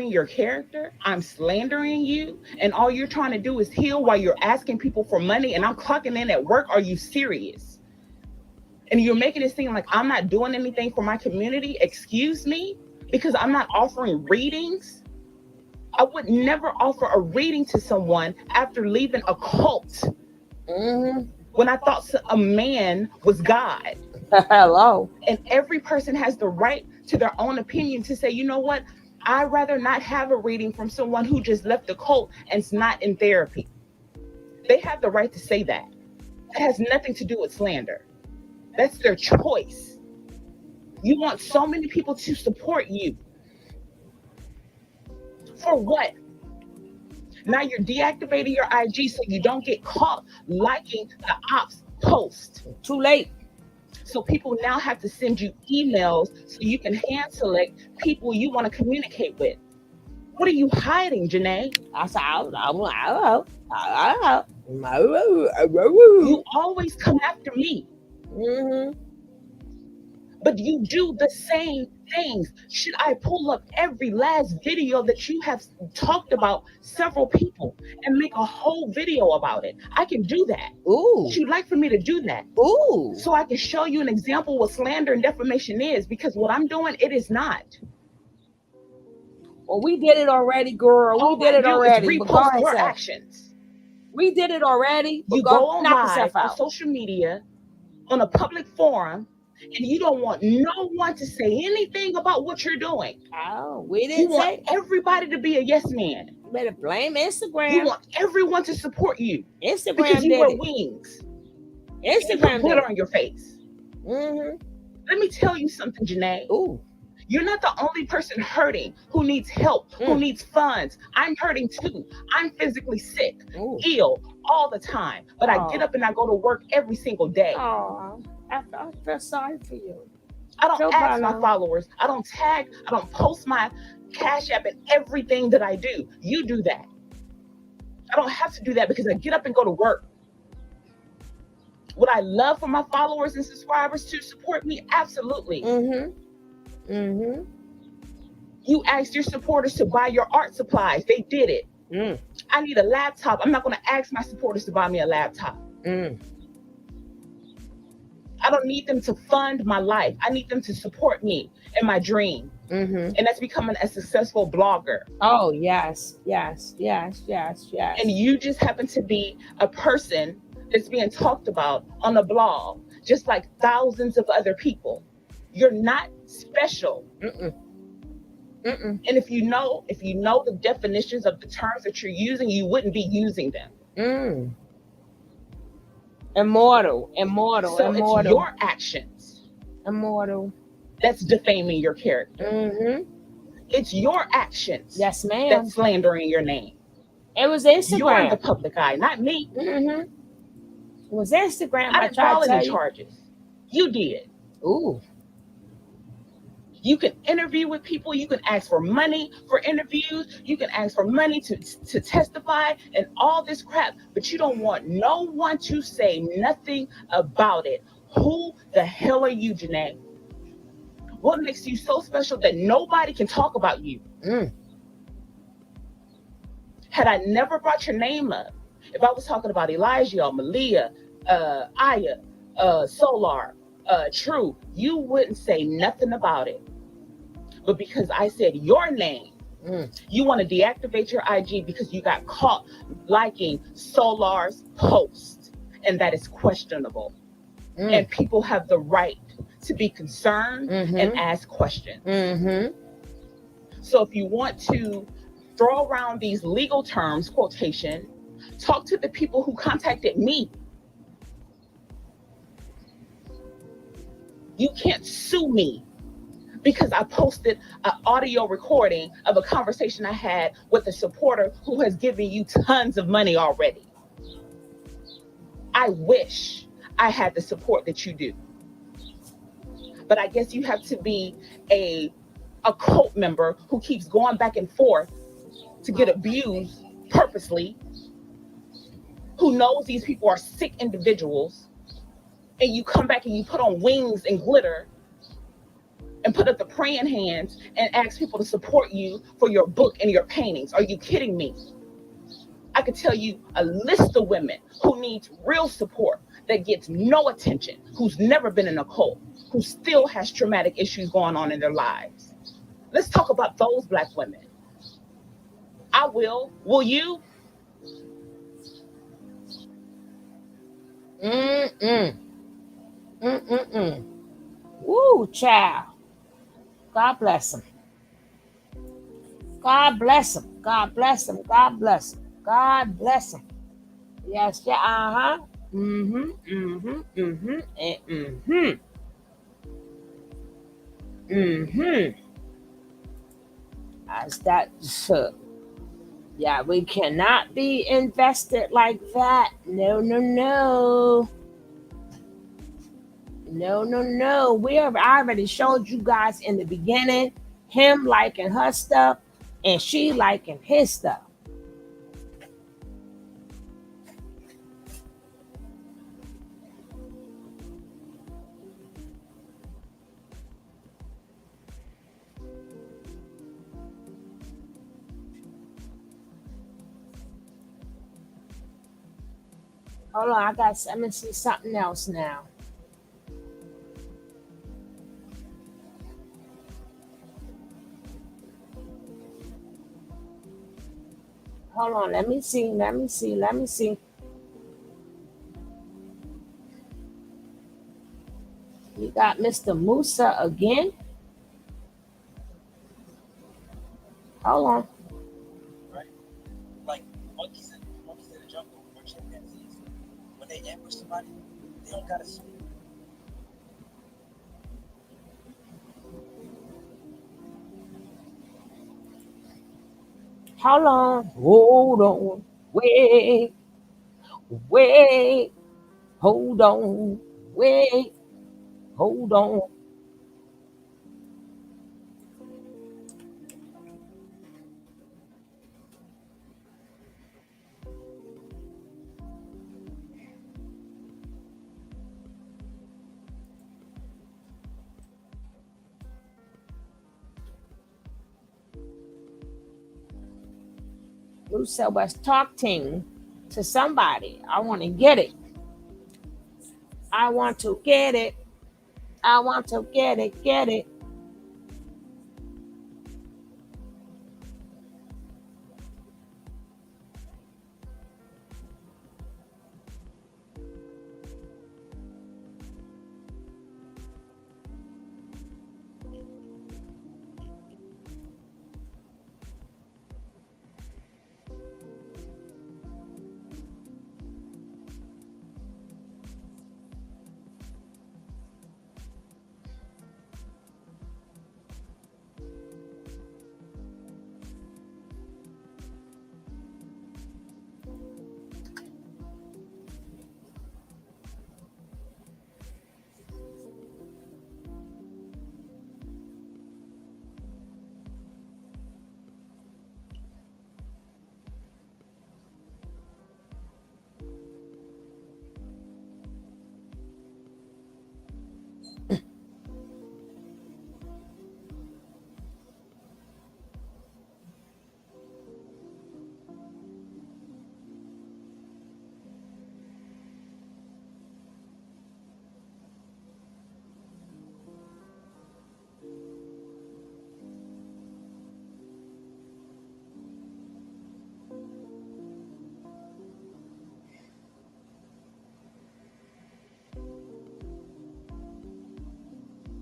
your character, I'm slandering you, and all you're trying to do is heal while you're asking people for money, and I'm clocking in at work. Are you serious? And you're making it seem like I'm not doing anything for my community. Excuse me? Because I'm not offering readings? I would never offer a reading to someone after leaving a cult when I thought a man was God. Hello. And every person has the right to their own opinion to say, you know what? I'd rather not have a reading from someone who just left the cult and is not in therapy. They have the right to say that. It has nothing to do with slander. That's their choice. You want so many people to support you. For what? Now you're deactivating your IG so you don't get caught liking the ops post. Too late. So people now have to send you emails so you can hand select people you want to communicate with. What are you hiding, Janae? You always come after me. But you do the same things. Should I pull up every last video that you have talked about several people and make a whole video about it? I can do that. Ooh. Would you like for me to do that? Ooh. So I can show you an example what slander and defamation is, because what I'm doing, it is not. Well, we did it already, girl. All We did it already. Repost your actions. We did it already. You go on live on social media on a public forum, and you don't want no one to say anything about what you're doing. Oh, we didn't say. You want everybody to be a yes man. You better blame Instagram. You want everyone to support you. Instagram because you did wear it. Wings. Instagram glitter on your face. Mm-hmm. Let me tell you something, Janae. Ooh. You're not the only person hurting who needs help, who needs funds. I'm hurting too. I'm physically sick, ill all the time. But I get up and I go to work every single day. Oh, I feel sorry for you. I don't ask my followers. I don't tag. I don't post my Cash App and everything that I do. You do that. I don't have to do that because I get up and go to work. Would I love for my followers and subscribers to support me? Absolutely. You asked your supporters to buy your art supplies. They did it. I need a laptop. I'm not going to ask my supporters to buy me a laptop. I don't need them to fund my life. I need them to support me in my dream. And that's becoming a successful blogger. Oh, yes. And you just happen to be a person that's being talked about on a blog, just like thousands of other people. You're not special. And if you know the definitions of the terms that you're using, you wouldn't be using them. Immortal. So it's your actions. Immortal. That's defaming your character. It's your actions. Yes, ma'am. That's slandering your name. It was Instagram. You're in the public eye, not me. It was Instagram. I didn't file any charges. You did. Ooh. You can interview with people. You can ask for money for interviews. You can ask for money to testify and all this crap. But you don't want no one to say nothing about it. Who the hell are you, Janae? What makes you so special that nobody can talk about you? Had I never brought your name up, if I was talking about Elijah, Malia, Aya, Solar, True, you wouldn't say nothing about it. But because I said your name, you want to deactivate your IG because you got caught liking Solar's post, and that is questionable. And people have the right to be concerned and ask questions. So if you want to throw around these legal terms, quotation, talk to the people who contacted me. You can't sue me because I posted an audio recording of a conversation I had with a supporter who has given you tons of money already. I wish I had the support that you do. But I guess you have to be a cult member who keeps going back and forth to get abused purposely, who knows these people are sick individuals, and you come back and you put on wings and glitter and put up the praying hands and ask people to support you for your book and your paintings. Are you kidding me? I could tell you a list of women who needs real support that gets no attention, who's never been in a cult, who still has traumatic issues going on in their lives. Let's talk about those Black women. I will. Will you? Mm-mm. Mm-mm-mm. Woo, child. God bless him. God bless him. God bless him. God bless him. God bless him. Yes, yeah, uh-huh. Mm-hmm. Mm-hmm. Mm-hmm. And mm-hmm. Mm-hmm. As that yeah, we cannot be invested like that. No, no, no. No, no, no. I already showed you guys in the beginning him liking her stuff and she liking his stuff. Hold on, let me see something else now. Hold on, let me see. We got Mr. Musa again. Hold on. Right? Like monkeys in the jungle or chimpanzees. When they ambush somebody, they don't gotta speak. Hold on. Wait. Hold on. Wait. Hold on. Musa was talking to somebody. I want to get it. I want to get it. Get it.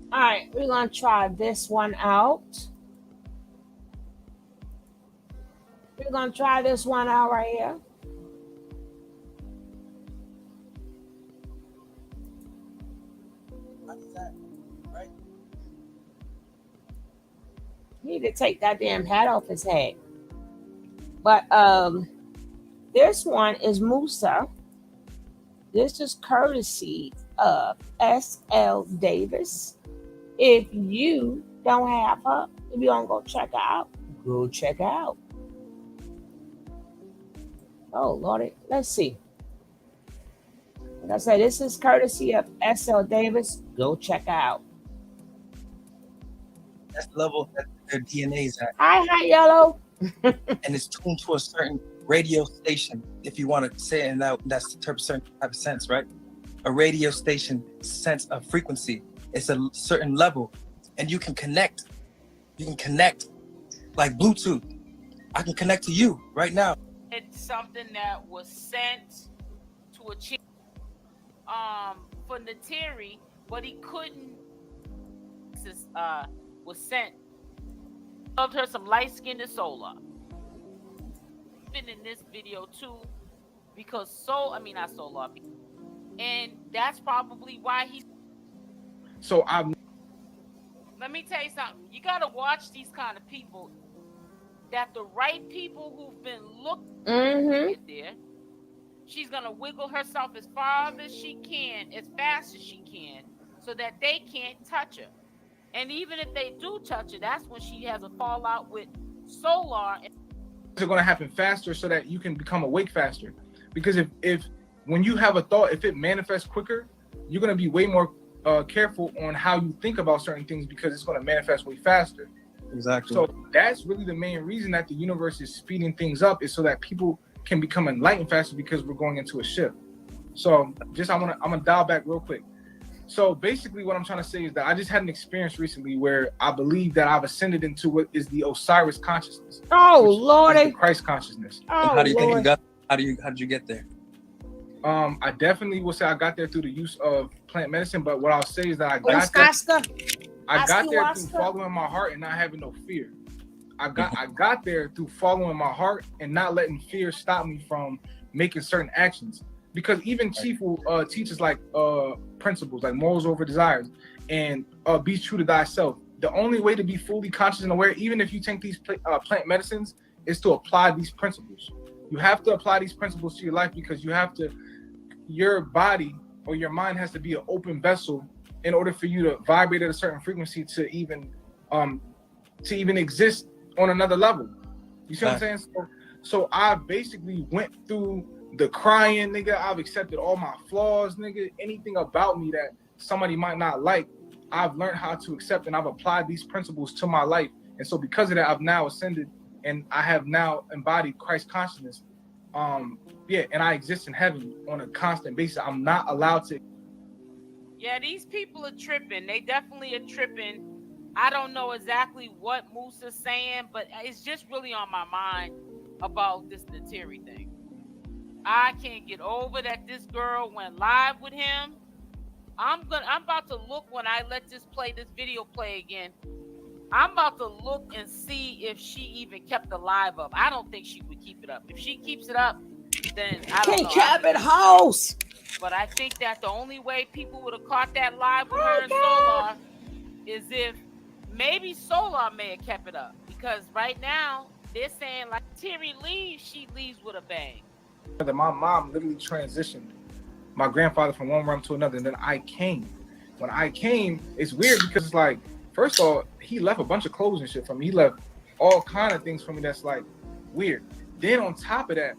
All right, we're going to try this one out. We're going to try this one out right here. Right? He need to take that damn hat off his head. But this one is Musa. This is courtesy of S.L. Davis. If you don't have her, if you don't go check her out, go check her out. Oh, Lordy. Let's see. Like I said, this is courtesy of S.L. Davis. Go check her out. That's the level that their DNA is at. Hi, Yellow. And it's tuned to a certain radio station, if you want to say it in that's the certain type of sense, right? A radio station sense of frequency. It's a certain level, and you can connect. You can connect like Bluetooth. I can connect to you right now. It's something that was sent to a chick for Nateri, but he couldn't. Was sent. Loved her some light-skinned Solar. Been in this video too, because not Solar, and that's probably why he. So Let me tell you something. You gotta watch these kind of people. That the right people who've been looking to get there. She's gonna wiggle herself as far as she can, as fast as she can, so that they can't touch her. And even if they do touch her, that's when she has a fallout with Solar. Are going to happen faster so that you can become awake faster. Because if when you have a thought, if it manifests quicker, you're going to be way more careful on how you think about certain things because it's going to manifest way faster. Exactly. So that's really the main reason that the universe is speeding things up, is so that people can become enlightened faster, because we're going into a shift. So I'm gonna dial back real quick. So basically what I'm trying to say is that I just had an experience recently where I believe that I've ascended into what is the Osiris consciousness. Oh Lord, the Christ consciousness. Oh, how do you think Lord. you got? How did you get there? I definitely will say I got there through the use of plant medicine, but what I'll say is that I got there through following my heart and not having no fear. I got there through following my heart and not letting fear stop me from making certain actions. Because even Chief will teach us like principles, like morals over desires, and be true to thyself. The only way to be fully conscious and aware, even if you take these plant medicines, is to apply these principles. You have to apply these principles to your life, because your body or your mind has to be an open vessel in order for you to vibrate at a certain frequency to even exist on another level. You see what I'm saying? So I basically went through the crying, nigga. I've accepted all my flaws, nigga. Anything about me that somebody might not like, I've learned how to accept, and I've applied these principles to my life. And so because of that, I've now ascended, and I have now embodied Christ consciousness. And I exist in heaven on a constant basis. I'm not allowed to. Yeah, these people are tripping. They definitely are tripping. I don't know exactly what Moosa's saying, but it's just really on my mind about this Nateri thing. I can't get over that this girl went live with him. I'm about to look when I let this video play again. I'm about to look and see if she even kept the live up. I don't think she would keep it up. If she keeps it up, then I don't know. Can't cap it, house. But I think that the only way people would have caught that live with her and Solar is if maybe Solar may have kept it up. Because right now, they're saying like Terry leaves, she leaves with a bang. My mom literally transitioned my grandfather from one realm to another, and then I came. When I came, it's weird because it's like, first of all, he left a bunch of clothes and shit for me. He left all kind of things for me that's like weird. Then on top of that,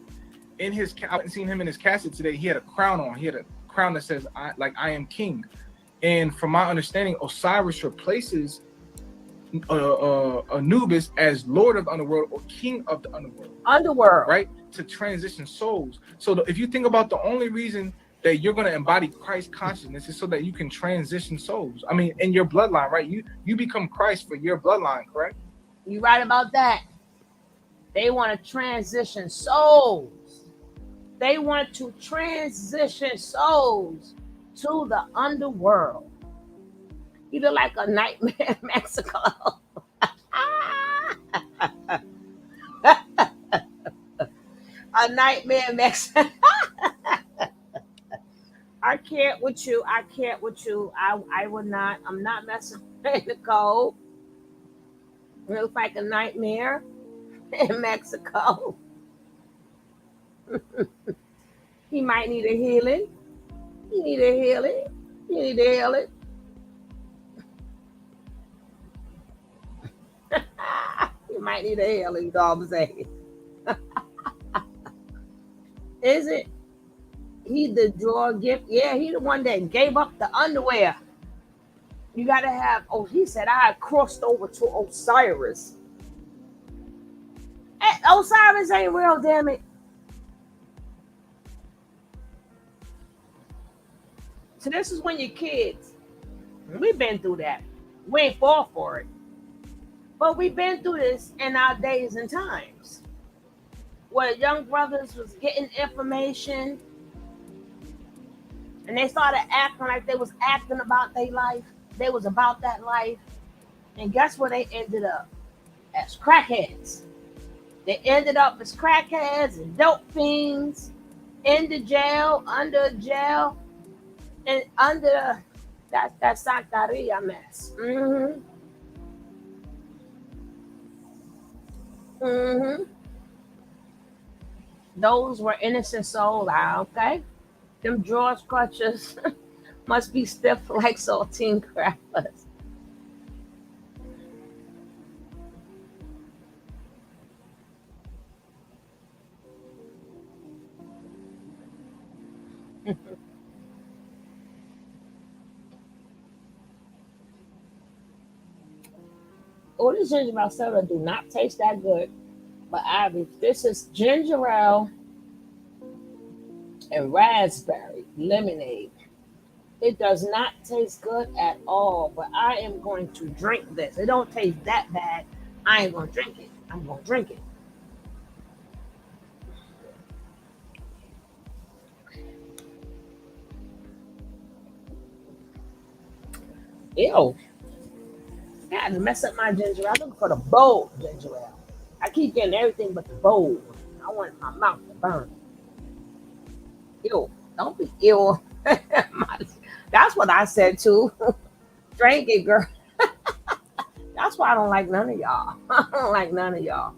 I haven't seen him in his casket today. He had a crown on. He had a crown that says I am king. And from my understanding, Osiris replaces Anubis as Lord of the Underworld or King of the Underworld. Right? To transition souls. So if you think about the only reason that you're going to embody Christ consciousness is so that you can transition souls. I mean, in your bloodline, right? You become Christ for your bloodline, correct? You right about that. They want to transition souls. They want to transition souls to the underworld. Either like a nightmare in Mexico. A nightmare in Mexico. I can't with you. I would not. I'm not messing with Nicole. It looks like a nightmare in Mexico. He might need a healing. You need to heal it. You might need a healing, all I'm saying. Is it? He the drawer gift. Yeah, he the one that gave up the underwear. You gotta have. Oh, he said I crossed over to Osiris. Hey, Osiris ain't real, damn it. So this is when you're kids. We've been through that. We ain't fall for it. But we've been through this in our days and times. Where young brothers was getting information and they started acting like they was acting about their life. They was about that life. And guess where they ended up? As crackheads. They ended up as crackheads and dope fiends in the jail, under jail, and under that Santeria mess. Those were innocent souls. Okay. Them George clutches must be stiff like saltine crackers. Oh, this ginger ale soda do not taste that good. But this is ginger ale and raspberry lemonade. It does not taste good at all, but I am going to drink this. It don't taste that bad. I ain't gonna drink it. I'm gonna drink it. Ew. I had to mess up my ginger ale. I'm looking for the bold ginger ale. I keep getting everything but the bold. I want my mouth to burn. Ew. Don't be ill. That's what I said too. Drink it, girl. That's why I don't like none of y'all. I don't like none of y'all.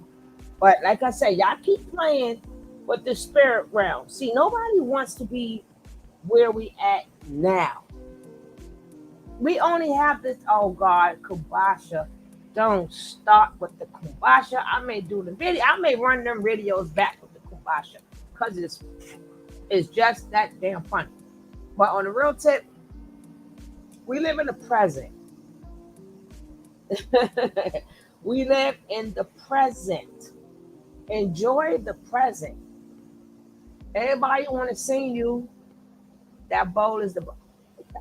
But like I said, y'all keep playing with the spirit realm. See, nobody wants to be where we at now. We only have this, oh God, Kubasha. Don't start with the Kubasha. I may do the video. I may run them videos back with the Kubasha. Because it's just that damn funny. But on the real tip, we live in the present. We live in the present. Enjoy the present. Everybody want to sing you. That bowl is the bowl.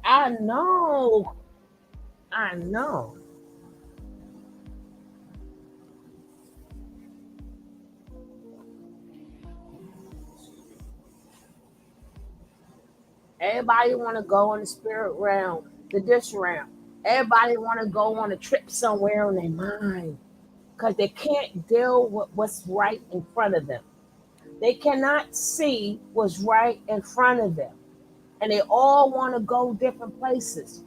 I know. I know. Everybody want to go in the spirit realm, the dish realm. Everybody want to go on a trip somewhere in their mind because they can't deal with what's right in front of them. They cannot see what's right in front of them. And they all want to go different places.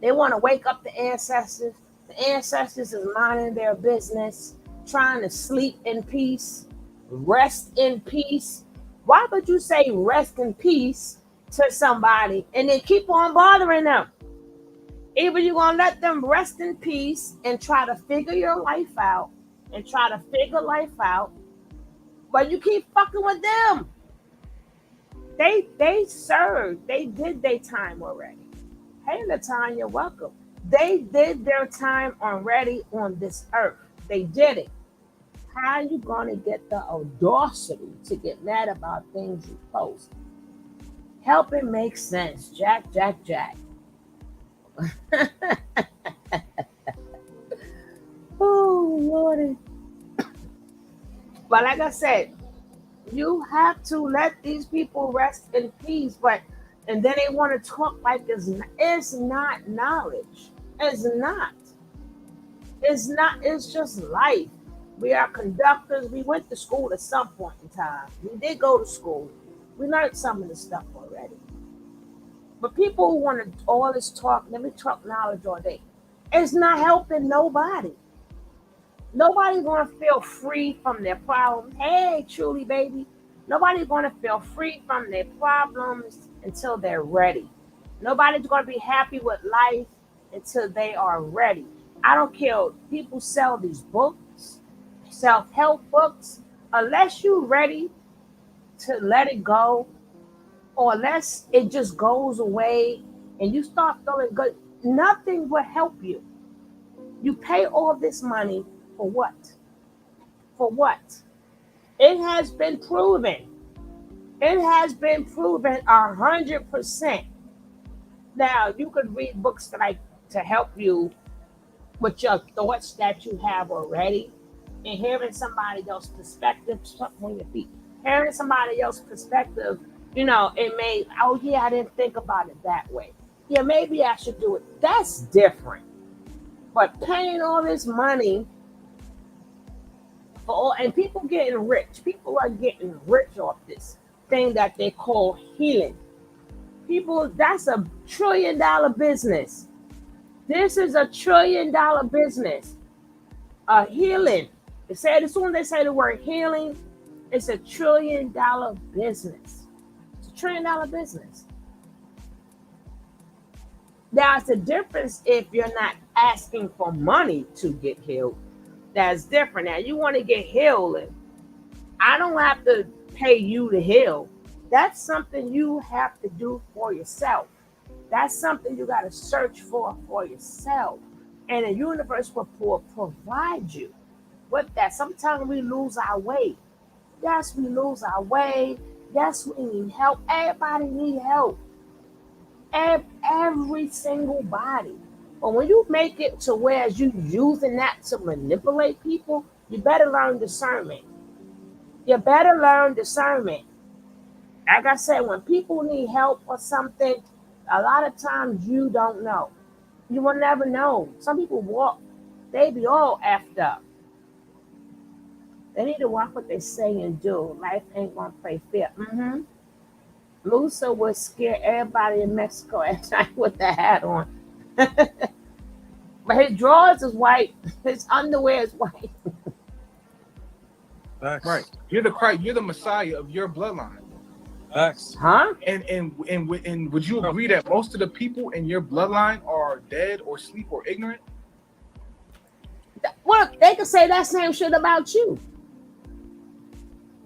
They want to wake up the ancestors. The ancestors is minding their business, trying to sleep in peace, rest in peace. Why would you say rest in peace to somebody and then keep on bothering them? Either you're going to let them rest in peace and try to figure your life out and try to figure life out, but you keep fucking with them. They served. They did their time already. Hey, Latanya, welcome. They did their time already on this earth. They did it. How are you going to get the audacity to get mad about things you post? Help it make sense. Jack. Oh, Lordy. But like I said, you have to let these people rest in peace. And then they want to talk like it's not knowledge. It's not. It's not. It's just life. We are conductors. We went to school at some point in time. We did go to school. We learned some of this stuff already. But people who want to all this talk, let me talk knowledge all day. It's not helping nobody. Nobody's going to feel free from their problems. Hey, truly, baby. Nobody's going to feel free from their problems until they're ready. Nobody's going to be happy with life until they are ready. I don't care. People sell these books, self-help books. Unless you're ready to let it go, or unless it just goes away and you start feeling good, nothing will help you. You pay all this money for what? For what? It has been proven. It has been proven 100%. Now you could read books like to help you with your thoughts that you have already, and hearing somebody else's perspective, something on your feet, hearing somebody else's perspective, it may, oh yeah, I didn't think about it that way. Yeah, maybe I should do it. That's different. But paying all this money for all, and people getting rich. People are getting rich off this thing that they call healing. People, that's $1 trillion business. This is $1 trillion business. Healing. They say as soon as they say the word healing, it's $1 trillion business. It's $1 trillion business. Now it's a difference if you're not asking for money to get healed. That's different. Now you want to get healed, and I don't have to pay you to heal. That's something you have to do for yourself. That's something you got to search for yourself. And the universe will provide you with that. Sometimes we lose our way. Yes, we lose our way. Yes, we need help. Everybody need help. Every single body. But when you make it to where you using that to manipulate people, you better learn discernment. You better learn discernment. Like I said, when people need help or something, a lot of times you don't know. You will never know. Some people walk, they be all effed up. They need to watch what they say and do. Life ain't gonna play fair. Musa would scare everybody in Mexico at night with the hat on. But his drawers is white. His underwear is white. Facts. Right. You're the Christ. You're the Messiah of your bloodline. Facts. Huh? And would you agree that most of the people in your bloodline are dead or asleep or ignorant? Well, they can say that same shit about you.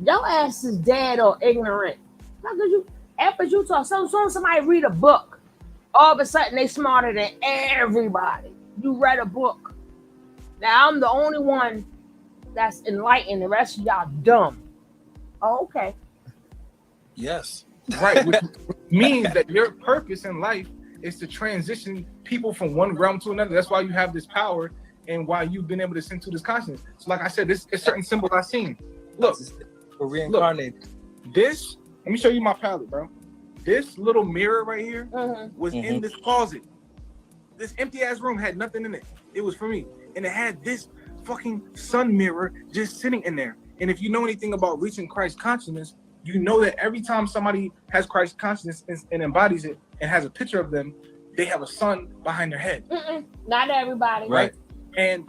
Your ass is dead or ignorant. How could you? After you talk, so soon somebody read a book, all of a sudden they smarter than everybody. You read a book. Now I'm the only one that's enlightened. The rest of y'all dumb. Oh, okay. Yes. Right. Which means that your purpose in life is to transition people from one realm to another. That's why you have this power and why you've been able to send to this consciousness. So like I said, this is certain symbols I've seen. Look. We're reincarnated. This, let me show you my palette, bro. This little mirror right here was in this closet. This empty ass room had nothing in it. It was for me. And it had this fucking sun mirror just sitting in there. And if you know anything about reaching Christ consciousness, you know that every time somebody has Christ consciousness and embodies it and has a picture of them, they have a sun behind their head. Not everybody. Right. And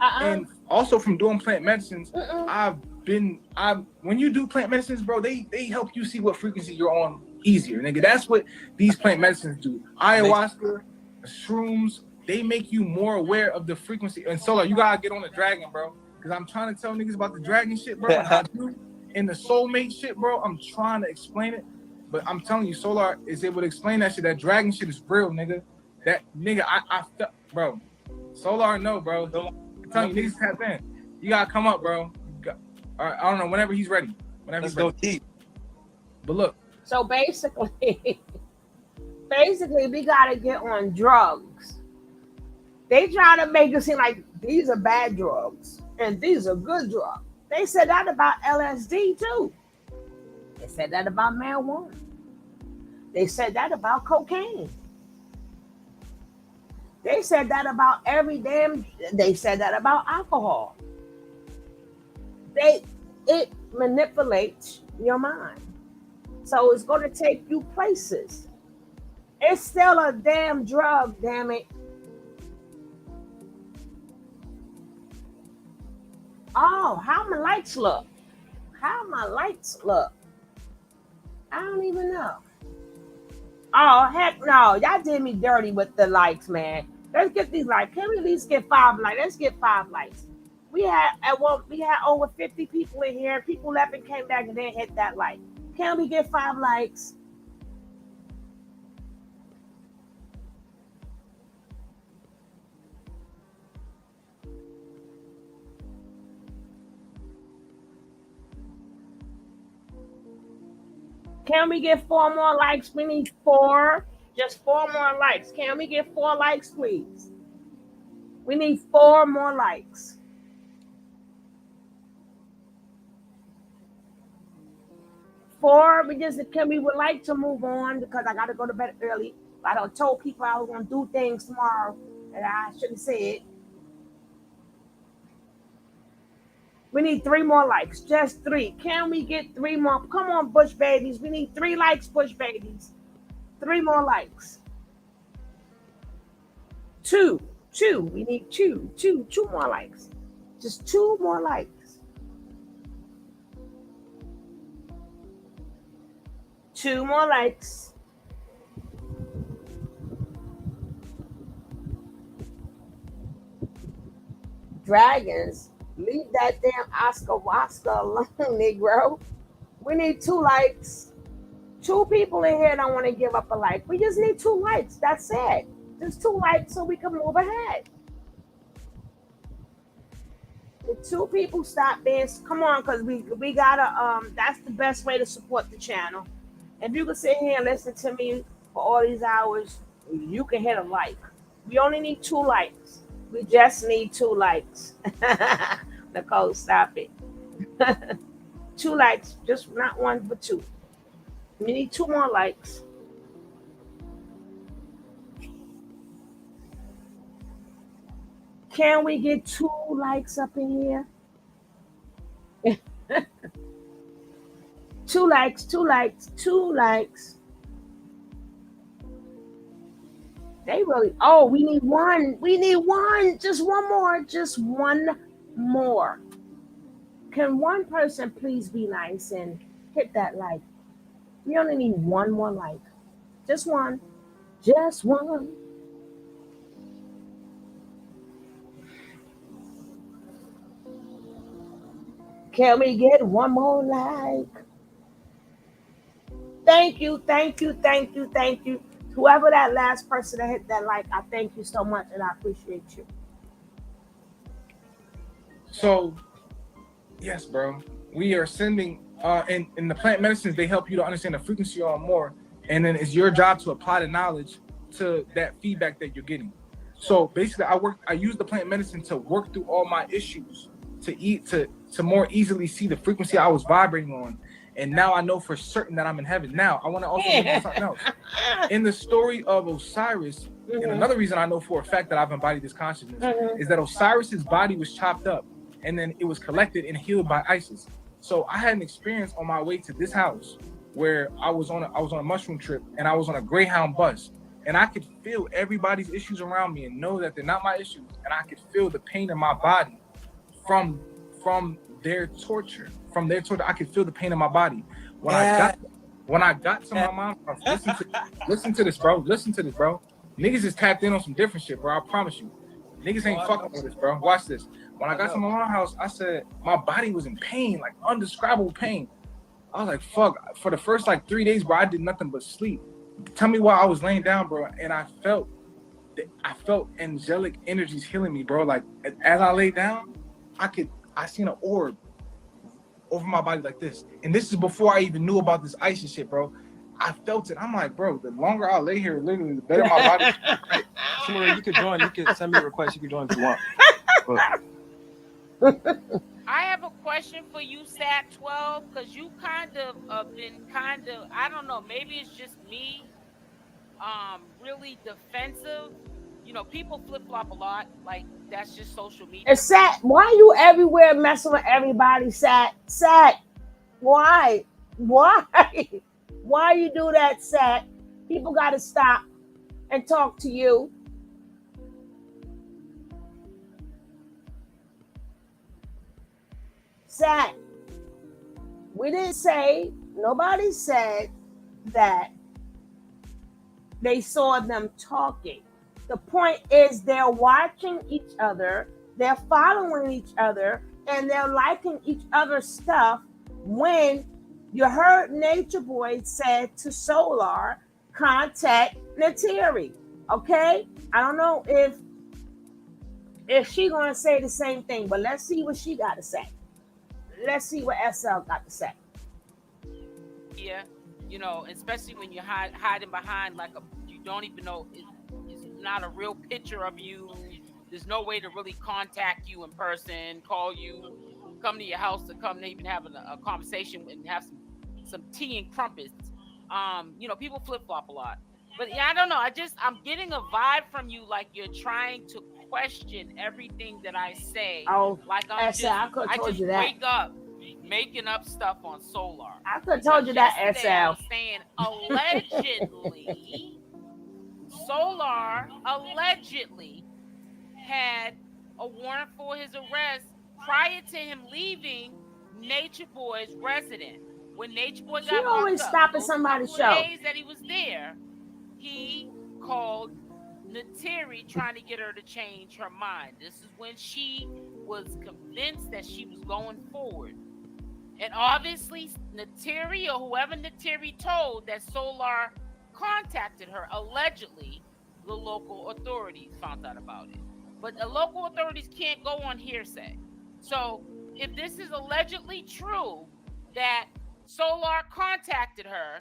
also from doing plant medicines, when you do plant medicines, bro, they help you see what frequency you're on easier, nigga. That's what these plant medicines do. Ayahuasca, shrooms, they make you more aware of the frequency. And Solar, you gotta get on the dragon, bro. Because I'm trying to tell niggas about the dragon shit, bro. And I do. And the soulmate shit, bro, I'm trying to explain it. But I'm telling you, Solar is able to explain that shit. That dragon shit is real, nigga. That nigga, bro. Solar, no, bro. I'm telling you, niggas tap in. You gotta come up, bro. All right, I don't know, whenever he's ready. Let's go deep. But look. So basically, we gotta get on drugs. They try to make it seem like these are bad drugs and these are good drugs. They said that about LSD too. They said that about marijuana. They said that about cocaine. They said that about they said that about alcohol. It manipulates your mind. So it's going to take you places. It's still a damn drug, damn it. Oh, how my lights look? I don't even know. Oh, heck no. Y'all did me dirty with the lights, man. Let's get these lights. Can we at least get 5 lights? Let's get 5 lights. We had over 50 people in here. People left and came back and then hit that light. Can we get 5 lights? Can we get 4 more likes? We need 4. Just 4 more likes. Can we get 4 likes, please? We need 4 more likes. 4. We would like to move on because I got to go to bed early. I done told people I was going to do things tomorrow that I shouldn't say it. We need 3 more likes. Just 3. Can we get 3 more? Come on, Bush babies. We need 3 likes, Bush babies. 3 more likes. 2. We need 2. 2 more likes. Just 2 more likes. 2 more likes. Dragons, leave that damn Oscar alone, Negro. We need 2 likes. 2 people in here don't want to give up a like. We just need 2 likes. That's it. Just 2 likes so we can move ahead. The 2 people stop being. Come on, because we gotta. That's the best way to support the channel. If you can sit here and listen to me for all these hours, you can hit a like. We only need 2 likes. We just need 2 likes. Nicole, stop it. 2 likes, just not 1 but 2. We need 2 more likes. Can we get 2 likes up in here? 2 likes, 2 likes, 2 likes. They really, we need 1. We need 1. Just 1 more. Just 1 more. Can 1 person please be nice and hit that like? We only need 1 more like. Just 1. Just 1. Can we get 1 more like? Thank you, thank you, thank you, thank you. Whoever that last person that hit that like, I thank you so much and I appreciate you. So, yes, bro. We are sending, in the plant medicines, they help you to understand the frequency on more. And then it's your job to apply the knowledge to that feedback that you're getting. So basically, I use the plant medicine to work through all my issues, to more easily see the frequency I was vibrating on. And now I know for certain that I'm in heaven. Now, I want to also mention something else. In the story of Osiris, and another reason I know for a fact that I've embodied this consciousness is that Osiris's body was chopped up and then it was collected and healed by Isis. So I had an experience on my way to this house where I was on a mushroom trip and I was on a Greyhound bus and I could feel everybody's issues around me and know that they're not my issues, and I could feel the pain in my body from their torture. From their torture, I could feel the pain in my body. When I got to my mom's house, listen to this, bro. Listen to this, bro. Niggas is tapped in on some different shit, bro. I promise you. Niggas ain't fucking with this, bro. Watch this. When I got to my mom's house, I said my body was in pain, like undescribable pain. I was like, fuck. For the first like 3 days, bro, I did nothing but sleep. Tell me why I was laying down, bro, and I felt angelic energies healing me, bro. Like as I lay down, I seen an orb over my body like this. And this is before I even knew about this ISIS shit, bro. I felt it. I'm like, bro, the longer I lay here, literally, the better my body. Right. Somewhere you could join. You can send me a request. You can join if you want. I have a question for you, Sat 12, because you kind of been I don't know, maybe it's just me, really defensive. You know, people flip flop a lot. Like that's just social media. And Sat, why are you everywhere messing with everybody, Sat? Sat, why? Why you do that, Sat? People got to stop and talk to you. Sat, we didn't say, nobody said that they saw them talking. The point is they're watching each other, they're following each other, and they're liking each other's stuff. When you heard Nature Boy said to Solar, contact Nateri. Okay? I don't know if she gonna say the same thing, but let's see what she got to say. Let's see what SL got to say. Yeah. especially when you're hiding behind like you don't even know it's not a real picture of you. There's no way to really contact you in person, call you, come to your house to come to even having a conversation and have some tea and crumpets. People flip flop a lot. But yeah, I don't know. I'm getting a vibe from you like you're trying to question everything that I say. Oh, Like I could have told you that. wake up making up stuff on Solar. I could have told you that, Yesterday I SL. was saying allegedly, Solar allegedly had a warrant for his arrest prior to him leaving Nature Boy's residence. When Nature Boy She got always locked up, stopping those somebody's couple of show. days that he was there, he called Nateri trying to get her to change her mind. This is when she was convinced that she was going forward. And obviously, Nateri or whoever Nateri told that Solar contacted her, allegedly, the local authorities found out about it. But the local authorities can't go on hearsay. So if this is allegedly true that Solar contacted her,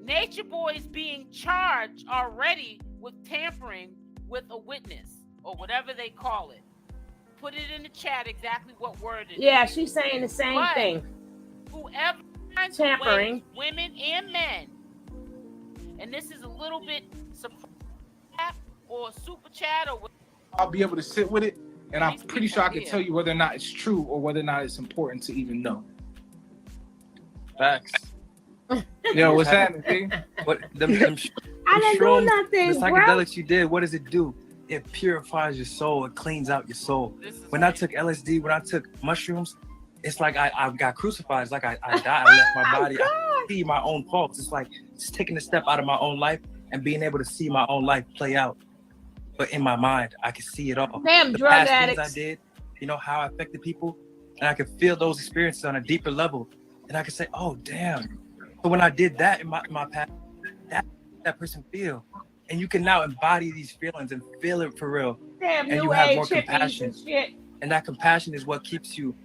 Nature Boy is being charged already with tampering with a witness or whatever they call it. Put it in the chat exactly what word it is. Yeah, she's saying the same thing. Whoever finds tampering, women and men, and this is a little bit surprise or super chat or whatever. I'll be able to sit with it, and I'm pretty sure I can tell you whether or not it's true or whether or not it's important to even know. Facts. Yo, what's happening? What I didn't do nothing, the psychedelics you did, what does it do? It purifies your soul. It cleans out your soul. When I took LSD, when I took mushrooms, it's like I got crucified. It's like I died. I left my body. I see my own faults. It's like just taking a step out of my own life and being able to see my own life play out. But in my mind, I can see it all. Damn, the drug past addicts. things I did, how I affected people, and I could feel those experiences on a deeper level. And I could say, oh, damn. So when I did that in my past, that person feel. And you can now embody these feelings and feel it for real. Damn, and new you have age more hippies compassion. and shit. And that compassion is what keeps you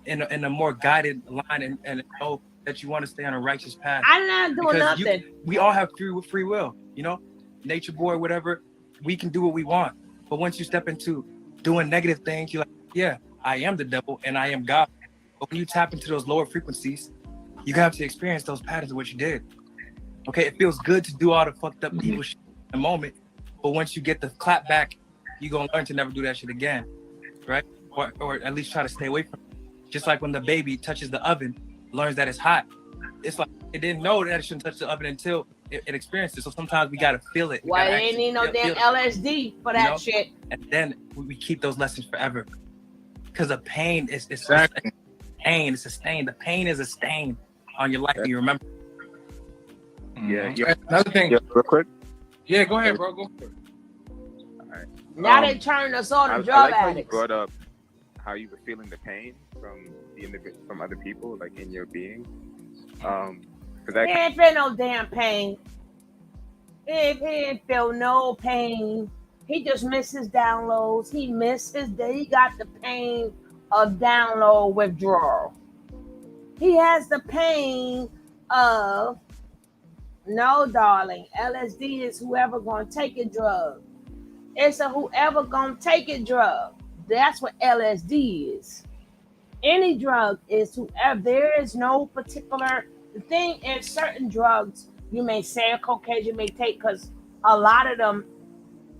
in a more guided line and know that you want to stay on a righteous path. I'm not doing nothing. We all have free will, Nature Boy, whatever. We can do what we want. But once you step into doing negative things, you're like, yeah, I am the devil and I am God. But when you tap into those lower frequencies, you have to experience those patterns of what you did. Okay, it feels good to do all the fucked up evil shit in a moment, but once you get the clap back, you're gonna learn to never do that shit again, right? Or at least try to stay away from it. Just like when the baby touches the oven, learns that it's hot. It's like it didn't know that it shouldn't touch the oven until it experienced it. So sometimes we gotta feel it. Why they ain't need no damn LSD for that shit? And then we keep those lessons forever. Because the pain is exactly. Pain. It's a stain. The pain is a stain on your life. You remember? Yeah. Another thing. Yeah, real quick. Yeah, go ahead, bro. Go for it. All right. Now they turned us all to I drug like how you addicts. brought up how you were feeling the pain from other people, like in your being. He ain't feel no damn pain. He ain't feel no pain. He just missed his downloads. He missed his day. He got the pain of download withdrawal. He has the pain of, no, darling, LSD is whoever gonna take a drug. It's a whoever gonna take a drug. That's what LSD is. Any drug is whoever. There is no particular. The thing is, certain drugs you may say cocaine you may take because a lot of them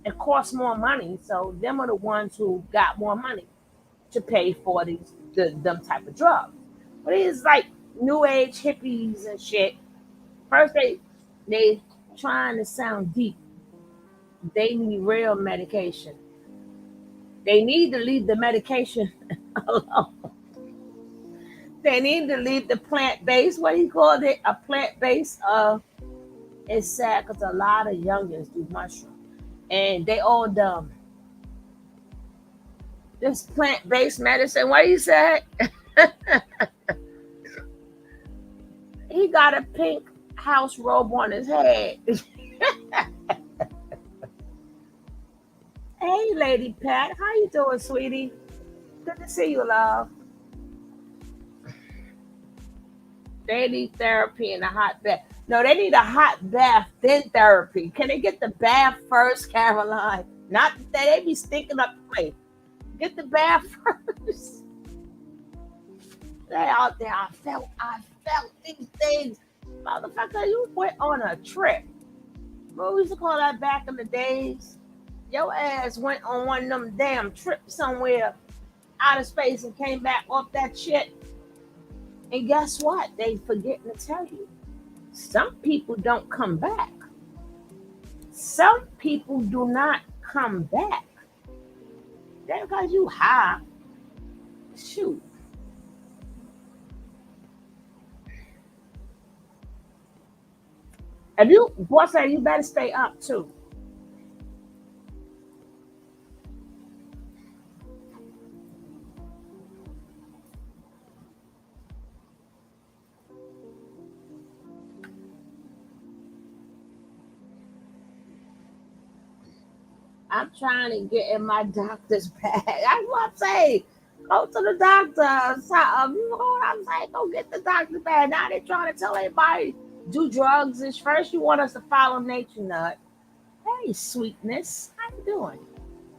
it costs more money. So them are the ones who got more money to pay for them type of drugs. But it's like new age hippies and shit. First they trying to sound deep. They need real medication. They need to leave the medication alone. They need to leave the plant-based, what he called it, a plant-based. It's sad because a lot of youngins do mushroom. And they all dumb. This plant-based medicine, what you say? He got a pink house robe on his head. Hey, Lady Pat, how you doing, sweetie? Good to see you, love. They need therapy in a hot bath. No, they need a hot bath, then therapy. Can they get the bath first, Caroline? Not that they be stinking up the place. Get the bath first. They out there. I felt these things. Motherfucker, you went on a trip. What we used to call that back in the days? Your ass went on one of them damn trips somewhere out of space and came back off that shit. And guess what? They forgetting to tell you. Some people don't come back. Some people do not come back. That's because you high. Shoot. If you, boy, say you better stay up too. I'm trying to get in my doctor's bag. That's what I'm saying. Go to the doctor. You know what I'm saying? Go get the doctor's bag. Now they're trying to tell everybody do drugs. And first you want us to follow nature nut. Hey, sweetness. How you doing?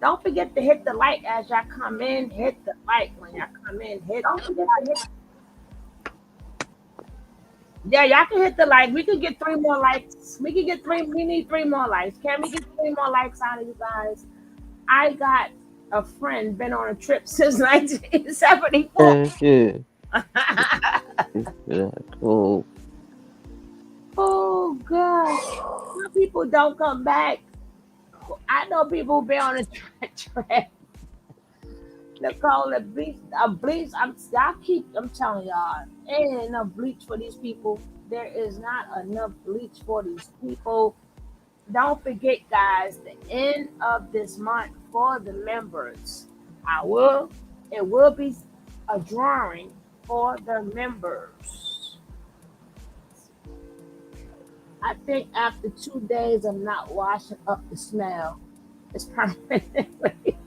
Don't forget to hit the like as y'all come in. Hit the like when y'all come in. Don't forget to hit. Yeah, y'all can hit the like. We could get 3 more likes. We could get 3. We need 3 more likes. Can we get 3 more likes out of you guys? I got a friend been on a trip since 1974. Cool. Oh gosh, some people don't come back. I know people who been on a trip. Nicole, the bleach. I'm telling y'all, ain't enough bleach for these people. There is not enough bleach for these people. Don't forget, guys, the end of this month for the members. It will be a drawing for the members. I think after 2 days of not washing up the smell, it's permanent.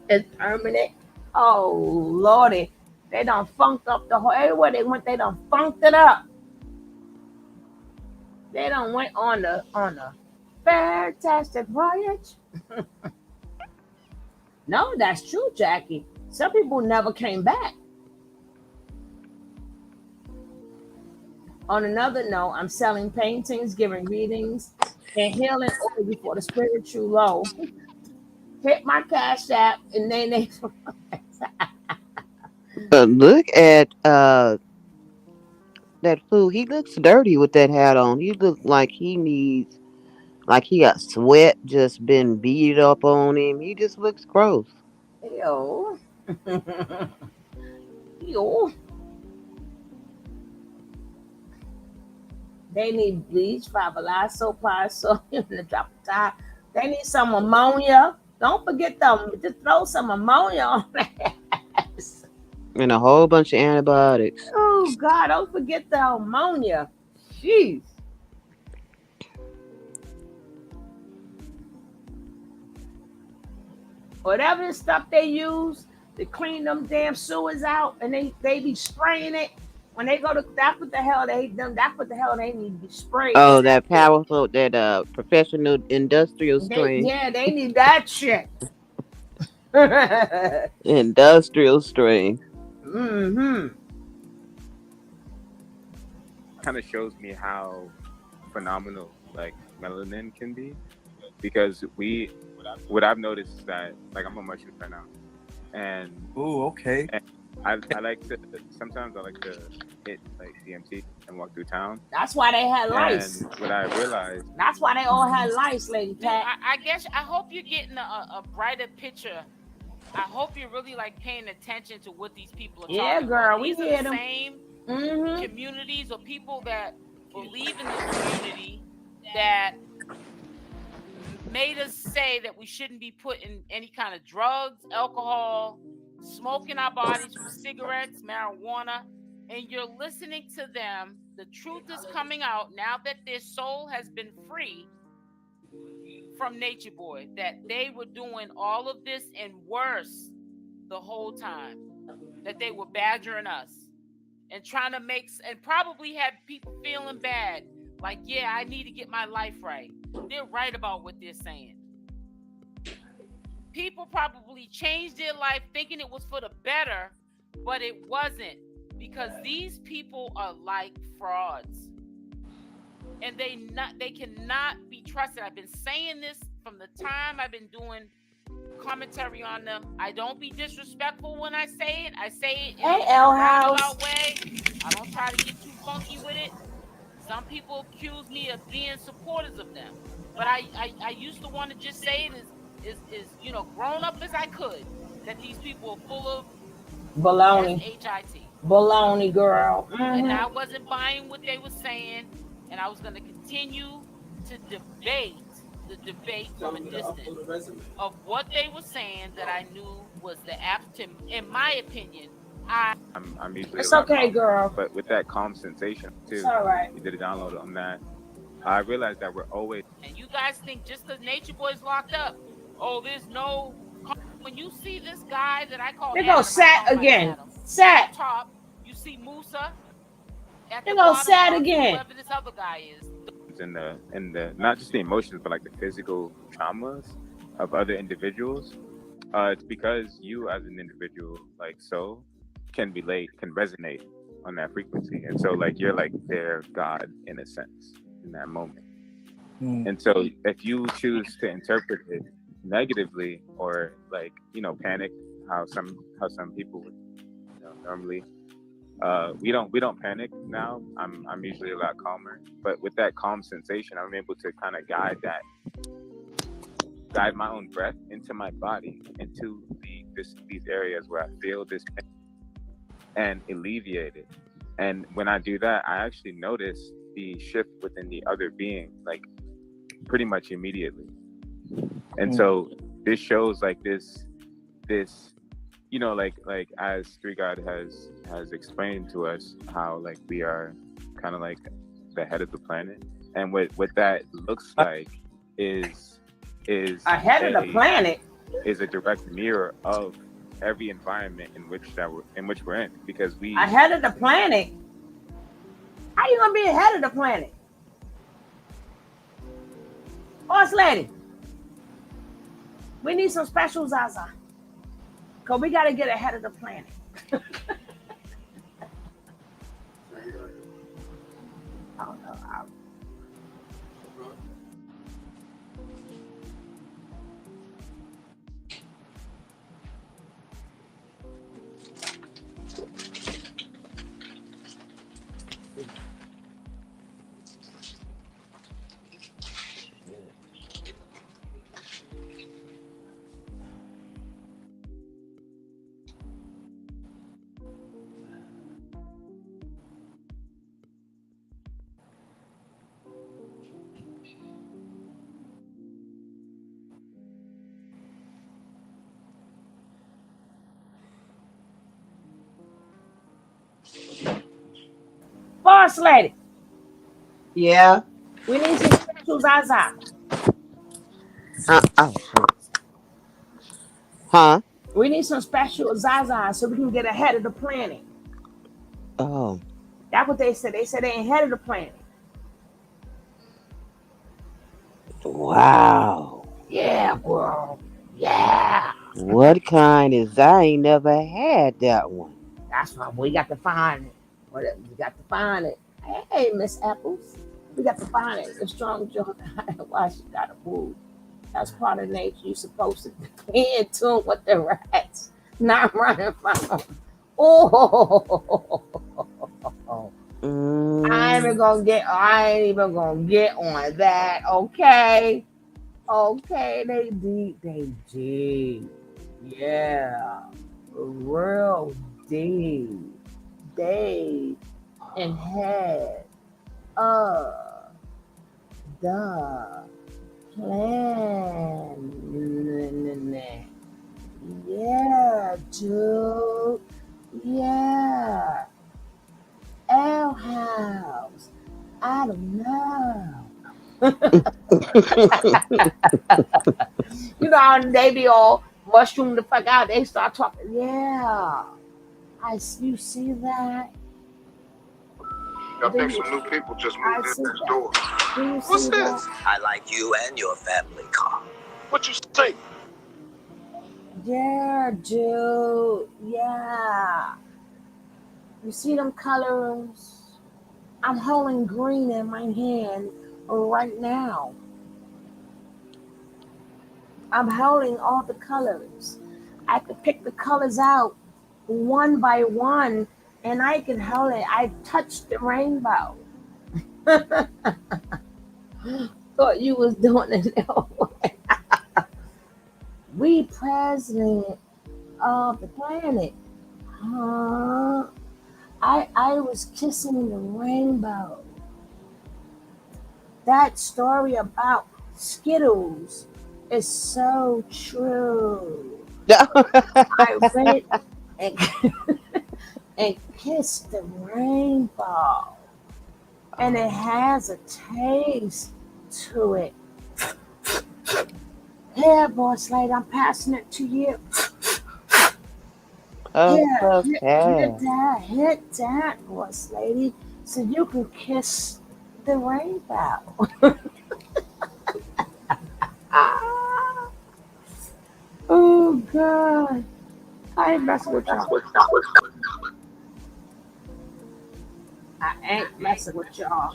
It's permanent. Oh lordy, they done funked up the whole. Everywhere they went, they done funked it up. They done went on the fantastic voyage. No, that's true, Jackie. Some people never came back. On another note, I'm selling paintings, giving readings, and healing oil before the spiritual low. Hit my cash app and they But look at that fool. He looks dirty with that hat on. He look like he needs, like he got sweat just been beat up on him. He just looks gross. Yo. Yo. They need bleach, Fabuloso, Sodium, the drop of top. They need some ammonia. Don't forget them. Just throw some ammonia on that. And a whole bunch of antibiotics. Oh God, don't forget the ammonia. Jeez. Whatever the stuff they use to clean them damn sewers out, and they be spraying it. When they go to, that's what the hell they them. That's what the hell they need to be sprayed. Oh, that powerful, that professional industrial strain. They need that shit. Industrial strain. Mm-hmm. Kind of shows me how phenomenal like melanin can be, because what I've noticed is that, like, I'm on mushrooms right now, and okay. And I like to, sometimes I like to hit like DMT and walk through town. That's why they had lice. And what I realized, that's why they all had lice, Lady Pat. I guess I hope you're getting a brighter picture. I hope you're really like paying attention to what these people are talking about. Girl, these we are hear the them. Same communities or people that believe in the community that made us say that we shouldn't be putting any kind of drugs, alcohol, smoke in our bodies from cigarettes, marijuana, and you're listening to them. The truth is coming out now that their soul has been free from Nature Boy, that they were doing all of this and worse the whole time, that they were badgering us. and trying to and probably had people feeling bad. Like, yeah, I need to get my life right. They're right about what they're saying. People probably changed their life thinking it was for the better, but it wasn't, because these people are like frauds. And they cannot be trusted. I've been saying this from the time I've been doing commentary on them. I don't be disrespectful when I say it. I say it in a roundabout way. I don't try to get too funky with it. Some people accuse me of being supporters of them, but I used to want to just say it is grown up as I could, that these people are full of baloney. S-H-I-T. Baloney, girl. And I wasn't buying what they were saying, and I was going to continue to debate the debate from a distance of what they were saying that I knew was the in my opinion. I'm usually it's okay, girl. But with that calm sensation too, it's all right. You did a download on that. I realized that we're always. And you guys think just because Nature Boy's locked up, oh, there's no. When you see this guy that I call, they go Sat again. Sat. Top, you see Musa. They go Sat again. Whoever this other guy is. In the not just the emotions, but like the physical traumas of other individuals. It's because you as an individual, like can relate, can resonate on that frequency, and so like you're like their God in a sense in that moment. And so if you choose to interpret it negatively or like panic, how some people would normally. We don't panic now. I'm usually a lot calmer, but with that calm sensation, I'm able to kind of guide my own breath into my body, into these areas where I feel this pain, and alleviate it. And when I do that, I actually notice the shift within the other being, like pretty much immediately. And so this shows like this. Like as Three God has explained to us, how like we are kind of like the head of the planet, and what that looks like is ahead of the planet is a direct mirror of every environment in which we're in, because we ahead of the planet. How you gonna be ahead of the planet, boss lady? We need some special Zaza. Because we got to get ahead of the planet. I don't know. Boss lady. Yeah. We need some special Zaza. Huh? We need some special Zaza so we can get ahead of the planet. Oh. That's what they said. They said they ain't ahead of the planet. Wow. Yeah, bro. Yeah. What kind is that? I ain't never had that one. That's why we got to find it. We got to find it. Hey, Miss Apples. We got to find it. The strong joint. Why she got to move. That's part of nature. You're supposed to be in tune with the rats. Not running from them. Oh. I ain't even gonna get on that. Okay. They deep. Yeah. Real deep. They and head of the planet. Yeah, dude. Yeah. Our house. I don't know. They be all mushroom the fuck out. They start talking. Yeah. You see that? I think some new people just moved in next door. What's this? I like you and your family, Carl. What you say? Yeah, dude. Yeah. You see them colors? I'm holding green in my hand right now. I'm holding all the colors. I could pick the colors out one by one, and I can hold it. I touched the rainbow. Thought you was doing it that way. We president of the planet. I was kissing the rainbow. That story about Skittles is so true. I went and kissed the rainbow, and it has a taste to it. Here, boss lady, I'm passing it to you. Hit that, boss lady, so you can kiss the rainbow. Oh God, I ain't messing with y'all. I ain't messing with y'all.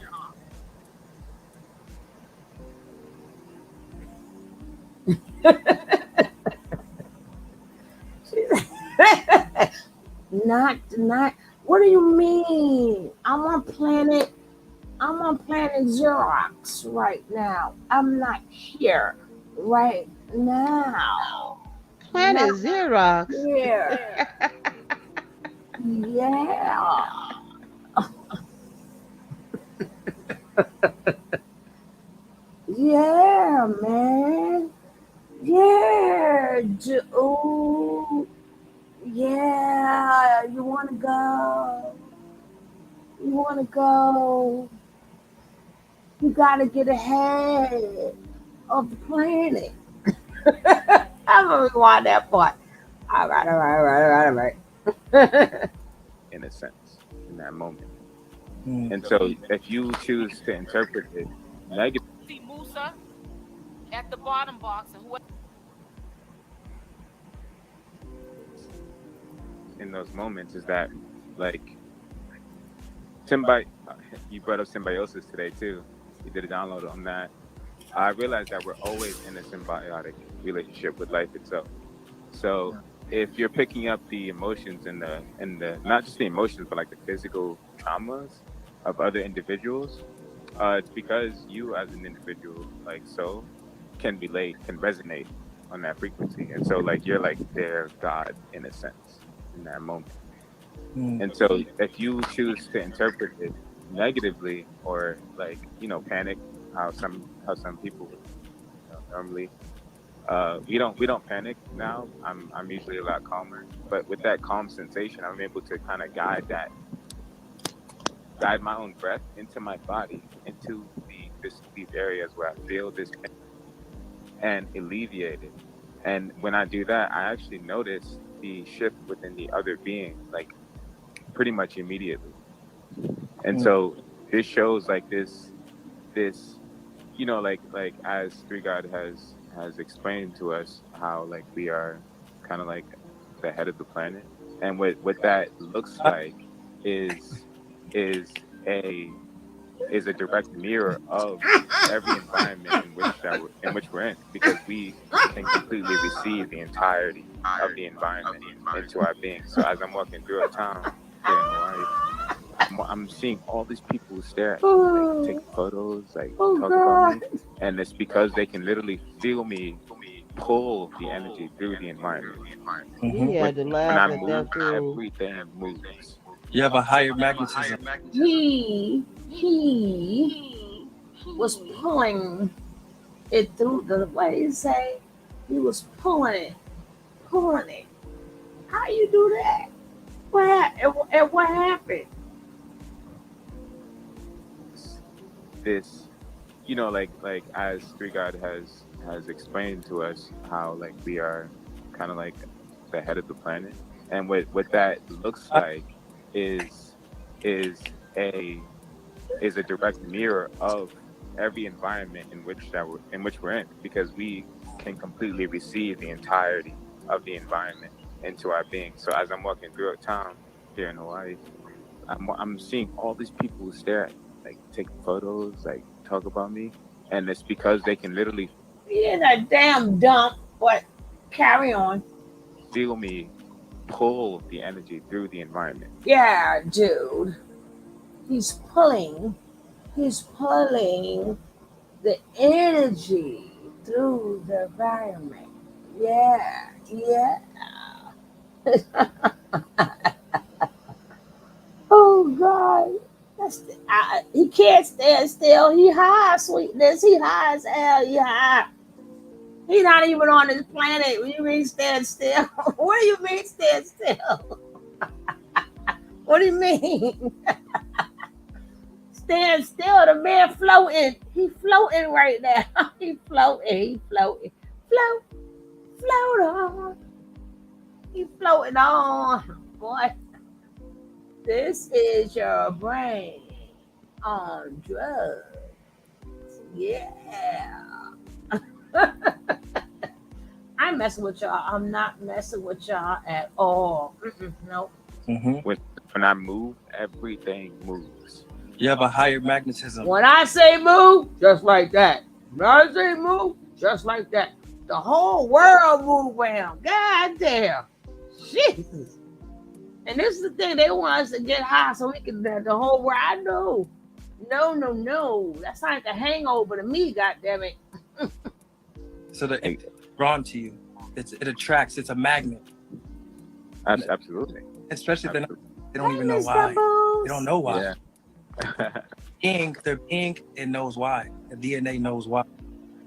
Not. What do you mean? I'm on planet Xerox right now. I'm not here right now. Planet Xerox. Here. Yeah. Yeah, man. Yeah, dude. Yeah, you wanna go? You gotta get ahead of the planet. I'm gonna rewind that part. All right. In a sense, in that moment. And so if you choose to interpret it negatively, See Musa at the bottom box, and whoever in those moments is that, like, you brought up symbiosis today too. You did a download on that. I realized that we're always in a symbiotic relationship with life itself. So if you're picking up the emotions and the not just the emotions but like the physical traumas of other individuals, it's because you as an individual, like, so can relate, can resonate on that frequency. And so like you're like their God in a sense in that moment. And so if you choose to interpret it negatively or like, panic, how some people would, normally, we don't panic now. I'm usually a lot calmer, but with that calm sensation, I'm able to kind of guide my own breath into my body, into these areas where I feel this pain and alleviate it. And when I do that, I actually notice the shift within the other being, like pretty much immediately. And so this shows like this, like as Three God has explained to us how like we are kind of like the head of the planet, and what that looks like is a direct mirror of every environment in which we're in, because we can completely receive the entirety of the environment into our being. So as I'm walking through a town here in Hawaii, I'm seeing all these people stare at me, like take photos, like talk about me, and it's because they can literally feel me pull the energy through the environment. You had to laugh When I at move, that fool. everything moves. You have a higher magnetism. He was pulling it through the way you say he was pulling it. How you do that? What happened? This, like as Three God has explained to us how like we are kind of like the head of the planet, and what that looks like is a is a direct mirror of every environment in which we're in, because we can completely receive the entirety of the environment into our being. So as I'm walking through a town here in Hawaii, I'm seeing all these people who stare at me, like take photos, like talk about me, and it's because they can literally He in a damn dump, but carry on. feel me pull the energy through the environment. Yeah, dude. He's pulling the energy through the environment. Yeah, yeah. Oh God. He can't stand still. He high, sweetness. He high as hell. He high. He's not even on this planet. When you mean stand still? What do you mean stand still? What do you mean? Stand still. The man floating. He floating right now. He floating. Float on. He floating on. Boy, this is your brain on drugs. Yeah. I'm messing with y'all. I'm not messing with y'all at all. Nope. When I move, everything moves. You have a higher magnetism. When I say move, just like that. When I say move, just like that. The whole world move around. God damn. Jesus. And this is the thing. They want us to get high so we can, the whole world. I know. No. That's like a hangover to me, goddammit. So that it's drawn to you. It attracts. It's a magnet. Absolutely. Especially they don't even know why. They don't know why. Yeah. They're being, it knows why. The DNA knows why.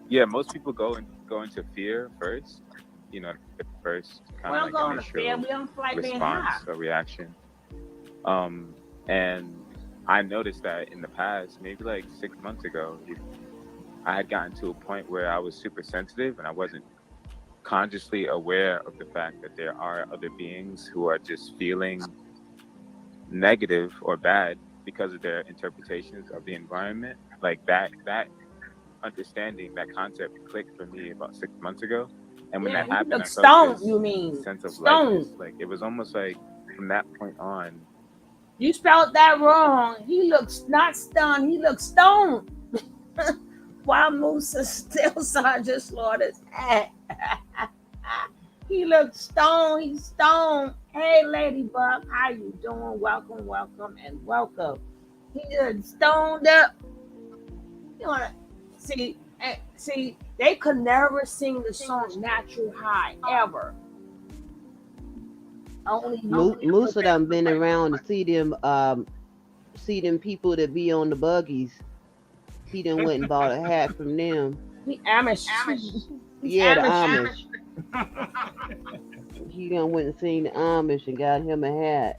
Yeah, most people go into fear first. You know, the first kind of like initial response or reaction. And I noticed that in the past, maybe like 6 months ago, I had gotten to a point where I was super sensitive and I wasn't consciously aware of the fact that there are other beings who are just feeling negative or bad because of their interpretations of the environment. Like that understanding, that concept clicked for me about 6 months ago. And when that happened, I felt this sense of lightness. Like it was almost like from that point on. You spelled that wrong. He looks not stunned. He looks stoned. While Musa still Sergeant Slaughter's hat. He looks stoned. He's stoned. Hey, Ladybug, how you doing? Welcome. He is stoned up. You wanna see? They could never sing the song "Natural High" ever. Musa done been around to see them people that be on the buggies. He done went and bought a hat from them. He Amish. Yeah, the Amish. He done went and seen the Amish and got him a hat.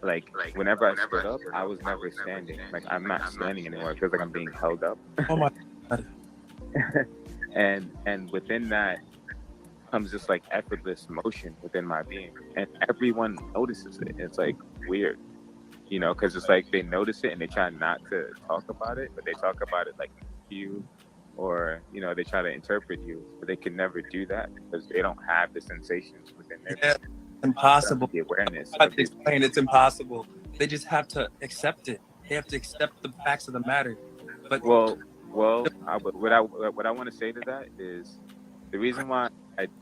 Like whenever I stood up, I was never standing. Like I'm not standing anymore. It feels like I'm being held up. Oh my God. and within that comes just like effortless motion within my being, and everyone notices it. It's like weird, you know, because it's like they notice it and they try not to talk about it, but they talk about it like you, or you know, they try to interpret you, but they can never do that because they don't have the sensations within their being. Impossible. The awareness. I have to explain it's impossible. They just have to accept it. They have to accept the facts of the matter. But what I want to say to that is the reason why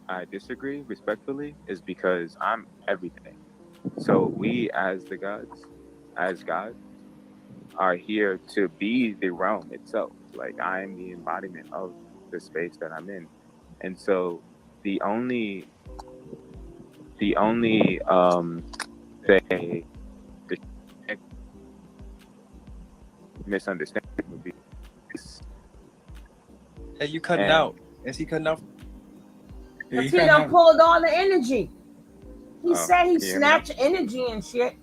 I disagree respectfully is because I'm everything. So we as the gods, as God, are here to be the realm itself. Like I am the embodiment of the space that I'm in, and so the only say the misunderstanding would be. Hey, you cutting out? Is he cutting out? Because he done pulled all the energy. He said he snatched energy and shit.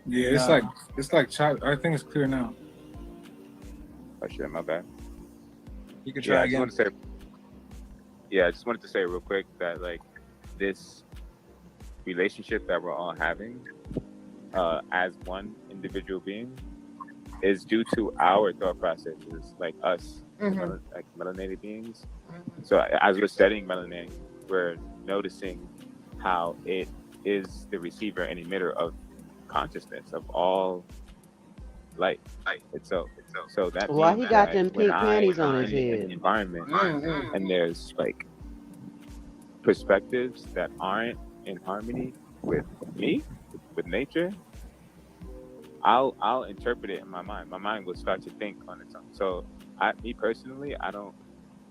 Yeah, it's like I think it's clear now. Oh shit, my bad. You can try again. I just wanted to say real quick that like this relationship that we're all having as one individual being is due to our thought processes, like us, like melanated beings. So as we're studying melanin, we're noticing how it is the receiver and emitter of consciousness of all light itself. So that Why means he got that them when pink panties on I'm his in head? an environment and there's like perspectives that aren't in harmony with me, with nature, I'll interpret it in my mind. My mind will start to think on its own. So me personally, I don't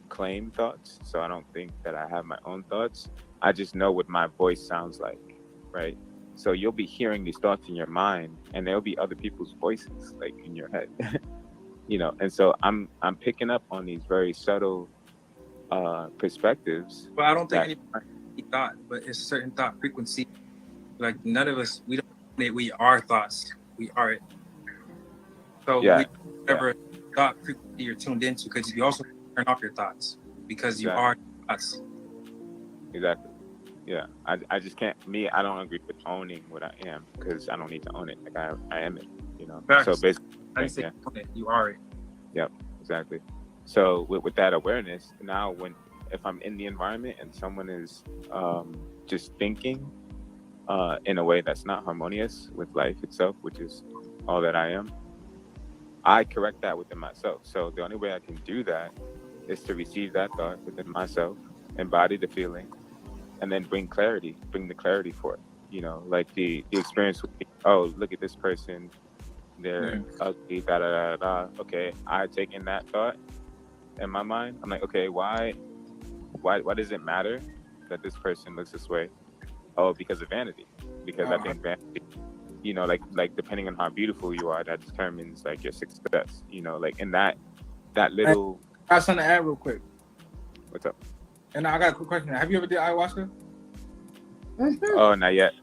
claim thoughts, so I don't think that I have my own thoughts. I just know what my voice sounds like, right? So you'll be hearing these thoughts in your mind, and there'll be other people's voices like in your head, you know. And so I'm picking up on these very subtle perspectives. Well, I don't think anybody thought, but it's certain thought frequency. Like none of us, we are thoughts. We are it. So whatever thought frequency you're tuned into, because you also turn off your thoughts because you are thoughts. Exactly. Yeah. I just can't. I don't agree with owning what I am because I don't need to own it. Like I am it. You know. Facts. So basically, I didn't say own it. You are it. Yep. Exactly. So with that awareness, now if I'm in the environment and someone is just thinking in a way that's not harmonious with life itself, which is all that I am, I correct that within myself. So the only way I can do that is to receive that thought within myself, embody the feeling, and then bring the clarity for it. You know, like the experience with, oh, look at this person, they're ugly, da da da da. Okay, I take in that thought in my mind. I'm like, okay, why does it matter that this person looks this way? Oh, because of vanity. Because I think vanity, you know, like depending on how beautiful you are, that determines like your success. You know, like in that little. I got something to add real quick. What's up? And I got a quick question. Have you ever did ayahuasca? Oh, not yet.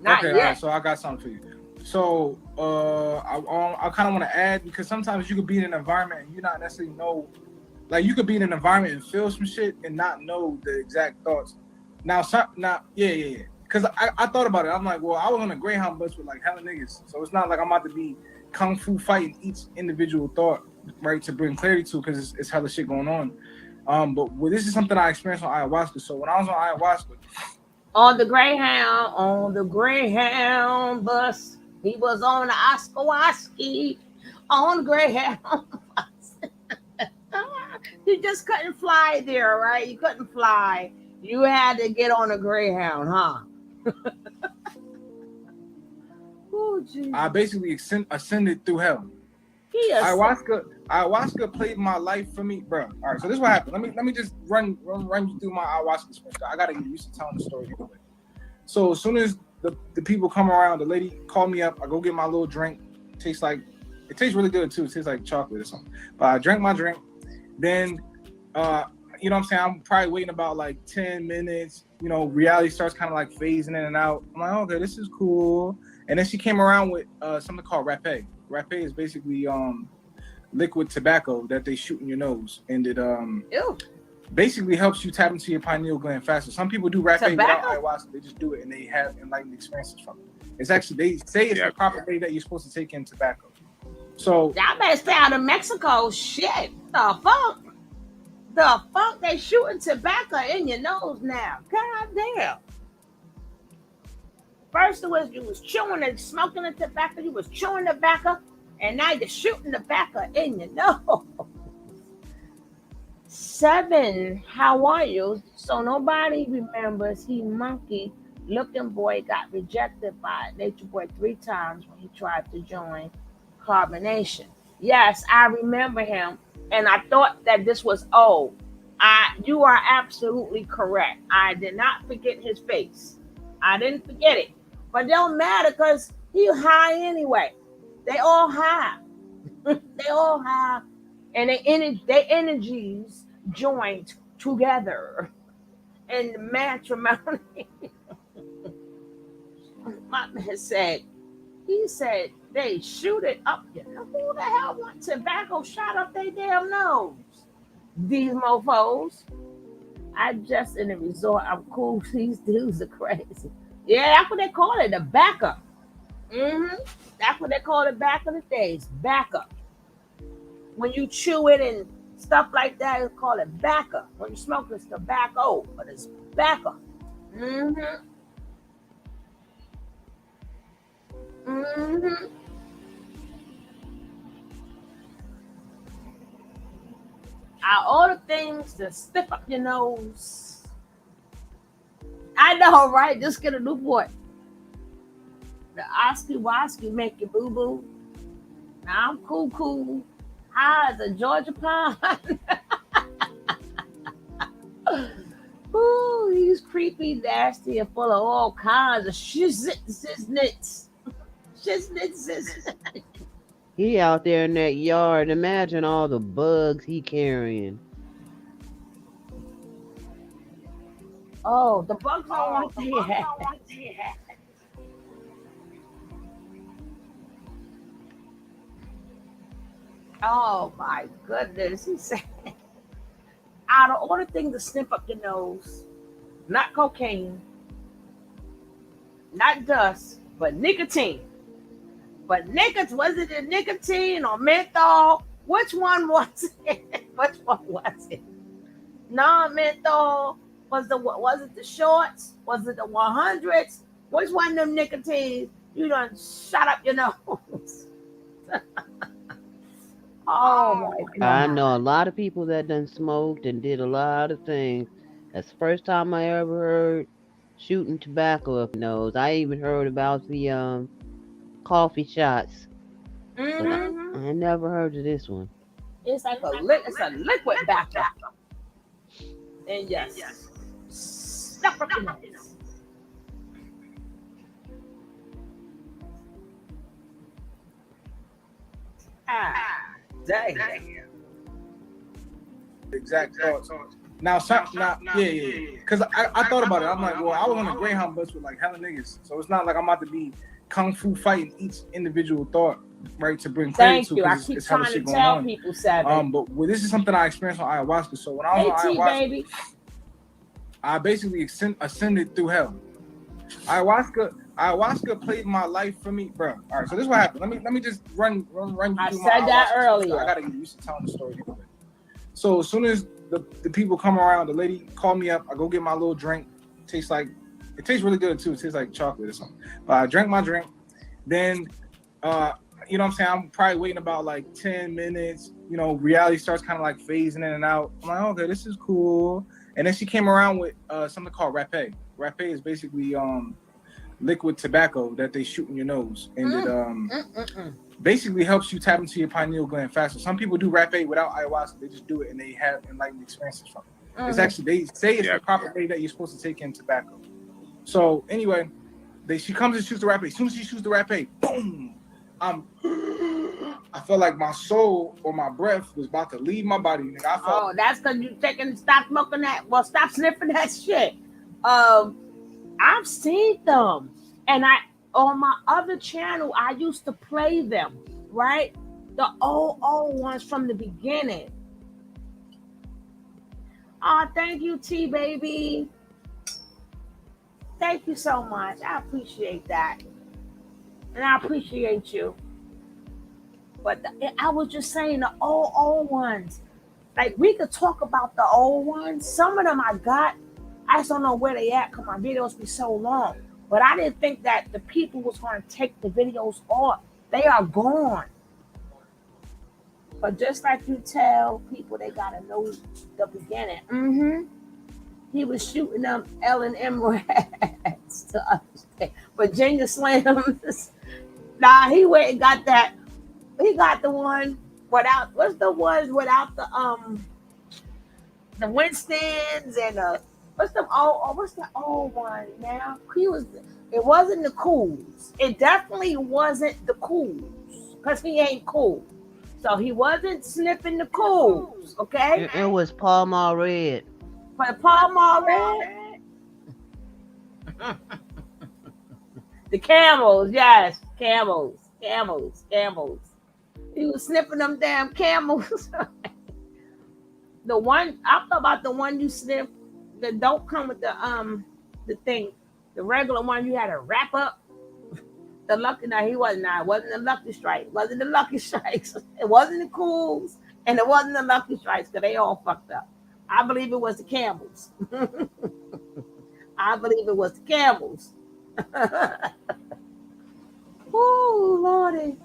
Not yet. All right, so I got something for you. So I kind of want to add, because sometimes you could be in an environment and you not necessarily know, like you could be in an environment and feel some shit and not know the exact thoughts. Yeah. Because I thought about it. I'm like, well, I was on a Greyhound bus with like hella niggas, so it's not like I'm about to be kung fu fighting each individual thought, right, to bring clarity to, because it's hella shit going on. But this is something I experienced on ayahuasca. So when I was on ayahuasca, on the Greyhound bus, he was on the Oskawaski on the Greyhound bus. You just couldn't fly there, right? You couldn't fly. You had to get on a Greyhound, huh? Oh, I basically ascended through hell. Ayahuasca played my life for me, bro. All right, so this is what happened. Let me just run you through my ayahuasca experience. I gotta get used to telling the story anyway. So as soon as the people come around, the lady called me up. I go get my little drink. It tastes really good too. It tastes like chocolate or something. But I drank my drink. Then, you know what I'm saying? I'm probably waiting about like 10 minutes. You know, reality starts kind of like phasing in and out. I'm like, okay, this is cool. And then she came around with something called rapé. Rapé is basically liquid tobacco that they shoot in your nose, and it basically helps you tap into your pineal gland faster. Some people do rapé without ayahuasca; they just do it and they have enlightened experiences from it. It's actually, they say it's the proper way that you're supposed to take in tobacco. So y'all better stay out of Mexico. Shit, the fuck, they shooting tobacco in your nose now. God damn. First it was you was chewing and smoking the tobacco, you was chewing tobacco, and now you're shooting tobacco in your nose. 7, how are you? So nobody remembers he monkey looking boy got rejected by Nature Boy 3 times when he tried to join Carbonation. Yes, I remember him, and I thought that this was old. You are absolutely correct. I did not forget his face. I didn't forget it. But it don't matter because he high anyway. They all high. They all high. And their energies joined together in matrimony. My man said, they shoot it up. Who the hell want tobacco shot up their damn nose? These mofos. I just in the resort. I'm cool. These dudes are crazy. Yeah, that's what they call it. The backup. That's what they call it back in the days. Backup. When you chew it and stuff like that, it's called it backup. When you smoke, it's tobacco, but it's backup. I order things to stick up your nose. I know, right? Just get a new boy. The Oski Woski make you boo boo. Now I'm cool. High as a Georgia pine. Ooh, he's creepy, nasty, and full of all kinds of shiznits. He out there in that yard. Imagine all the bugs he carrying. Oh, the bugs don't want to hear. Oh my goodness. He said, out of all the things to snip up your nose, not cocaine, not dust, but nicotine. But was it the nicotine or menthol? Which one was it? Which one was it? Non-menthol? Was it the shorts? Was it the 100s? Which one of them nicotines? You done shut up your nose. Oh my God. I know a lot of people that done smoked and did a lot of things. That's the first time I ever heard shooting tobacco up your nose. I even heard about the coffee shots. But I never heard of this one. It's like it's a liquid backup. And yes, stuff up your nose. Dang. Exact thoughts. Now, yeah. Because I thought about it. I'm like, well, I was on a Greyhound bus with like hella niggas, so it's not like I'm about to be kung fu fighting each individual thought, right? To bring credit to. Thank you. I keep trying to tell people, Seven. But this is something I experienced on ayahuasca. So when I was on ayahuasca, baby, I basically ascended through hell. Ayahuasca played my life for me, bro. All right, so this is what happened. Let me just run you through my ayahuasca. I said that earlier. I gotta get used to telling the story anyway. So as soon as the people come around, the lady called me up. I go get my little drink. It tastes really good too. It tastes like chocolate or something. But I drank my drink. Then, you know what I'm saying? I'm probably waiting about like 10 minutes. You know, reality starts kind of like phasing in and out. I'm like, okay, this is cool. And then she came around with something called rapé. Rapé is basically liquid tobacco that they shoot in your nose, and it basically helps you tap into your pineal gland faster. Some people do rapé without ayahuasca; they just do it, and they have enlightened experiences from it. It's actually, they say it's the proper way that you're supposed to take in tobacco. So anyway, she comes and shoots the rapé. As soon as she shoots the rapé, boom! I felt like my soul or my breath was about to leave my body. Nigga, that's because you stop smoking that. Well, stop sniffing that shit. I've seen them, and on my other channel I used to play them, right? The old ones from the beginning. Oh, thank you, T baby. Thank you so much. I appreciate that, and I appreciate you. But I was just saying the old ones. Like, we could talk about the old ones. Some of them I just don't know where they at because my videos be so long. But I didn't think that the people was going to take the videos off. They are gone. But just like you tell people, they got to know the beginning. He was shooting them L&M rats to understand. Virginia Slams. Nah, he went and got that. He got the one without, what's the ones without the Winstons and what's the old one now? It wasn't the Cools. It definitely wasn't the Cools because he ain't cool. So he wasn't sniffing the Cools, okay? It was Pall Mall Red. But Pall Mall Red? The Camels, yes. Camels. He was sniffing them damn Camels. The one I'm talking about, the one you sniff that don't come with the thing, the regular one you had to wrap up. The lucky, now he wasn't. Now it wasn't the Lucky Strike. It wasn't the Lucky Strikes. It wasn't the Cools, and it wasn't the Lucky Strikes because they all fucked up. I believe it was the Campbells. I believe it was the Campbells. Oh Lordy!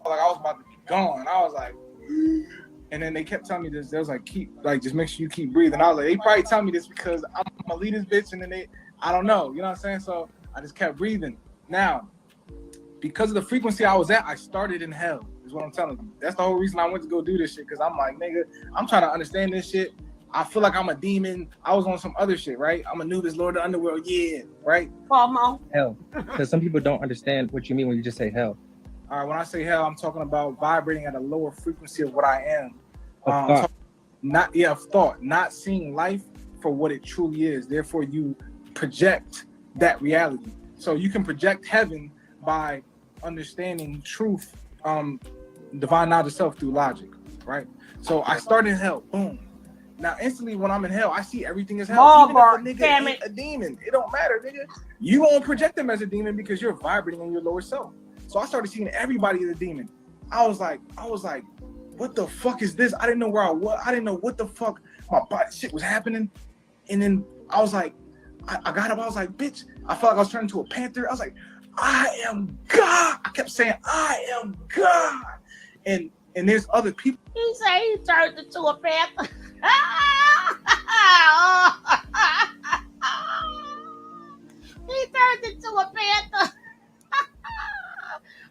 Like I was about to be gone. I was like, and then they kept telling me this. They was like, just make sure you keep breathing. I was like, they probably tell me this because I'm gonna leave this bitch, and then I don't know. You know what I'm saying? So I just kept breathing. Now, because of the frequency I was at, I started in hell. Is what I'm telling you. That's the whole reason I went to go do this shit. Because I'm like, nigga, I'm trying to understand this shit. I feel like I'm a demon. I was on some other shit, right? I'm a nudist, Lord of the Underworld, yeah, right? Hell, because some people don't understand what you mean when you just say hell. All right, when I say hell, I'm talking about vibrating at a lower frequency of what I am. Thought. Of thought, not seeing life for what it truly is. Therefore, you project that reality. So you can project heaven by understanding truth, divine knowledge of self through logic, right? So I start in hell, boom. Now instantly when I'm in hell, I see everything as hell. Even if a nigga ain't a demon, it don't matter, nigga. You won't project them as a demon because you're vibrating in your lower self. So I started seeing everybody as a demon. I was like, what the fuck is this? I didn't know where I was. I didn't know what the fuck my body shit was happening. And then I was like, I got up. I was like, bitch. I felt like I was turning into a panther. I was like, I am God. I kept saying, I am God. And there's other people. He said he turned into a panther. He turned into a panther.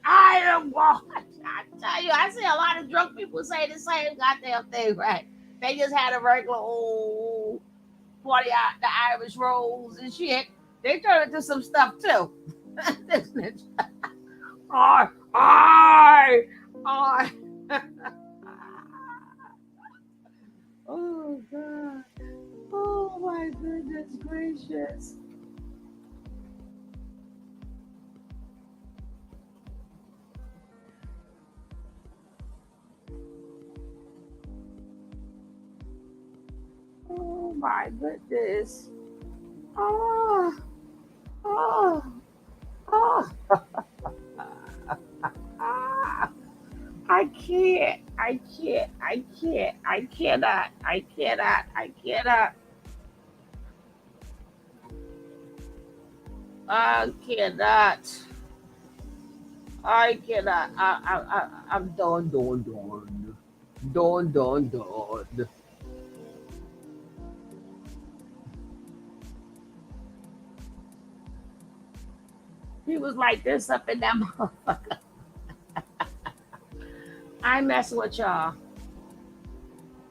I am God. I tell you, I see a lot of drunk people say the same goddamn thing, right? They just had a regular old 40 out the Irish rolls and shit. They turn into some stuff too. I. Oh God. Oh my goodness gracious. Oh my goodness. Oh. I can't. I cannot. I cannot. I cannot. I'm done. He was like this up in that motherfucker. I ain't messing with y'all.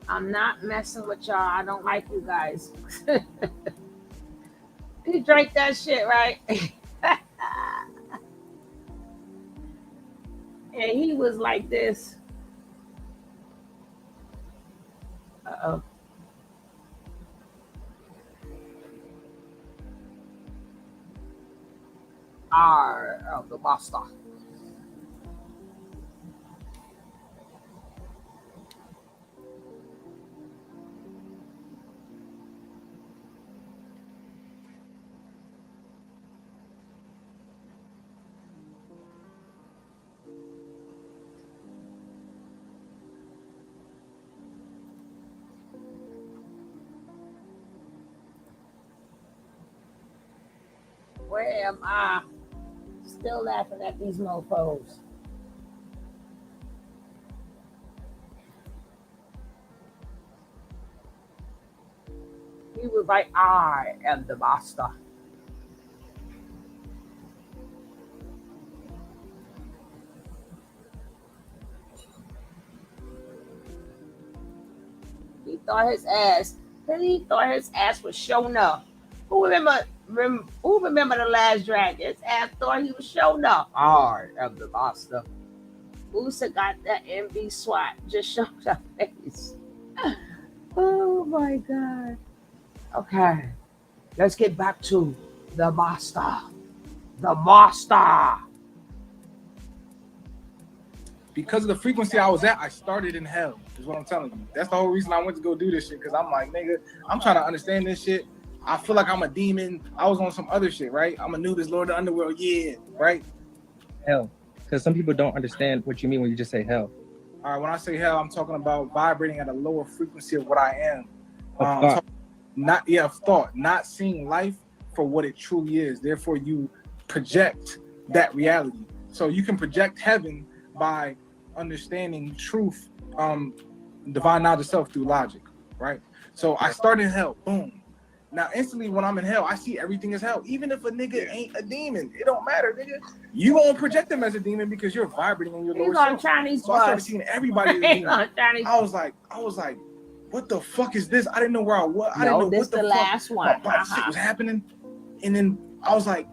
I'm not messing with y'all. I don't like you guys. He drank that shit, right? And he was like this. Uh-oh. The master. Where am I? Still laughing at these mofos. He was like, I am the master. He thought his ass was showing up. Who remember the last dragon? His ass thought he was showing up. I am the master. Usa got that MV SWAT, just showed her face. Oh my God. Okay, let's get back to the master. The master. because of the frequency I was at, I started in hell, is what I'm telling you. That's the whole reason I went to go do this shit, because I'm like, nigga, I'm trying to understand this shit. I feel like I'm a demon. I was on some other shit, right? I'm a nudist lord of the underworld, yeah, right? Hell. Because some people don't understand what you mean when you just say hell. All right, when I say hell, I'm talking about vibrating at a lower frequency of what I am. Of thought, not seeing life for what it truly is. Therefore, you project that reality. So you can project heaven by understanding truth, divine knowledge of self through logic, right? So I started in hell, boom. Now instantly when I'm in hell, I see everything as hell. Even if a nigga ain't a demon, it don't matter, nigga. You gonna project them as a demon because you're vibrating in your lower self. So I started seeing everybody as a demon. I was like, what the fuck is this? I didn't know where I was. I didn't know what the fuck. Last one. Shit was happening. And then I was like,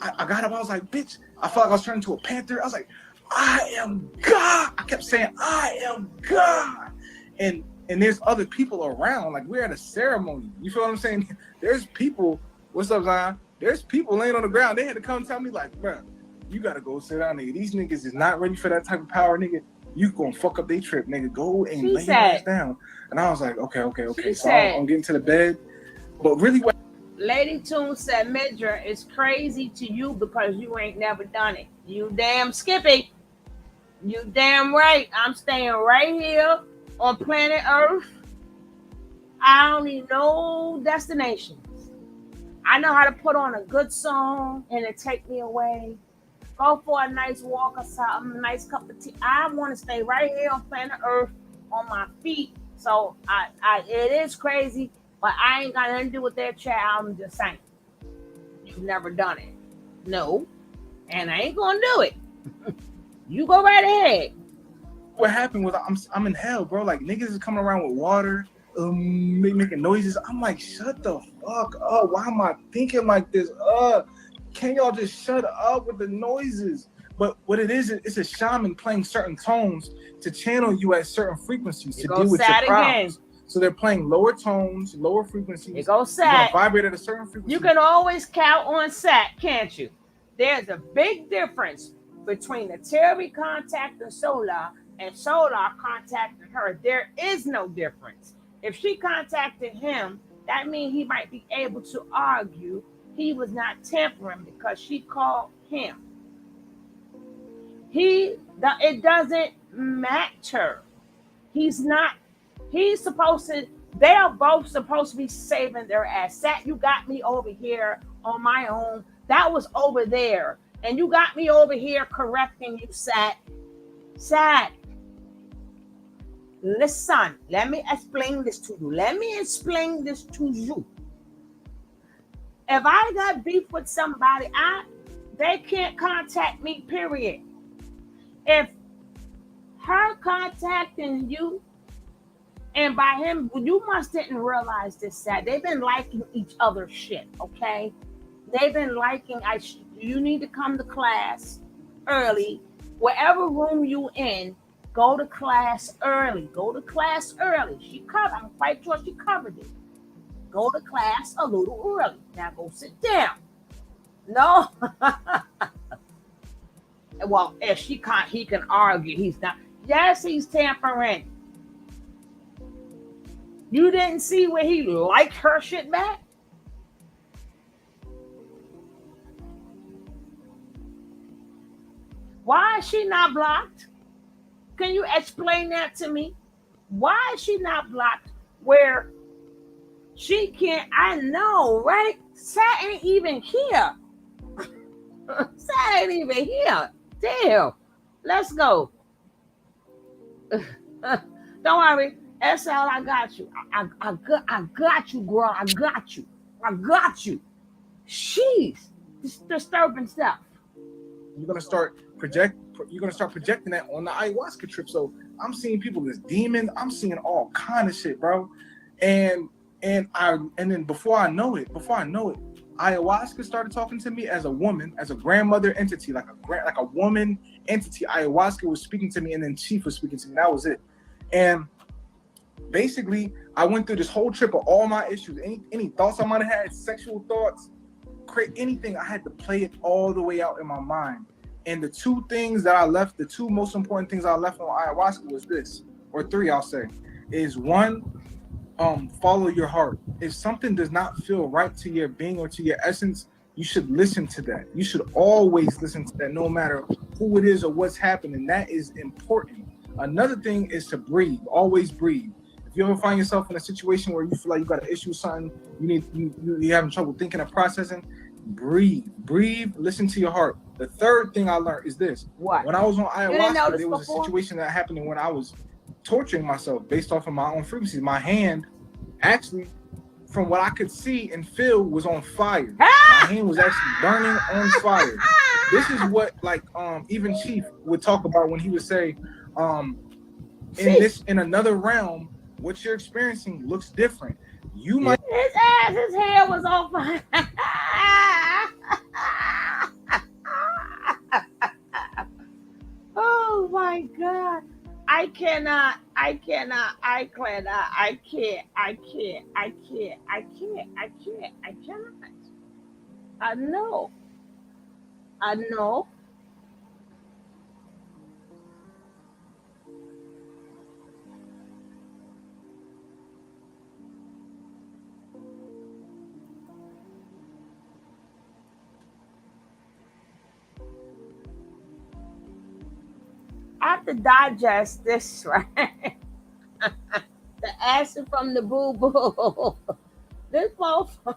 I got up, I was like, bitch, I felt like I was turning into a panther. I was like, I am God. I kept saying, I am God. And there's other people around. Like, we're at a ceremony. You feel what I'm saying? There's people, what's up, Zion? There's people laying on the ground. They had to come tell me, like, bro, you gotta go sit down, nigga. These niggas is not ready for that type of power, nigga. You gonna fuck up their trip, nigga. Go and lay your ass down. And I was like, okay. So I'm getting to the bed. But really what Lady Toon said, Midra, it's crazy to you because you ain't never done it. You damn Skippy. You damn right. I'm staying right here on planet Earth. I don't need no destinations. I know how to put on a good song and it take me away. Go for a nice walk or something, a nice cup of tea. I want to stay right here on planet Earth on my feet. So it is crazy, but I ain't got nothing to do with their child. I'm just saying. You've never done it. No. And I ain't gonna do it. You go right ahead. What happened was I'm in hell, bro. Like, niggas is coming around with water, making noises. I'm like, shut the fuck up. Why am I thinking like this? Can y'all just shut up with the noises? But what it is, it's a shaman playing certain tones to channel you at certain frequencies to deal with your problems. So they're playing lower tones, lower frequencies. It goes sad. Vibrate at a certain frequency. You can always count on sat, can't you? There's a big difference between the Terry contacting Solar and Solar contacting her. There is no difference. If she contacted him, that means he might be able to argue he was not tampering because she called him. It doesn't matter. He's supposed to, they are both supposed to be saving their ass. Sat, you got me over here on my own. That was over there. And you got me over here correcting you, Sat. Sat, listen, let me explain this to you. If I got beef with somebody, they can't contact me, period. If her contacting you, and by him, you must didn't realize this, Sat. They've been liking each other's shit, okay? They've been liking, you need to come to class early. Wherever room you in, go to class early. I'm quite sure she covered it. Go to class a little early. Now go sit down. No. Well, if he can argue. He's not. Yes, he's tampering. You didn't see where he liked her shit back? Why is she not blocked? Can you explain that to me? Why is she not blocked where she can't? I know, right? Sat ain't even here. Sat ain't even here. Damn. Let's go. Don't worry. SL, I got you. I got you, girl. I got you. She's disturbing stuff. You're gonna start projecting that on the ayahuasca trip. So I'm seeing people that's demon. I'm seeing all kind of shit, bro. And then before I know it, ayahuasca started talking to me as a woman, as a grandmother entity, like a woman entity. Ayahuasca was speaking to me, and then Chief was speaking to me. That was it. And basically, I went through this whole trip of all my issues. Any thoughts I might have had, sexual thoughts, anything, I had to play it all the way out in my mind. And the two things that I left, the two most important things I left on ayahuasca was this, or three, I'll say, is one, follow your heart. If something does not feel right to your being or to your essence, you should listen to that. You should always listen to that, no matter who it is or what's happening. That is important. Another thing is to breathe. Always breathe. If you ever find yourself in a situation where you feel like you got an issue with something, you're having trouble thinking and processing, breathe. Listen to your heart. The third thing I learned is this. What? When I was on ayahuasca, there was before? a situation that happened when I was torturing myself based off of my own frequencies. My hand, actually, from what I could see and feel, was on fire. My hand was actually burning on fire. This is what, like, even Chief would talk about when he would say, in another realm, what you're experiencing looks different. You might. His hair was on fire. Oh my God. I can't. I know. I have to digest this, right? The acid from the boo-boo. This mofo.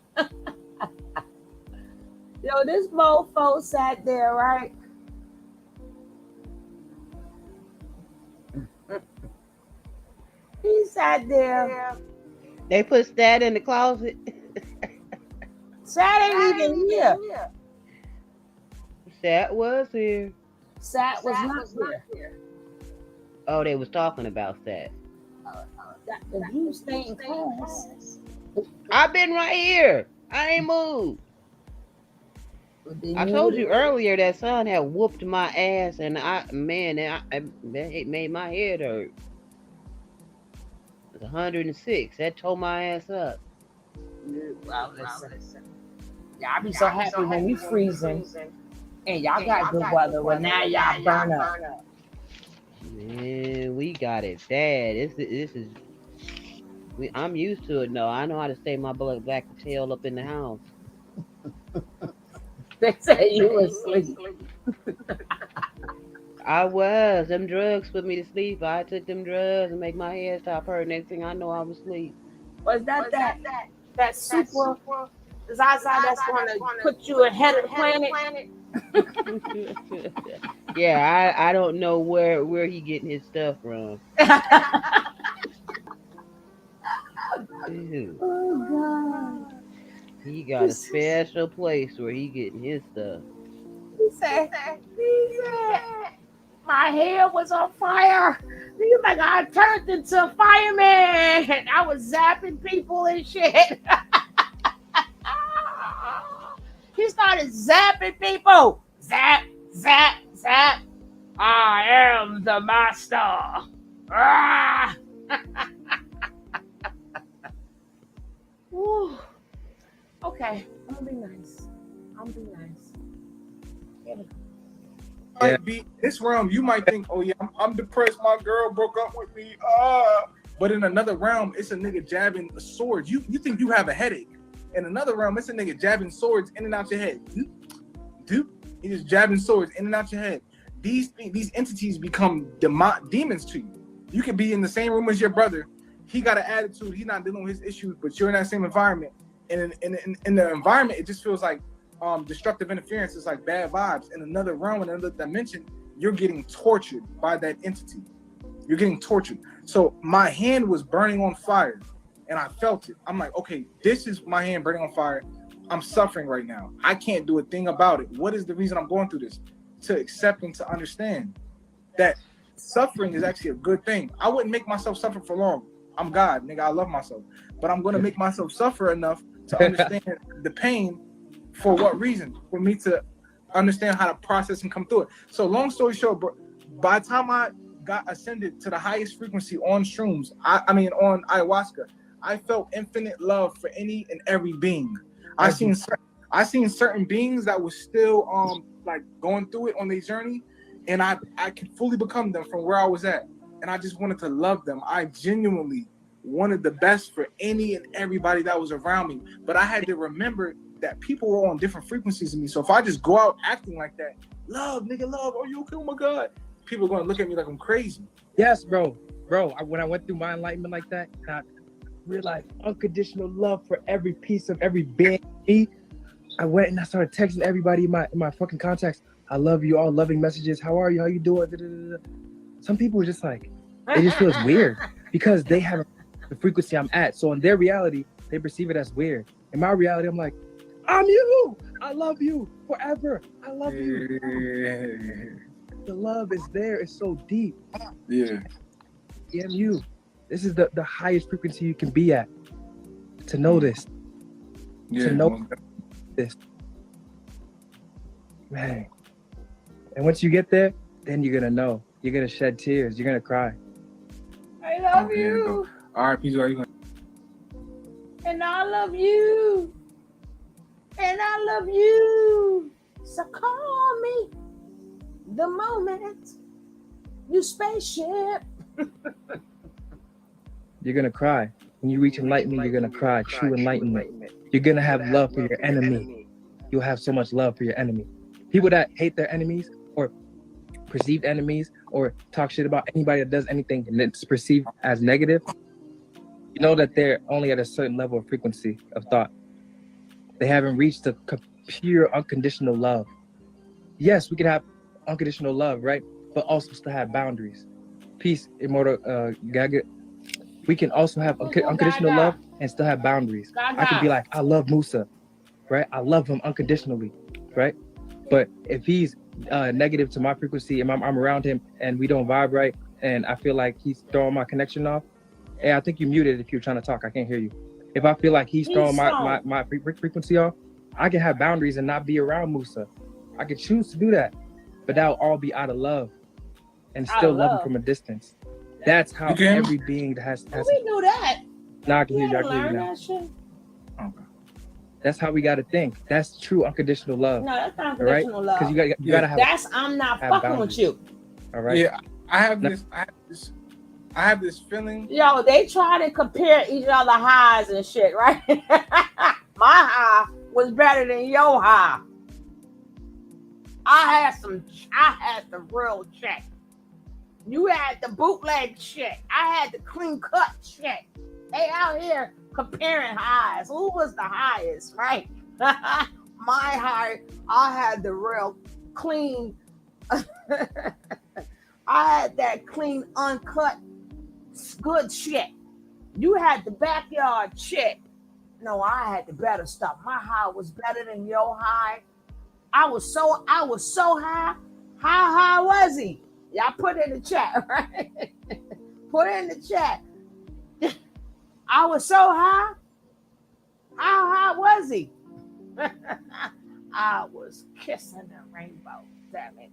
Yo, this mofo sat there, right? He sat there. They put Stat in the closet. Sat ain't even here. Sat was here. Sat was not here. Oh, they was talking about Sat. If you stay in class, I've been right here. I ain't moved. I told you earlier that son had whooped my ass, and it made my head hurt. It was 106. That tore my ass up. Well, listen. Y'all be so happy when we freezing, and y'all got good weather. Well, now y'all burn up. Man, we got it bad. I'm used to it. No, I know how to stay my black tail up in the house. They say you were asleep. I was. Them drugs put me to sleep. I took them drugs and make my head stop hurting. Next thing I know, I was asleep. Was that super Zaza that's going to put you ahead of the planet? Yeah, I don't know where he getting his stuff from. Oh God. He got a special place where he getting his stuff. He said, my hair was on fire. He's like, I turned into a fireman. I was zapping people and shit. He started zapping people. Zap, zap, zap. I am the master. Ah! Okay, I'm gonna be nice. Might be this realm, you might think, oh yeah, I'm depressed. My girl broke up with me. But in another realm, it's a nigga jabbing a sword. You think you have a headache. In another realm, it's a nigga jabbing swords in and out your head. Dude, he just jabbing swords in and out your head. These entities become demons to you. You could be in the same room as your brother. He got an attitude. He's not dealing with his issues, but you're in that same environment. And in the environment, it just feels like destructive interference. It's like bad vibes. In another realm, in another dimension, you're getting tortured by that entity. You're getting tortured. So my hand was burning on fire, and I felt it. I'm like, okay, this is my hand burning on fire. I'm suffering right now. I can't do a thing about it. What is the reason I'm going through this? To accept and to understand that suffering is actually a good thing. I wouldn't make myself suffer for long. I'm God, nigga. I love myself. But I'm going to make myself suffer enough to understand the pain. For what reason? For me to understand how to process and come through it. So long story short, bro, by the time I got ascended to the highest frequency on shrooms, on ayahuasca, I felt infinite love for any and every being. I seen certain beings that was still like going through it on their journey, and I can fully become them from where I was at. And I just wanted to love them. I genuinely wanted the best for any and everybody that was around me. But I had to remember that people were on different frequencies than me. So if I just go out acting like that, love, nigga, love, oh, you okay? Oh my God. People are going to look at me like I'm crazy. Yes, bro. When I went through my enlightenment like that, I realized unconditional love for every piece of every being. I went and I started texting everybody in my fucking contacts. I love you all, loving messages. How are you? How you doing? Da-da-da-da. Some people were just like, it just feels weird because they have the frequency I'm at. So in their reality, they perceive it as weird. In my reality, I'm like, I'm you. I love you forever. I love you. The love is there. It's so deep. Yeah. EMU. This is the highest frequency you can be at. To know this. Yeah. To know this. Man. And once you get there, then you're gonna know. You're gonna shed tears. You're gonna cry. I love you. All right, Peter, are you gonna? And I love you. And I love you. So call me the moment you spaceship. You're gonna cry. When you reach enlightenment, you're gonna cry. True enlightenment. You're gonna have love for your enemy. You'll have so much love for your enemy. People that hate their enemies or perceived enemies or talk shit about anybody that does anything and it's perceived as negative, you know that they're only at a certain level of frequency of thought. They haven't reached the pure unconditional love. Yes, we can have unconditional love, right? But also still have boundaries. Peace, immortal Gaga. We can also have unconditional love and still have boundaries. I can be like, I love Musa, right? I love him unconditionally, right? But if he's negative to my frequency and I'm around him and we don't vibe right and I feel like he's throwing my connection off, hey, I think you muted if you're trying to talk. I can't hear you. If I feel like he's throwing my frequency off, I can have boundaries and not be around Musa. I could choose to do that, but that will all be out of love and still love him from a distance. That's how every being that has we knew that. Now I can hear you. I can hear you now. That shit. That's how we got to think. That's true unconditional love. No, that's not unconditional love. Because you gotta have. That's I'm not fucking with you. All right. Yeah, I have this feeling. Yo, they try to compare each other highs and shit, right? My high was better than your high. I had the real check. You had the bootleg shit. I had the clean cut shit. They out here comparing highs. Who was the highest, right? My high, I had the real clean. I had that clean, uncut, good shit. You had the backyard shit. No, I had the better stuff. My high was better than your high. I was so high. How high was he? Y'all put it in the chat, right? Put it in the chat. I was so high. How high was he? I was kissing the rainbow. Damn it.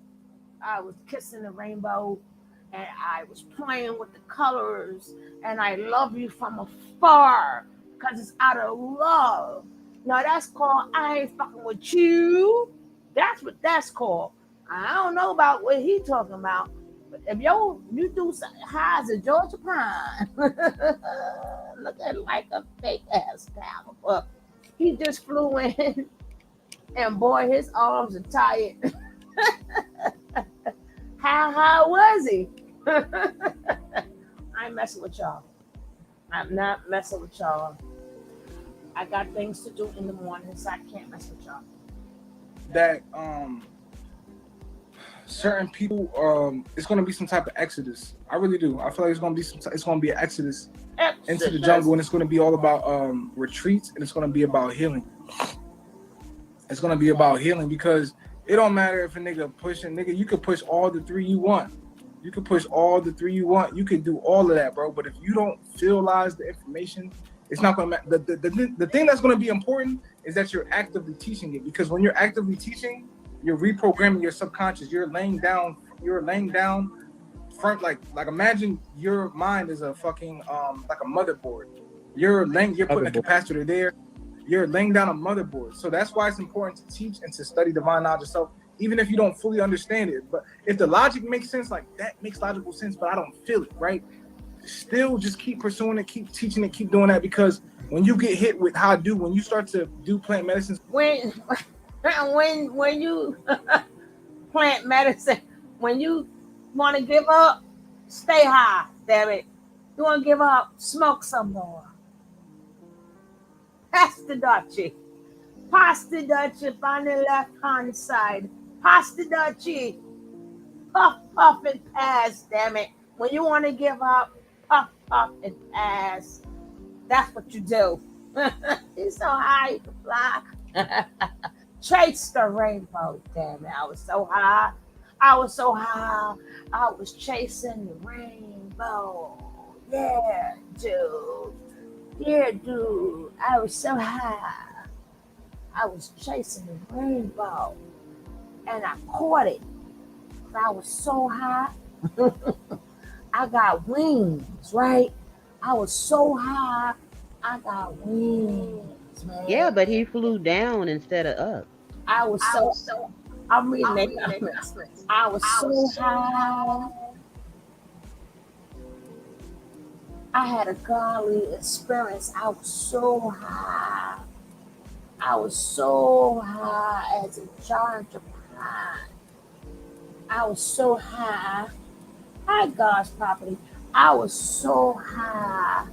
I was kissing the rainbow and I was playing with the colors and I love you from afar because it's out of love. Now that's called I ain't fucking with you. That's what that's called. I don't know about what he talking about, but if you do something high as a Georgia pine, look at it like a fake ass caliber. He just flew in, and boy, his arms are tired. How high was he? I ain't messing with y'all. I'm not messing with y'all. I got things to do in the morning, so I can't mess with y'all. That certain people, it's gonna be some type of exodus. I really do. I feel like it's gonna be an exodus into the jungle, and it's gonna be all about retreats, and it's gonna be about healing. It's gonna be about healing because it don't matter if a nigga, you could push all the three you want. You could push all the three you want. You could do all of that, bro. But if you don't realize the information, it's not gonna matter. The thing that's gonna be important is that you're actively teaching it, because when you're actively teaching, you're reprogramming your subconscious. You're laying down front, like imagine your mind is a fucking like a motherboard. You're putting a capacitor there. You're laying down a motherboard. So that's why it's important to teach and to study divine knowledge yourself even if you don't fully understand it. But if the logic makes sense, like that makes logical sense, but I don't feel it, right? Still just keep pursuing it, keep teaching it, keep doing that, because when you get hit with when you start to do plant medicines, when you plant medicine, when you want to give up, stay high, damn it. You want to give up, smoke some more. Pasta Dutchie on the left hand side. Pasta Dutchie, puff, puff, and pass, damn it. When you want to give up, puff, puff, and pass. That's what you do. It's so high you can fly. Chase the rainbow, damn it. I was so high. I was chasing the rainbow. Yeah, dude. Yeah, dude. I was so high. I was chasing the rainbow. And I caught it. I was so high. I got wings, right? I was so high. I got wings, man. Yeah, but he flew down instead of up. I was so I'm reading that. I was so high. I had a godly experience. I was so high. I was so high as a giant pine. I was so high. Hi, God's property. I was so high.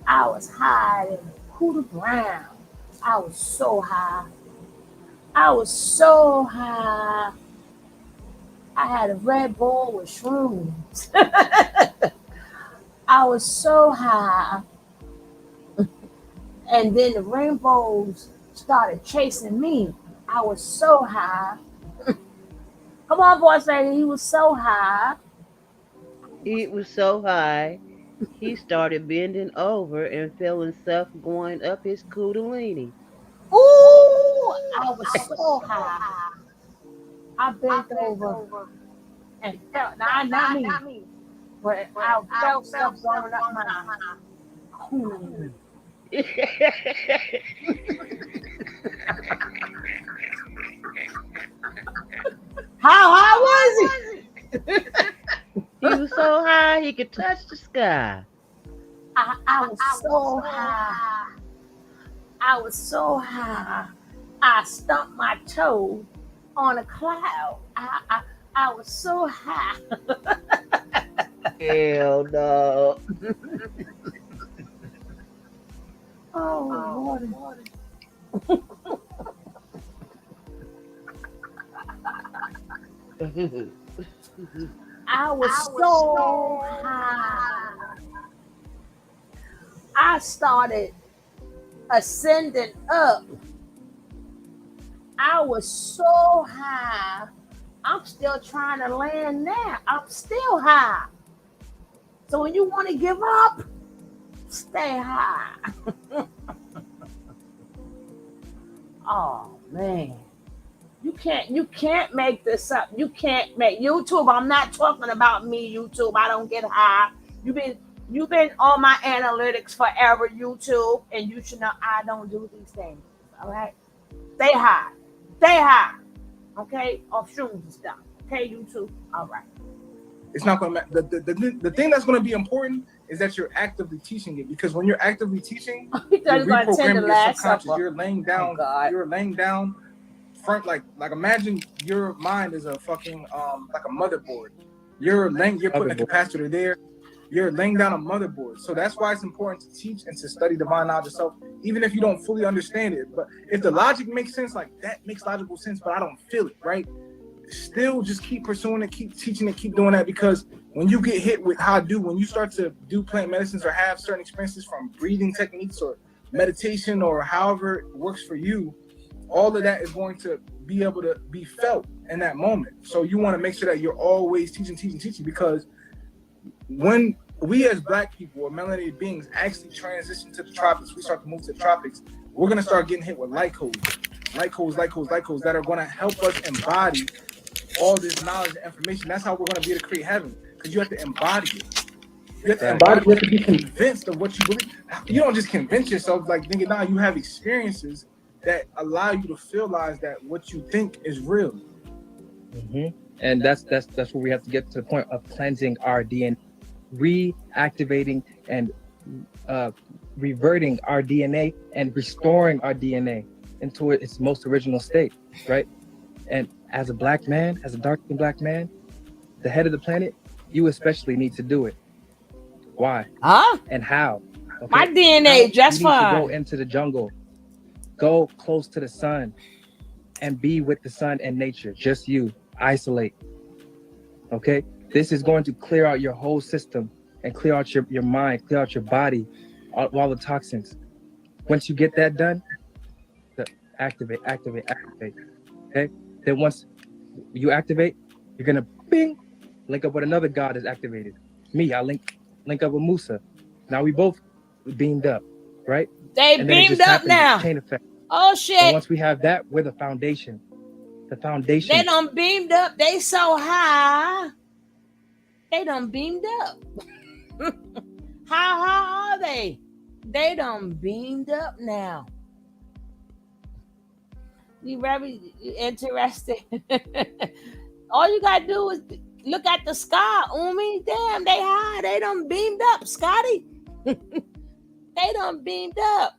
I was high in the ground. I was so high. I was so high. I had a Red Bull with shrooms. I was so high. And then the rainbows started chasing me. I was so high. Come on, boss lady. He was so high. He was so high, he started bending over and feeling stuff going up his kundalini. Ooh, I was so high. I bent over and felt, not me, but I felt stuff going up my kundalini. How high was it? He was so high he could touch the sky. I was so high. I was so high. I stumped my toe on a cloud. I was so high. Hell no. Oh, Lord. I was so high. I started ascending up. I was so high. I'm still trying to land now. I'm still high. So when you want to give up, stay high. Oh man. You can't make this up. You can't make YouTube. I'm not talking about me, YouTube. I don't get high. You've been on my analytics forever, YouTube, and you should know I don't do these things. All right? Stay high. Stay high. Okay? Off shrooms and stuff. Okay, YouTube? All right. It's not going to matter. The thing that's going to be important is that you're actively teaching it, because when you're actively teaching, you're reprogramming your subconscious. You're laying down front, like imagine your mind is a fucking like a motherboard. You're putting a capacitor there. You're laying down a motherboard. So that's why it's important to teach and to study divine knowledge yourself, even if you don't fully understand it. But if the logic makes sense, like that makes logical sense, but I don't feel it, right? Still just keep pursuing it, keep teaching it, keep doing that, because when you get hit with when you start to do plant medicines or have certain experiences from breathing techniques or meditation or however it works for you, all of that is going to be able to be felt in that moment. So you want to make sure that you're always teaching, because when we as Black people or melanated beings actually transition to the tropics, we start to move to the tropics, we're going to start getting hit with light codes that are going to help us embody all this knowledge and information. That's how we're going to be able to create heaven, because you have to embody it. You have to embody it. You have to be convinced of what you believe. You don't just convince yourself, like, nigga, nah, you have experiences that allow you to realize that what you think is real. And that's where we have to get to the point of cleansing our DNA, reactivating and reverting our DNA and restoring our DNA into its most original state, right? And as a black man, as a dark-skinned black man, the head of the planet, you especially need to do it. Why? Huh? And how? Okay? My DNA just you need fine. to go into the jungle, go close to the sun, and be with the sun and nature. Just you. Isolate. Okay? This is going to clear out your whole system and clear out your mind, clear out your body, all the toxins. Once you get that done, activate. Okay? Then once you activate, you're gonna bing, link up with another god that's activated. Me, I link up with Musa. Now we both beamed up, right? They and beamed up now. Chain effect. Oh shit! And once we have that, we're the foundation. The foundation. They done beamed up. They so high. They done beamed up. How high are they? They done beamed up now. You very interested. All you gotta do is look at the sky, Umi. Damn, they high. They done beamed up, Scotty. They done beamed up.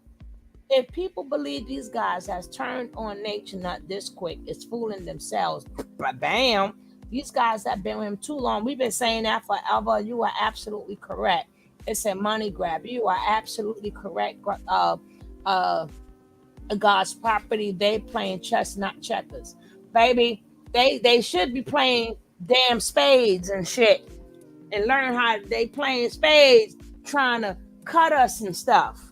If people believe these guys has turned on nature not this quick, it's fooling themselves. Bam. These guys have been with him too long. We've been saying that forever. You are absolutely correct. It's a money grab. You are absolutely correct. God's property. They playing chess, not checkers. Baby, they should be playing damn spades and shit. And learn how they playing spades, trying to cut us and stuff.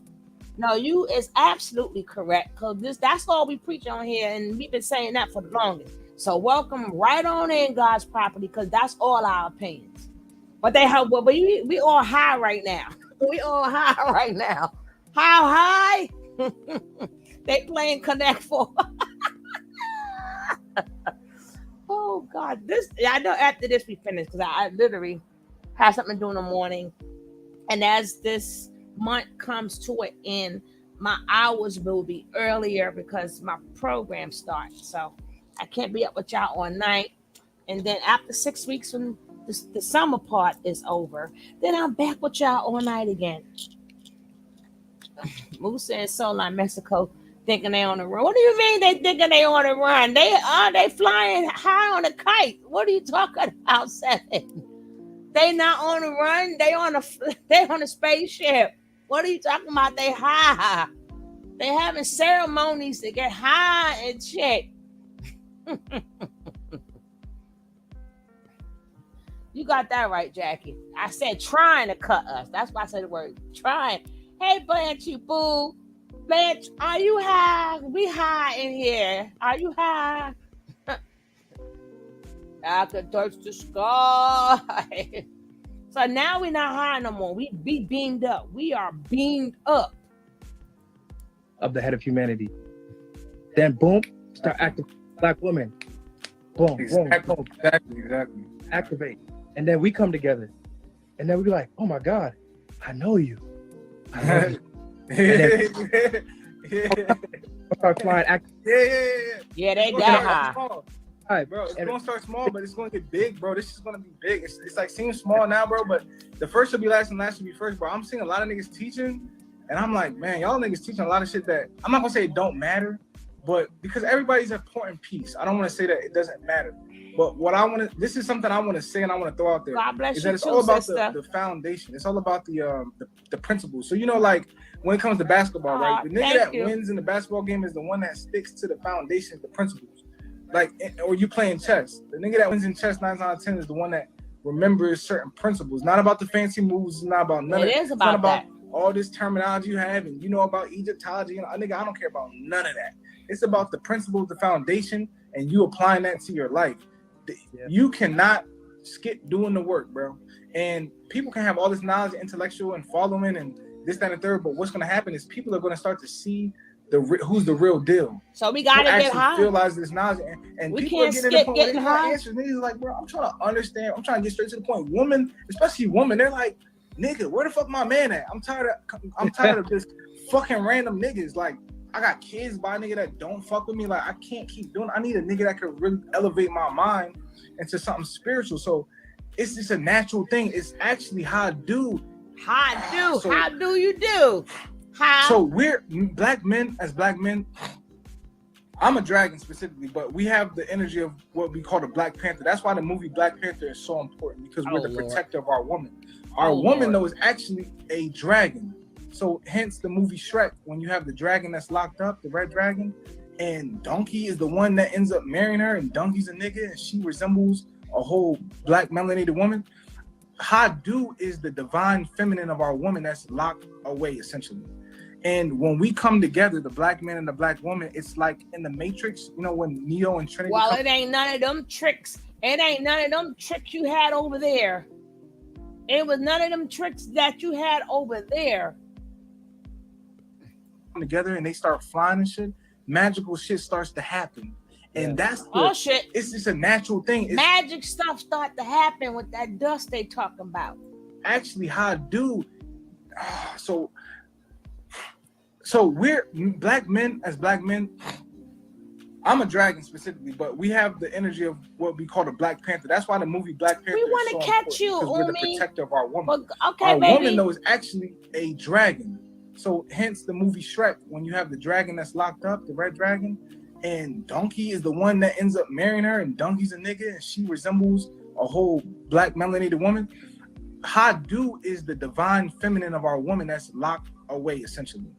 No, you is absolutely correct. Because that's all we preach on here, and we've been saying that for the longest. So welcome right on in God's property, because that's all our opinions. But we all high right now. We all high right now. How high? They playing Connect 4. Oh God, I know after this we finish, because I literally have something to do in the morning, and as this month comes to an end, my hours will be earlier because my program starts. So I can't be up with y'all all night. And then after 6 weeks, when the summer part is over, then I'm back with y'all all night again. Musa and Solon, Mexico, thinking they on the run. What do you mean they thinking they on the run? They flying high on a kite. What are you talking about, Seven? They not on the run. They on a spaceship. What are you talking about? They high. They having ceremonies to get high and shit. You got that right, Jackie. I said trying to cut us. That's why I said the word trying. Hey, Blanche, boo. Blanche, are you high? We high in here. Are you high? I could touch the sky. So now we're not high no more. We be beamed up. We are beamed up. Of the head of humanity. Then boom, start activating black women. Boom, exactly, boom, boom. Exactly. Activate. And then we come together. And then we're like, oh my God, I know you. I know you. And then start flying. Yeah, they that high. All right, bro, it's gonna start small, but it's gonna get big, bro. This is gonna be big. It's like seems small now, bro, but the first will be last and last will be first, bro. I'm seeing a lot of niggas teaching, and I'm like, man, y'all niggas teaching a lot of shit that I'm not gonna say it don't matter, but because everybody's an important piece. I don't want to say that it doesn't matter, but this is something I want to say and I want to throw out there. God bless is you that it's too, all about sister. the foundation. It's all about the principles. So like when it comes to basketball, right? The nigga that wins in the basketball game is the one that sticks to the foundation, the principles. Like, or you playing chess. The nigga that wins in chess 9 out of 10 is the one that remembers certain principles. Not about the fancy moves. It's not about none of it. It is about that. All this terminology you have and you know about Egyptology. Nigga, I don't care about none of that. It's about the principles, the foundation, and you applying that to your life. You cannot skip doing the work, bro. And people can have all this knowledge, intellectual and following and this, that, and third. But what's going to happen is people are going to start to see who's the real deal. So we gotta get high. Realize this knowledge, and we people can't are skip getting getting high. Answers. Niggas like, bro, I'm trying to understand. I'm trying to get straight to the point. Women, especially women, they're like, nigga, where the fuck my man at? I'm tired of this fucking random niggas. Like, I got kids by a nigga that don't fuck with me. Like, I can't keep doing. I need a nigga that can really elevate my mind into something spiritual. So it's just a natural thing. It's actually how I do. How do you do? How? So we're black men. As black men, I'm a dragon specifically, but we have the energy of what we call the Black Panther. That's why the movie Black Panther is so important, because we're the protector of our woman. Our woman, though, is actually a dragon. So hence the movie Shrek, when you have the dragon that's locked up, the red dragon, and Donkey is the one that ends up marrying her, and Donkey's a nigga, and she resembles a whole black melanated woman. Hadu is the divine feminine of our woman that's locked away, essentially. And when we come together, the black man and the black woman, it's like in the Matrix, you know, when Neo and Trinity. Well, it ain't none of them tricks. It ain't none of them tricks you had over there. It was none of them tricks that you had over there. Together and they start flying and shit, magical shit starts to happen. And that's shit. It's just a natural thing. Magic stuff start to happen with that dust they talking about. Actually, how I do. So we're black men. As black men, I'm a dragon specifically, but we have the energy of what we call the Black Panther. That's why the movie Black Panther. We want to catch you, because we're the protector of our woman. Well, okay, our baby. woman, though, is actually a dragon. So hence the movie Shrek, when you have the dragon that's locked up, the red dragon, and Donkey is the one that ends up marrying her, and Donkey's a nigga, and she resembles a whole black melanated woman. Hadu is the divine feminine of our woman that's locked away, essentially.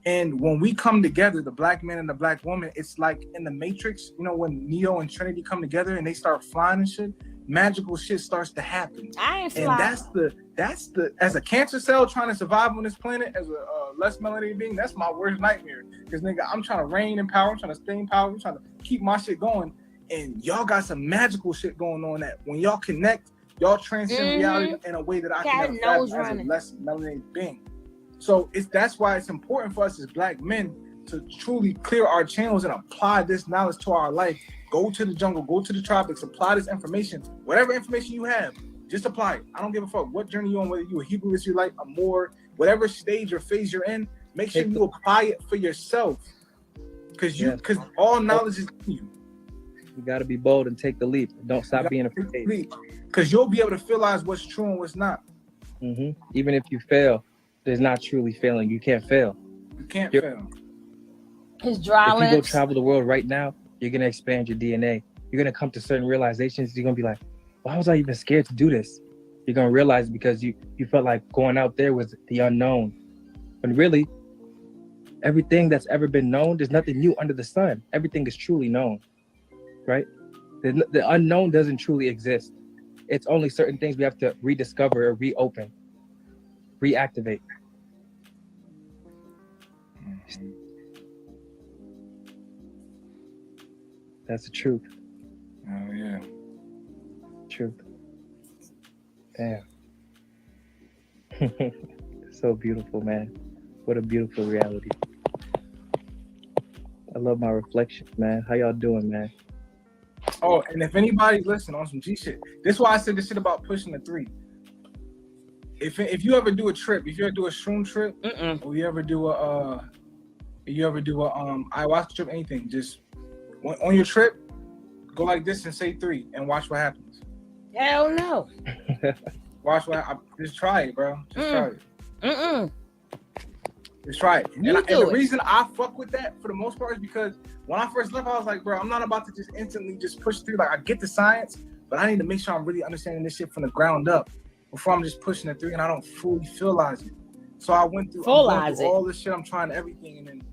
And when we come together, the black man and the black woman, it's like in the Matrix, you know, when Neo and Trinity come together and they start flying and shit, magical shit starts to happen. I ain't flying. And that's the as a cancer cell trying to survive on this planet, as a less melanated being, that's my worst nightmare. Because nigga, I'm trying to reign in power, I'm trying to stay in power, I'm trying to keep my shit going. And y'all got some magical shit going on that when y'all connect, y'all transcend reality in a way that I can never fathom as a less melanated being. So that's why it's important for us as black men to truly clear our channels and apply this knowledge to our life. Go to the jungle, go to the tropics, apply this information. Whatever information you have, just apply it. I don't give a fuck what journey you're on, whether you're a Hebrew Israelite, a Moor, whatever stage or phase you're in, make sure you apply it for yourself. Because all knowledge is in you. You got to be bold and take the leap. Don't stop being afraid. Because you'll be able to realize what's true and what's not. Even if you fail, there's not truly failing. You can't fail. You can't fail. His dry lips. If you go travel the world right now, you're going to expand your DNA. You're going to come to certain realizations. You're going to be like, why was I even scared to do this? You're going to realize because you felt like going out there was the unknown. But really, everything that's ever been known, there's nothing new under the sun. Everything is truly known, right? The unknown doesn't truly exist. It's only certain things we have to rediscover or reopen, reactivate. That's the truth. Oh yeah. Truth. Damn. So beautiful, man. What a beautiful reality. I love my reflections, man. How y'all doing, man? Oh, and if anybody listen on some G shit, this is why I said this shit about pushing the 3. If you ever do a trip, if you ever do a shroom trip, or you ever do a ayahuasca trip, anything, just on your trip, go like this and say 3 and watch what happens. Hell no. Watch just try it, bro. Just try it. Just try it. And the reason I fuck with that for the most part is because when I first left, I was like, bro, I'm not about to just instantly just push through. Like, I get the science, but I need to make sure I'm really understanding this shit from the ground up before I'm just pushing it through and I don't fully realize it. So I went through all this shit. I'm trying everything. And then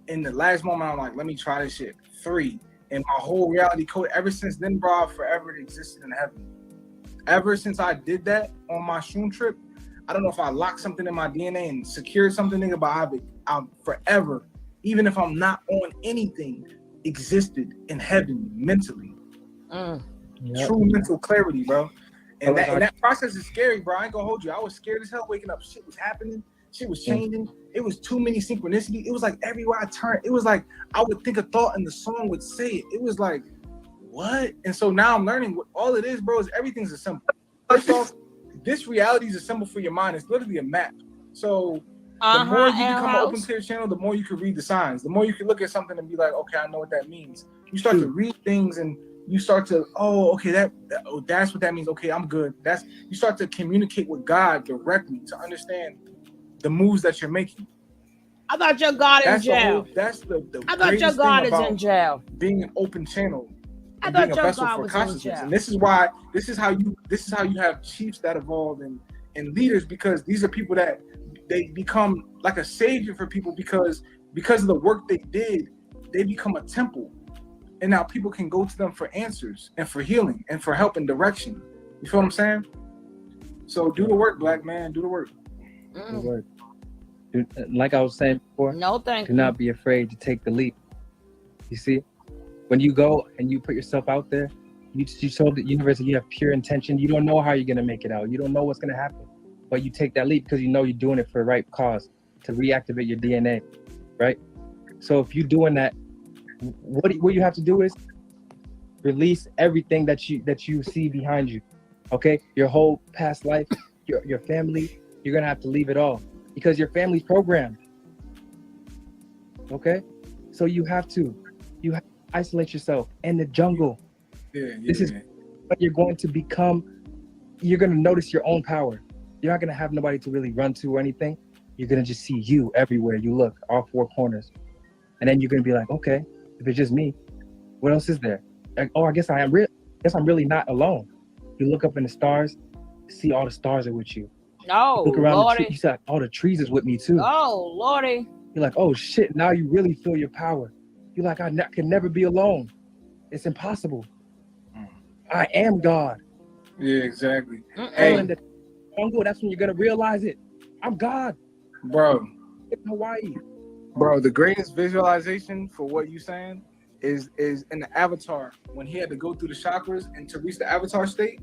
in the last moment, I'm like, let me try this shit. 3. And my whole reality code, ever since then, bro, forever existed in heaven. Ever since I did that on my shroom trip, I don't know if I locked something in my DNA and secured something, nigga, but I've forever, even if I'm not on anything, existed in heaven mentally. True mental clarity, bro. And that process is scary, bro. I ain't gonna hold you. I was scared as hell waking up. Shit was happening. Shit was changing. It was too many synchronicity. It was like everywhere I turned, it was like I would think a thought and the song would say it. It was like, what? And so now I'm learning what all it is, bro, is everything's a symbol. First off, this reality is a symbol for your mind. It's literally a map. So The more you become an open clear channel, the more you can read the signs. The more you can look at something and be like, okay, I know what that means. You start to read things and you start to, okay, that's what that means. Okay, I'm good. You start to communicate with God directly to understand the moves that you're making. I thought your God in jail. That's the I thought your God is in jail. Being an open channel. I thought being a your vessel God for was in consciousness. jail. And this is how you have chiefs that evolve and leaders, because these are people that they become like a savior for people because of the work they did. They become a temple, and now people can go to them for answers and for healing and for help and direction. You feel what I'm saying? So do the work, black man. Do the work. Do the work. Like I was saying before, do not be afraid to take the leap. You see, when you go and you put yourself out there, you show the universe that you have pure intention. You don't know how you're gonna make it out. You don't know what's gonna happen, but you take that leap because you know you're doing it for the right cause, to reactivate your DNA, right? So if you're doing that, what you have to do is release everything that you see behind you. Okay, your whole past life, your family, you're gonna have to leave it all because your family's programmed. Okay, so you have to isolate yourself in the jungle. This is what you're going to become. You're going to notice your own power. You're not going to have nobody to really run to or anything. You're going to just see you everywhere you look, all four corners. And then you're going to be like, okay, if it's just me, what else is there? Like, I guess I'm really not alone. You look up in the stars, see all the stars are with you. No, look around Lordy. the tree, you see all the trees is with me too. Oh, Lordy. You're like, oh shit, now you really feel your power. You're like, I can never be alone. It's impossible. I am God. Yeah, exactly. Hey, in the jungle, that's when you're gonna realize it. I'm God, bro. In Hawaii, bro. The greatest visualization for what you saying is in the Avatar when he had to go through the chakras and to reach the Avatar state.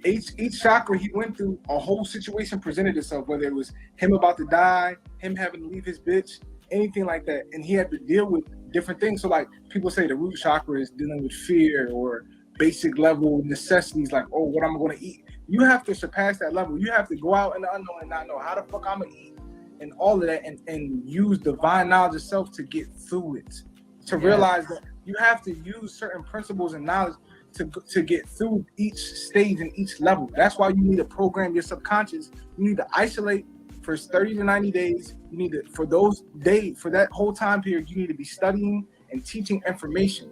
Each chakra he went through, a whole situation presented itself. Whether it was him about to die, him having to leave his bitch, anything like that, and he had to deal with different things. So like people say the root chakra is dealing with fear or basic level necessities, like, oh, what am I going to eat? You have to surpass that level. You have to go out in the unknown and not know how the fuck I'm going to eat and all of that, and use divine knowledge itself to get through it. To realize that you have to use certain principles and knowledge to get through each stage and each level. That's why you need to program your subconscious. You need to isolate for 30 to 90 days. You need to, for that whole time period, you need to be studying and teaching information,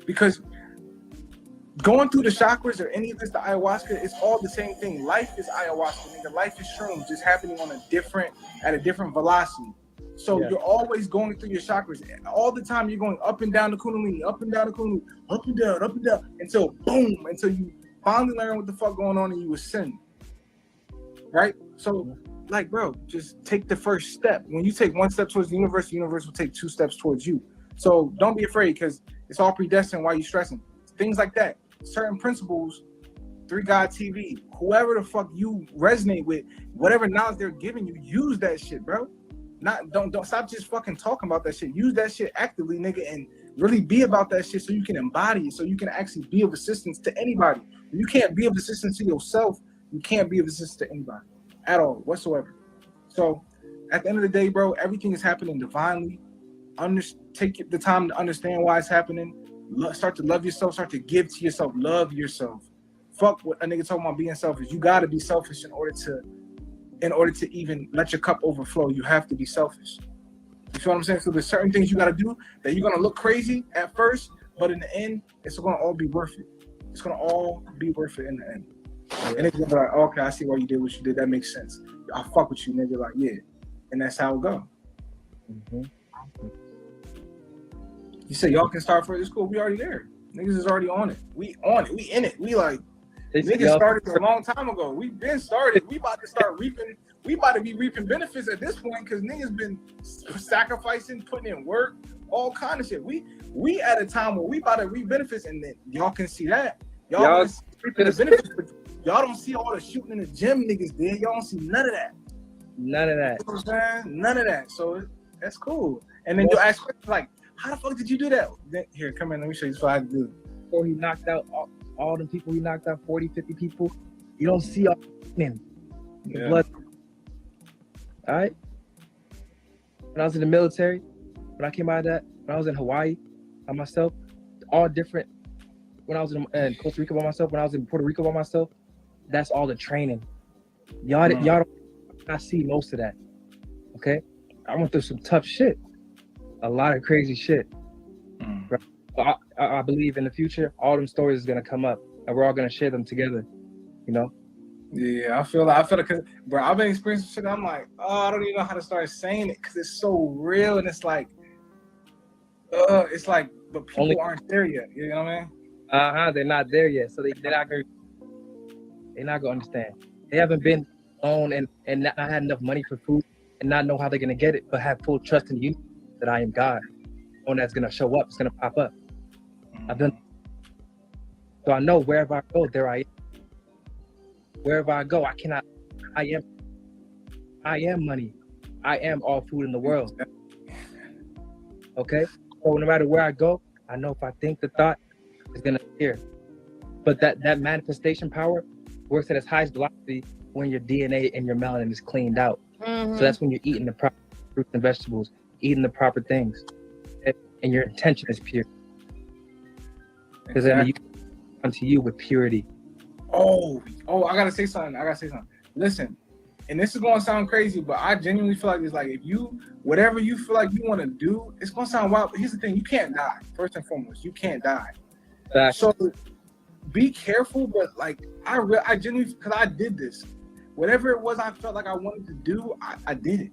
because going through the chakras or any of this, the ayahuasca, it's all the same thing. Life is ayahuasca, nigga. Life is shrooms, just happening at a different velocity. So you're always going through your chakras. All the time you're going up and down the kundalini, up and down the kundalini, up and down, until boom, until you finally learn what the fuck going on and you ascend. Right? So, like, bro, just take the first step. When you take one step towards the universe will take two steps towards you. So don't be afraid, because it's all predestined while you're stressing. Things like that. Certain principles, 3 God TV, whoever the fuck you resonate with, whatever knowledge they're giving you, use that shit, bro. Don't stop just fucking talking about that shit. Use that shit actively, nigga, and really be about that shit so you can embody it, so you can actually be of assistance to anybody. If you can't be of assistance to yourself, you can't be of assistance to anybody at all, whatsoever. So at the end of the day, bro, everything is happening divinely. Take the time to understand why it's happening. Start to love yourself. Start to give to yourself. Love yourself. Fuck what a nigga talking about being selfish. You gotta be selfish in order to even let your cup overflow. You have to be selfish. You feel what I'm saying? So there's certain things you gotta do that you're gonna look crazy at first, but in the end, it's gonna all be worth it. It's gonna all be worth it in the end. And it's gonna be like, okay, I see why you did what you did. That makes sense. I fuck with you, nigga. Like, yeah. And that's how it go. Mm-hmm. You say y'all can start further school. We already there. Niggas is already on it. We on it. We in it. We like, niggas started a long time ago. We been started. We about to start reaping. We about to be reaping benefits at this point, because niggas been sacrificing, putting in work, all kind of shit. We at a time where we about to reap benefits, and then y'all can see that. Y'all reaping the benefits, but y'all don't see all the shooting in the gym niggas did. Y'all don't see none of that. None of that. You know what I'm saying? None of that. So that's cool. And then you ask questions like, how the fuck did you do that? Here, come in, let me show you what I had to do. Before he knocked out all the people, he knocked out 40, 50 people. You don't see all men. The blood. All right? when I was in the military, when I came out of that, when I was in Hawaii by myself, all different. When I was in Costa Rica by myself, when I was in Puerto Rico by myself, that's all the training. Y'all don't not see most of that. Okay, I went through some tough shit, a lot of crazy shit. Right? But I believe in the future, all them stories is gonna come up, and we're all gonna share them together. You know. Yeah, I feel like, bro, I've been experiencing shit. I'm like, oh, I don't even know how to start saying it because it's so real, and it's like, but people aren't there yet. You know what I mean? They're not there yet, so they're not gonna understand. They haven't been on and not had enough money for food and not know how they're gonna get it, but have full trust in you that I am God. One that's gonna show up, it's gonna pop up. I've done, so I know wherever I go, there I am. Wherever I go, I am money. I am all food in the world. Okay? So no matter where I go, I know if I think the thought, it's gonna appear. But that manifestation power works at its highest velocity when your DNA and your melanin is cleaned out. So that's when you're eating the proper fruits and vegetables, eating the proper things, and your intention is pure. Because then you come to you with purity. Oh, I gotta say something. Listen, and this is gonna sound crazy, but I genuinely feel like it's like if you, whatever you feel like you want to do, it's gonna sound wild. But here's the thing: you can't die. First and foremost, you can't die. So be careful. But like I genuinely, because I did this. Whatever it was I felt like I wanted to do, I did it.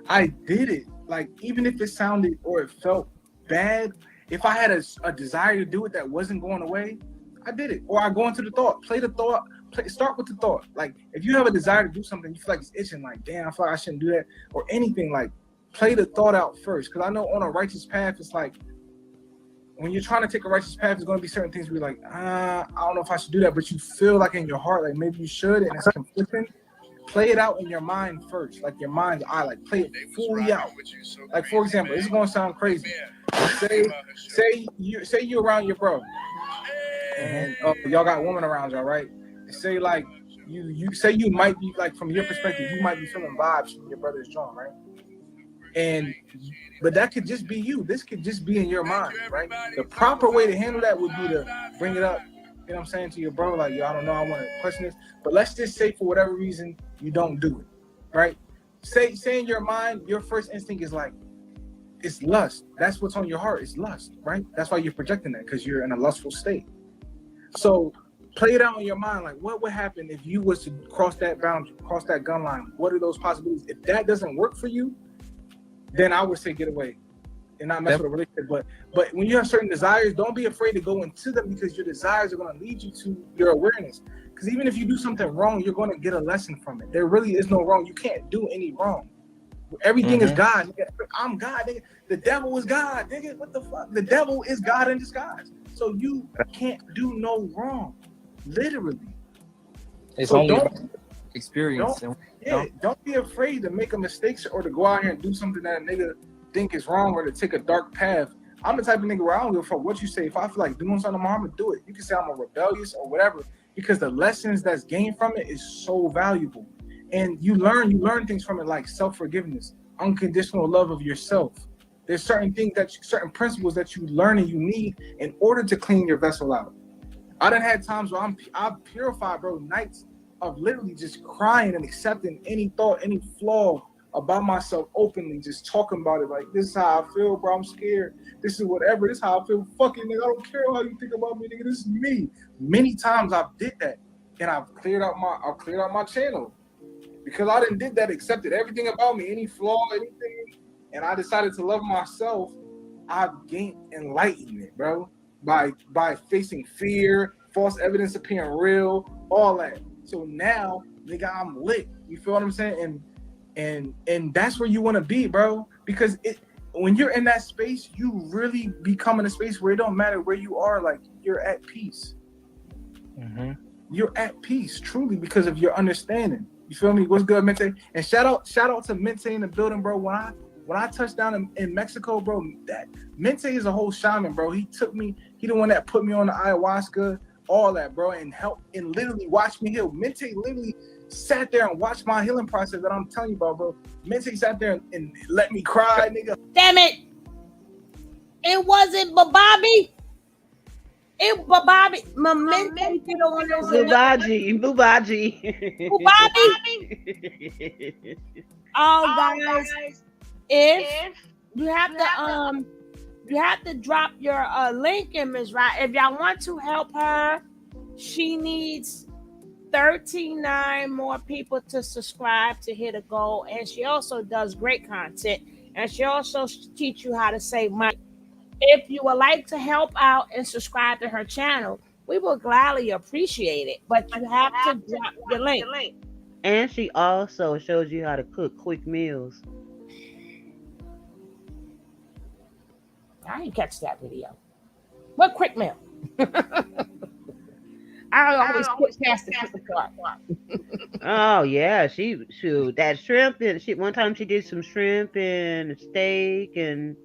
I did it. Like even if it sounded or it felt bad, if I had a desire to do it that wasn't going away, I did it. Or I go into the thought, start with the thought. Like if you have a desire to do something, you feel like it's itching, like damn, I feel like I shouldn't do that, or anything, like play the thought out first. Because I know on a righteous path, it's like when you're trying to take a righteous path, there's going to be certain things where you're like, I don't know if I should do that, but you feel like in your heart, like maybe you should, and it's conflicting. Play it out in your mind first, like your mind's eye, like play it fully out. Like for example, this is going to sound crazy. Say you're around your bro, and y'all got women around y'all, right? Say like you say you might be like from your perspective, you might be feeling vibes from your brother's joint, right? But that could just be you. This could just be in your mind, right? The proper way to handle that would be to bring it up, you know what I'm saying, to your bro, like, yo, I don't know, I want to question this. But let's just say for whatever reason, you don't do it, right? Say in your mind, your first instinct is like, it's lust. That's what's on your heart, it's lust, right? That's why you're projecting that, because you're in a lustful state. So play it out in your mind, like what would happen if you was to cross that boundary, cross that gun line? What are those possibilities? If that doesn't work for you, then I would say get away and not mess with a relationship. But when you have certain desires, don't be afraid to go into them, because your desires are going to lead you to your awareness. Because even if you do something wrong, you're going to get a lesson from it. There really is no wrong. You can't do any wrong. Everything is God. Nigga. I'm God. Nigga. The devil is God. Nigga. What the fuck? The devil is God in disguise. So you can't do no wrong. Literally. It's so only experience. Don't be afraid to make a mistake or to go out here and do something that a nigga think is wrong, or to take a dark path. I'm the type of nigga where I don't give a fuck what you say. If I feel like doing something, I'm gonna do it. You can say I'm a rebellious or whatever, because the lessons that's gained from it is so valuable. And you learn things from it, like self-forgiveness, unconditional love of yourself. There's certain things certain principles that you learn and you need in order to clean your vessel out. I done had times where I've purified, bro, nights of literally just crying and accepting any thought, any flaw about myself openly, just talking about it. Like, this is how I feel, bro. I'm scared. This is whatever. This is how I feel. Fucking nigga, I don't care how you think about me, nigga. This is me. Many times I've did that, and I've cleared out my channel, because I didn't did that, accepted everything about me, any flaw, anything, and I decided to love myself. I've gained enlightenment, bro, by facing fear, false evidence appearing real, all that. So now, nigga, I'm lit. You feel what I'm saying? And that's where you want to be, bro. Because when you're in that space, you really become in a space where it don't matter where you are. Like, you're at peace. Mm-hmm. You're at peace, truly, because of your understanding. You feel me? What's good, Mente? And shout out to Mente in the building, bro. When I touched down in Mexico, bro, that Mente is a whole shaman, bro. He the one that put me on the ayahuasca. all that, bro, and help and literally watch me heal. Mente literally sat there and watched my healing process that I'm telling you about, bro. Mente sat there and let me cry, nigga. Damn it! It wasn't Bobby. It Bobby. Mente did on this. Bubaji. Oh, guys, if you have to drop your link in, Ms. Right. If y'all want to help her, she needs 39 more people to subscribe to hit a goal, and she also does great content, and she also teach you how to save money. If you would like to help out and subscribe to her channel, we will gladly appreciate it, but you have to drop the link. And she also shows you how to cook quick meals. I didn't catch that video. What quick meal? I always put past the cooking part. Oh yeah, she that shrimp, and one time she did some shrimp and steak and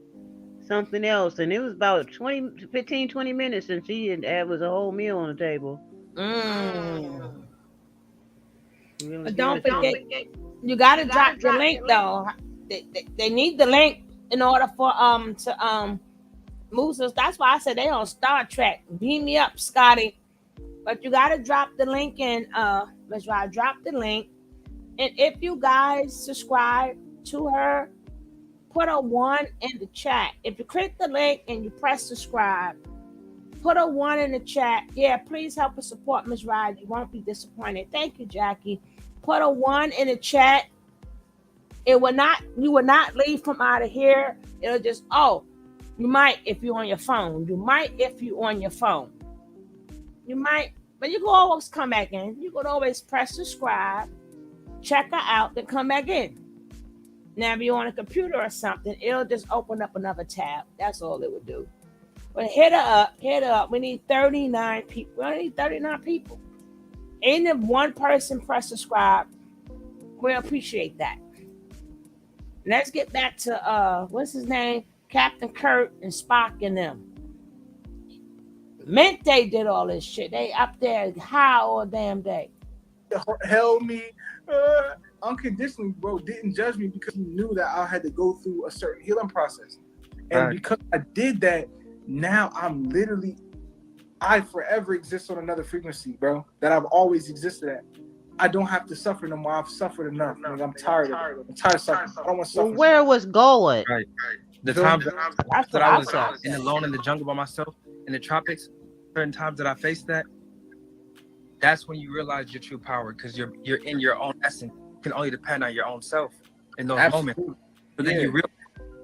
something else, and it was about 15-20 minutes, and that was a whole meal on the table. Really But don't forget, you gotta drop the link though. They need the link in order for to move us. That's why I said they on Star Trek. Beam me up, Scotty. But you gotta drop the link in. Let's try to drop the link. And if you guys subscribe to her, put a 1 in the chat. If you click the link and you press subscribe, put a 1 in the chat. Yeah, please help us support Ms. Ride. You won't be disappointed. Thank you, Jackie. Put a 1 in the chat. You will not leave from out of here. It'll just, you might if you're on your phone. You might if you're on your phone. You might, but you can always come back in. You can always press subscribe, check her out, then come back in. Now, if you're on a computer or something, it'll just open up another tab. That's all it would do. But hit her up. We need 39 people. We only need 39 people. Even if one person press subscribe, we'll appreciate that. Let's get back to what's his name? Captain Kirk and Spock and them. Mente did all this shit. They up there high all damn day. Held me unconditionally, bro. Didn't judge me because he knew that I had to go through a certain healing process. And because I did that, now I forever exist on another frequency, bro, that I've always existed at. I don't have to suffer no more. I've suffered enough. Like, I'm tired of it. I'm tired of suffering. I don't want to suffer. Well, where was going? Right. The times that I was alone in the jungle by myself, in the tropics, certain times that I faced that's when you realize your true power, because you're in your own essence. You can only depend on your own self in those moments. But then you realize,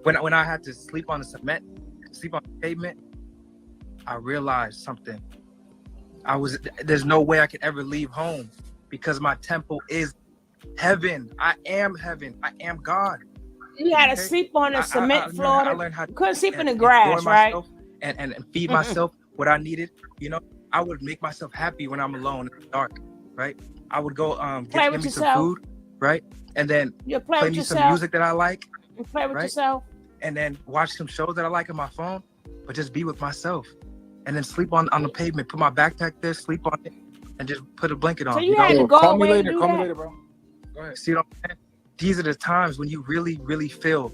when I had to sleep on the cement, sleep on the pavement, I realized something. There's no way I could ever leave home, because my temple is heaven. I am heaven. I am God. You had to sleep on the cement floor. I learned how to couldn't sleep in the grass, right? And feed myself what I needed. You know, I would make myself happy when I'm alone in the dark, right? I would go get me some food, right? And then play me some music that I like. And play with yourself. And then watch some shows that I like on my phone, but just be with myself. And then sleep on the pavement, put my backpack there, sleep on it, and just put a blanket on. So you had to go call me away later, and do call that? me later, bro. Go ahead. See what I'm saying? These are the times when you really, really feel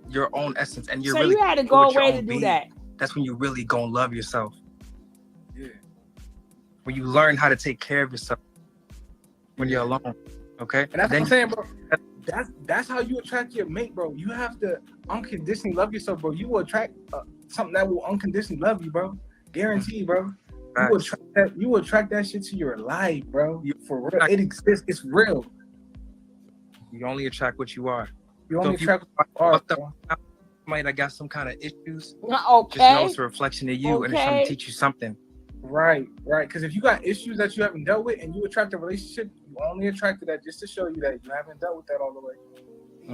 your own essence, and you're So really you had to go away to do that. That's when you really gonna love yourself. Yeah. When you learn how to take care of yourself when you're alone. Okay? And that's what I'm saying, bro. That's how you attract your mate, bro. You have to unconditionally love yourself, bro. You will attract something that will unconditionally love you, bro. Guaranteed, bro. You will attract that shit to your life, bro. For real. It exists. It's real. You only attract what you are. You only attract what you are, bro. Somebody that got some kind of issues, okay. just know it's a reflection of you, and it's trying to teach you something. Right. Because if you got issues that you haven't dealt with and you attract a relationship, you only attracted that just to show you that you haven't dealt with that all the way.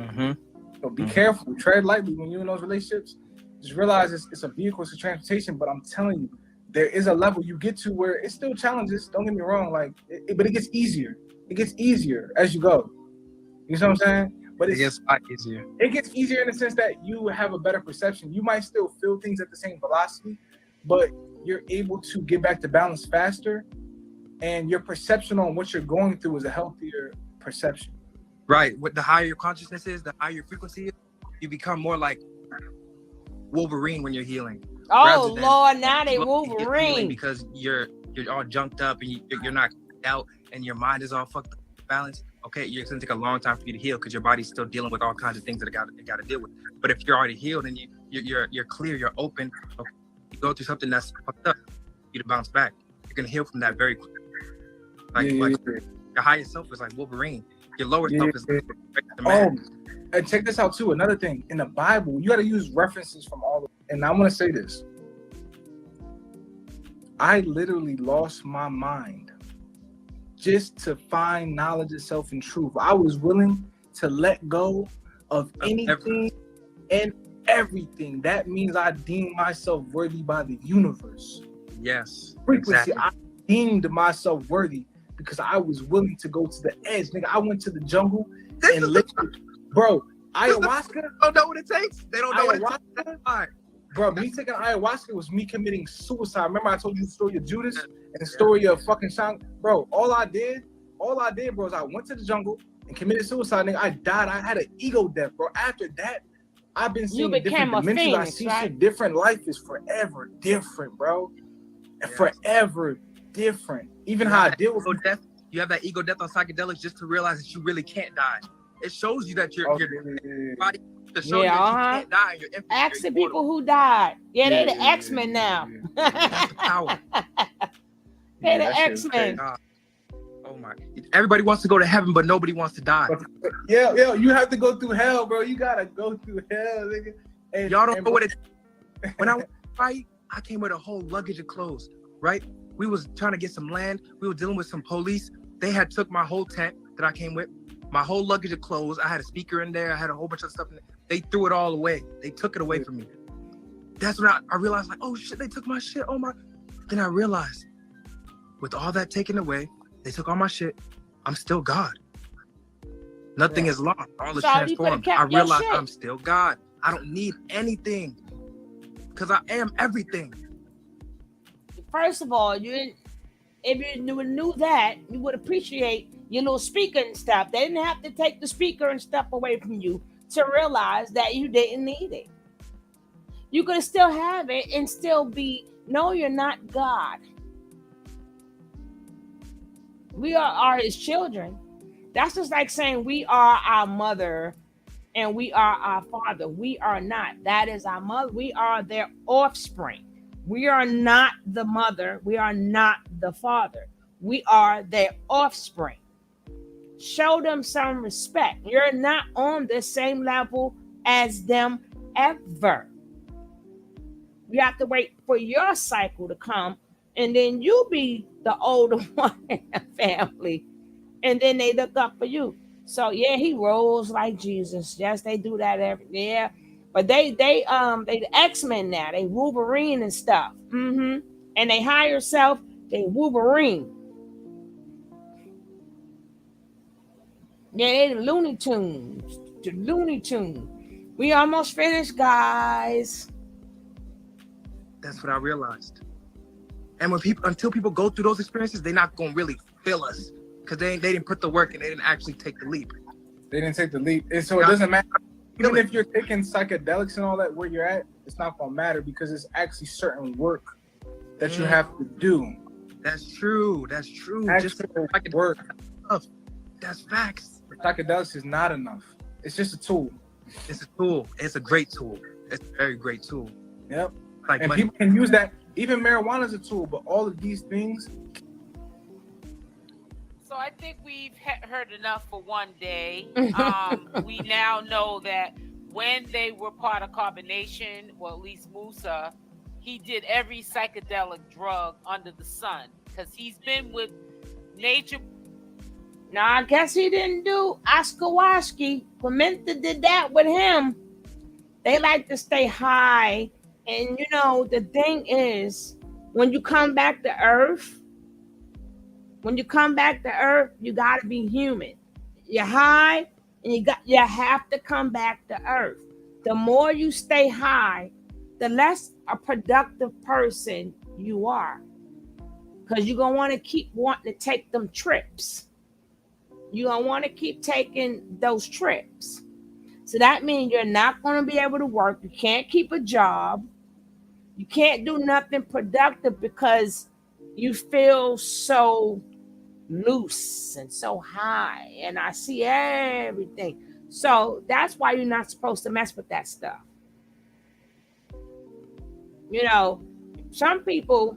Mm-hmm. So be careful. Tread lightly when you're in those relationships. Just realize it's a vehicle, it's a transportation, but I'm telling you, there is a level you get to where it's still challenges. Don't get me wrong, but it gets easier. It gets easier as you go. You know what I'm saying? But it gets a lot easier. It gets easier in the sense that you have a better perception. You might still feel things at the same velocity, but you're able to get back to balance faster, and your perception on what you're going through is a healthier perception. Right. What the higher your consciousness is, the higher your frequency is, you become more like Wolverine when you're healing. Oh Lord, now they Wolverine because you're all junked up and you're not out and your mind is all fucked up, balanced. Okay, it's gonna take a long time for you to heal because your body's still dealing with all kinds of things that it got to deal with. But if you're already healed and you're clear, you're open, okay, you go through something that's fucked up, you to bounce back. You're gonna heal from that very quickly. Like your higher self is like Wolverine. Your lower self is like the man. And check this out too. Another thing in the Bible, you got to use references from all of it. And I want to say this. I literally lost my mind just to find knowledge itself and truth. I was willing to let go of anything and everything. That means I deemed myself worthy by the universe. Yes. Frequency. Exactly. I deemed myself worthy because I was willing to go to the edge. Nigga, I went to the jungle and literally, bro, ayahuasca. Don't know what it takes. They don't know what it takes. Bro, me taking ayahuasca was me committing suicide. Remember I told you the story of Judas and the story of fucking Sean? Bro, all I did, bro, is I went to the jungle and committed suicide. Nigga, I died. I had an ego death, bro. After that, I've been seeing different dimensions. I see shit different. Life is forever different, bro. Forever different. Even how I deal with death. You have that ego death on psychedelics just to realize that you really can't die. It shows you that your body to show you that you can't die. You're infinite. Ask the people who died. Yeah, they the X-Men now. That's the power. They the X-Men. Oh my! Everybody wants to go to heaven, but nobody wants to die. Yeah, you have to go through hell, bro. You gotta go through hell, nigga. And, y'all don't know what it. When I went to fight, I came with a whole luggage of clothes. Right? We was trying to get some land. We were dealing with some police. They had took my whole tent that I came with, my whole luggage of clothes. I had a speaker in there. I had a whole bunch of stuff in there. They threw it all away. They took it away from me. That's when I realized, like, oh shit, they took my shit. Oh my. Then I realized, with all that taken away, they took all my shit. I'm still God. Nothing is lost. All is transformed. I realized I'm still God. I don't need anything because I am everything. First of all, if you knew that, you would appreciate your little speaker and stuff. They didn't have to take the speaker and stuff away from you to realize that you didn't need it. You could still have it and still be, no, you're not God. We are his children. That's just like saying we are our mother and we are our father. We are not. That is our mother. We are their offspring. We are not the mother. We are not the father. We are their offspring. Show them some respect. You're not on the same level as them ever. You have to wait for your cycle to come, and then you be the older one in the family, and then they look up for you. So yeah, he rolls like Jesus. Yes, they do that every year. But they the X-Men now. They Wolverine and stuff. And they higher self, they Wolverine. Yeah, they the Looney Tunes. The Looney Tunes. We almost finished, guys. That's what I realized. And until people go through those experiences, they're not gonna really feel us because they didn't put the work and they didn't actually take the leap. They didn't take the leap, and so it doesn't matter. Even if you're taking psychedelics and all that, where you're at, it's not gonna matter because it's actually certain work that you have to do. That's true. That's true. Just work. That's facts. Psychedelics is not enough. It's just a tool. It's a tool. It's a great tool. It's a very great tool. Yep. And people can use that. Even marijuana is a tool, but all of these things. So I think we've heard enough for one day. We now know that when they were part of Carbonation, well, at least Musa, he did every psychedelic drug under the sun because he's been with nature. Now, I guess he didn't do ayahuasca. Pimenta did that with him. They like to stay high. And, you know, the thing is, when you come back to Earth, you got to be human. You're high, and you have to come back to Earth. The more you stay high, the less a productive person you are. Because you're going to want to keep wanting to take them trips. You're going to want to keep taking those trips. So that means you're not going to be able to work. You can't keep a job. You can't do nothing productive because you feel so loose and so high. And I see everything. So that's why you're not supposed to mess with that stuff. You know, some people,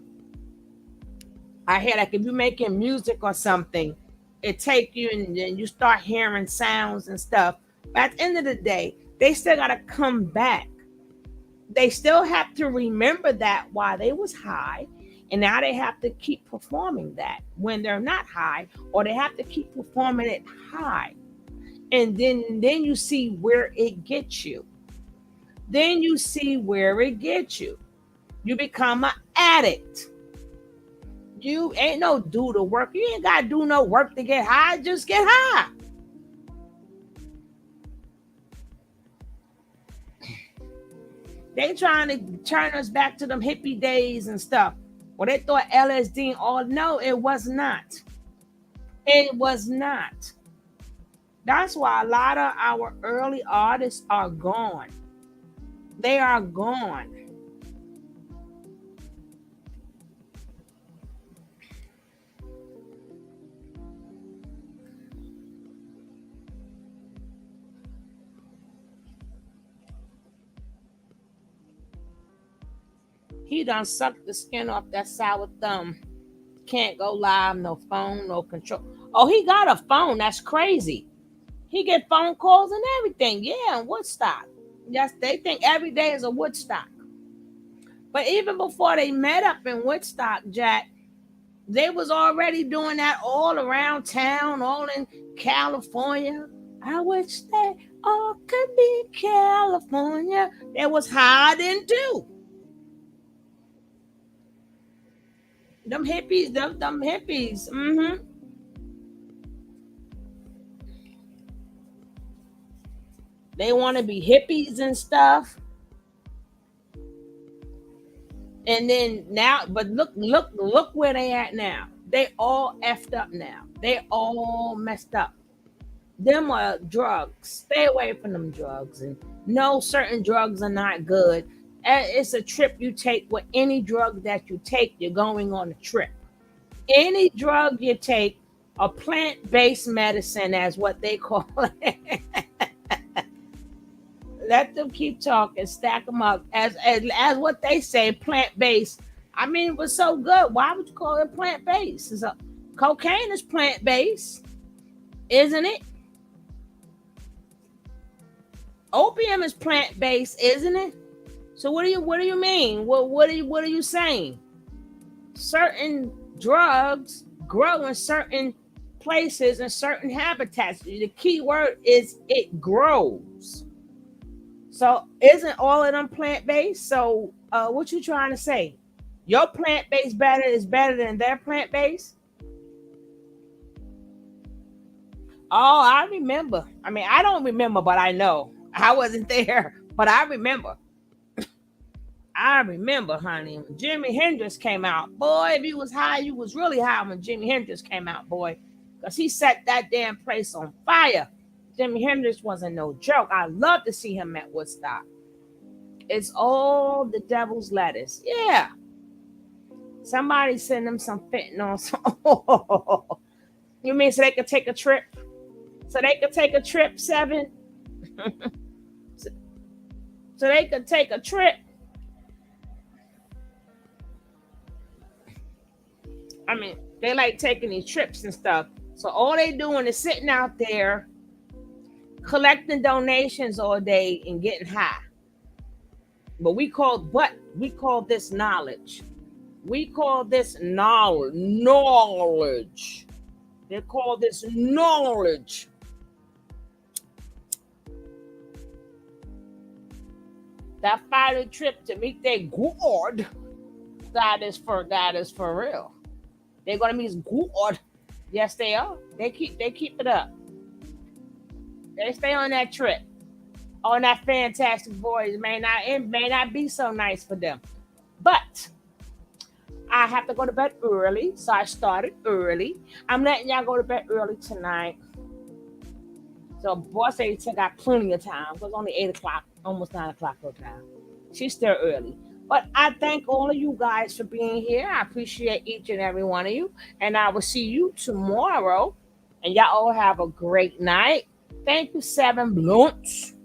I hear like if you're making music or something, it take you and then you start hearing sounds and stuff. But at the end of the day, they still got to come back. They still have to remember that while they was high, and now they have to keep performing that when they're not high, or they have to keep performing it high. And then you see where it gets you. Then you see where it gets you. You become an addict. You ain't no do the work. You ain't got to do no work to get high. Just get high. They trying to turn us back to them hippie days and stuff. Well, they thought LSD all. No, it was not. It was not. That's why a lot of our early artists are gone. They are gone. He done sucked the skin off that sour thumb. Can't go live, no phone, no control. Oh, he got a phone. That's crazy. He get phone calls and everything. Yeah, in Woodstock. Yes, they think every day is a Woodstock. But even before they met up in Woodstock, Jack, they was already doing that all around town, all in California. I wish they all could be California. They was hiding too. Them hippies, them hippies. Mm-hmm. They want to be hippies and stuff. And then now, but look where they at now. They all effed up now. They all messed up. Them are drugs. Stay away from them drugs. And no, certain drugs are not good. It's a trip you take. With any drug that you take, you're going on a trip. Any drug you take, a plant-based medicine, as what they call it. Let them keep talking, stack them up as what they say, plant-based. I mean, it was so good. Why would you call it plant-based? Cocaine is plant-based, isn't it? Opium is plant-based, isn't it? So what do you mean? What are you saying? Certain drugs grow in certain places and certain habitats. The key word is it grows. So isn't all of them plant-based? So what you trying to say? Your plant-based is better than their plant-based? Oh, I remember. I mean, I don't remember, but I know. I wasn't there, but I remember. I remember, honey, when Jimi Hendrix came out. Boy, if you was high, you was really high when Jimi Hendrix came out, boy. Because he set that damn place on fire. Jimi Hendrix wasn't no joke. I love to see him at Woodstock. It's all the devil's lettuce. Yeah. Somebody send them some fentanyl. You mean so they could take a trip? So they could take a trip, Seven? So they could take a trip. I mean, they like taking these trips and stuff. So all they doing is sitting out there collecting donations all day and getting high. But we call this knowledge. We call this knowledge. They call this knowledge. That final trip to meet their God, that is for real. They're gonna meet God. Yes, they are. They keep it up. They stay on that trip. on that fantastic voice. It may not be so nice for them. But I have to go to bed early, so I started early. I'm letting y'all go to bed early tonight. So boss said he got plenty of time. It was only 8 o'clock, almost 9 o'clock her time. She's still early. But I thank all of you guys for being here. I appreciate each and every one of you. And I will see you tomorrow. And y'all all have a great night. Thank you, Seven Blunts.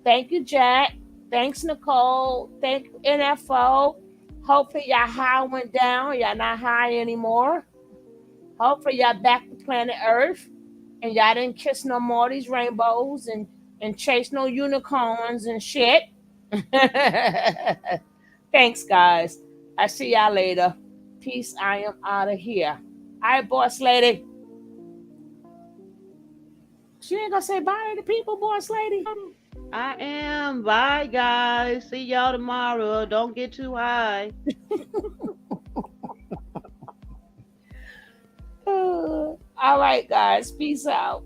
Thank you, Jack. Thanks, Nicole. Thank you, NFO. Hopefully y'all high went down. Y'all not high anymore. Hopefully y'all back to planet Earth. And y'all didn't kiss no more of these rainbows and chase no unicorns and shit. Thanks, guys. I see y'all later. Peace. I am out of here. All right, boss lady. She ain't gonna say bye to the people, boss lady. I am. Bye, guys. See y'all tomorrow. Don't get too high. All right, guys. Peace out.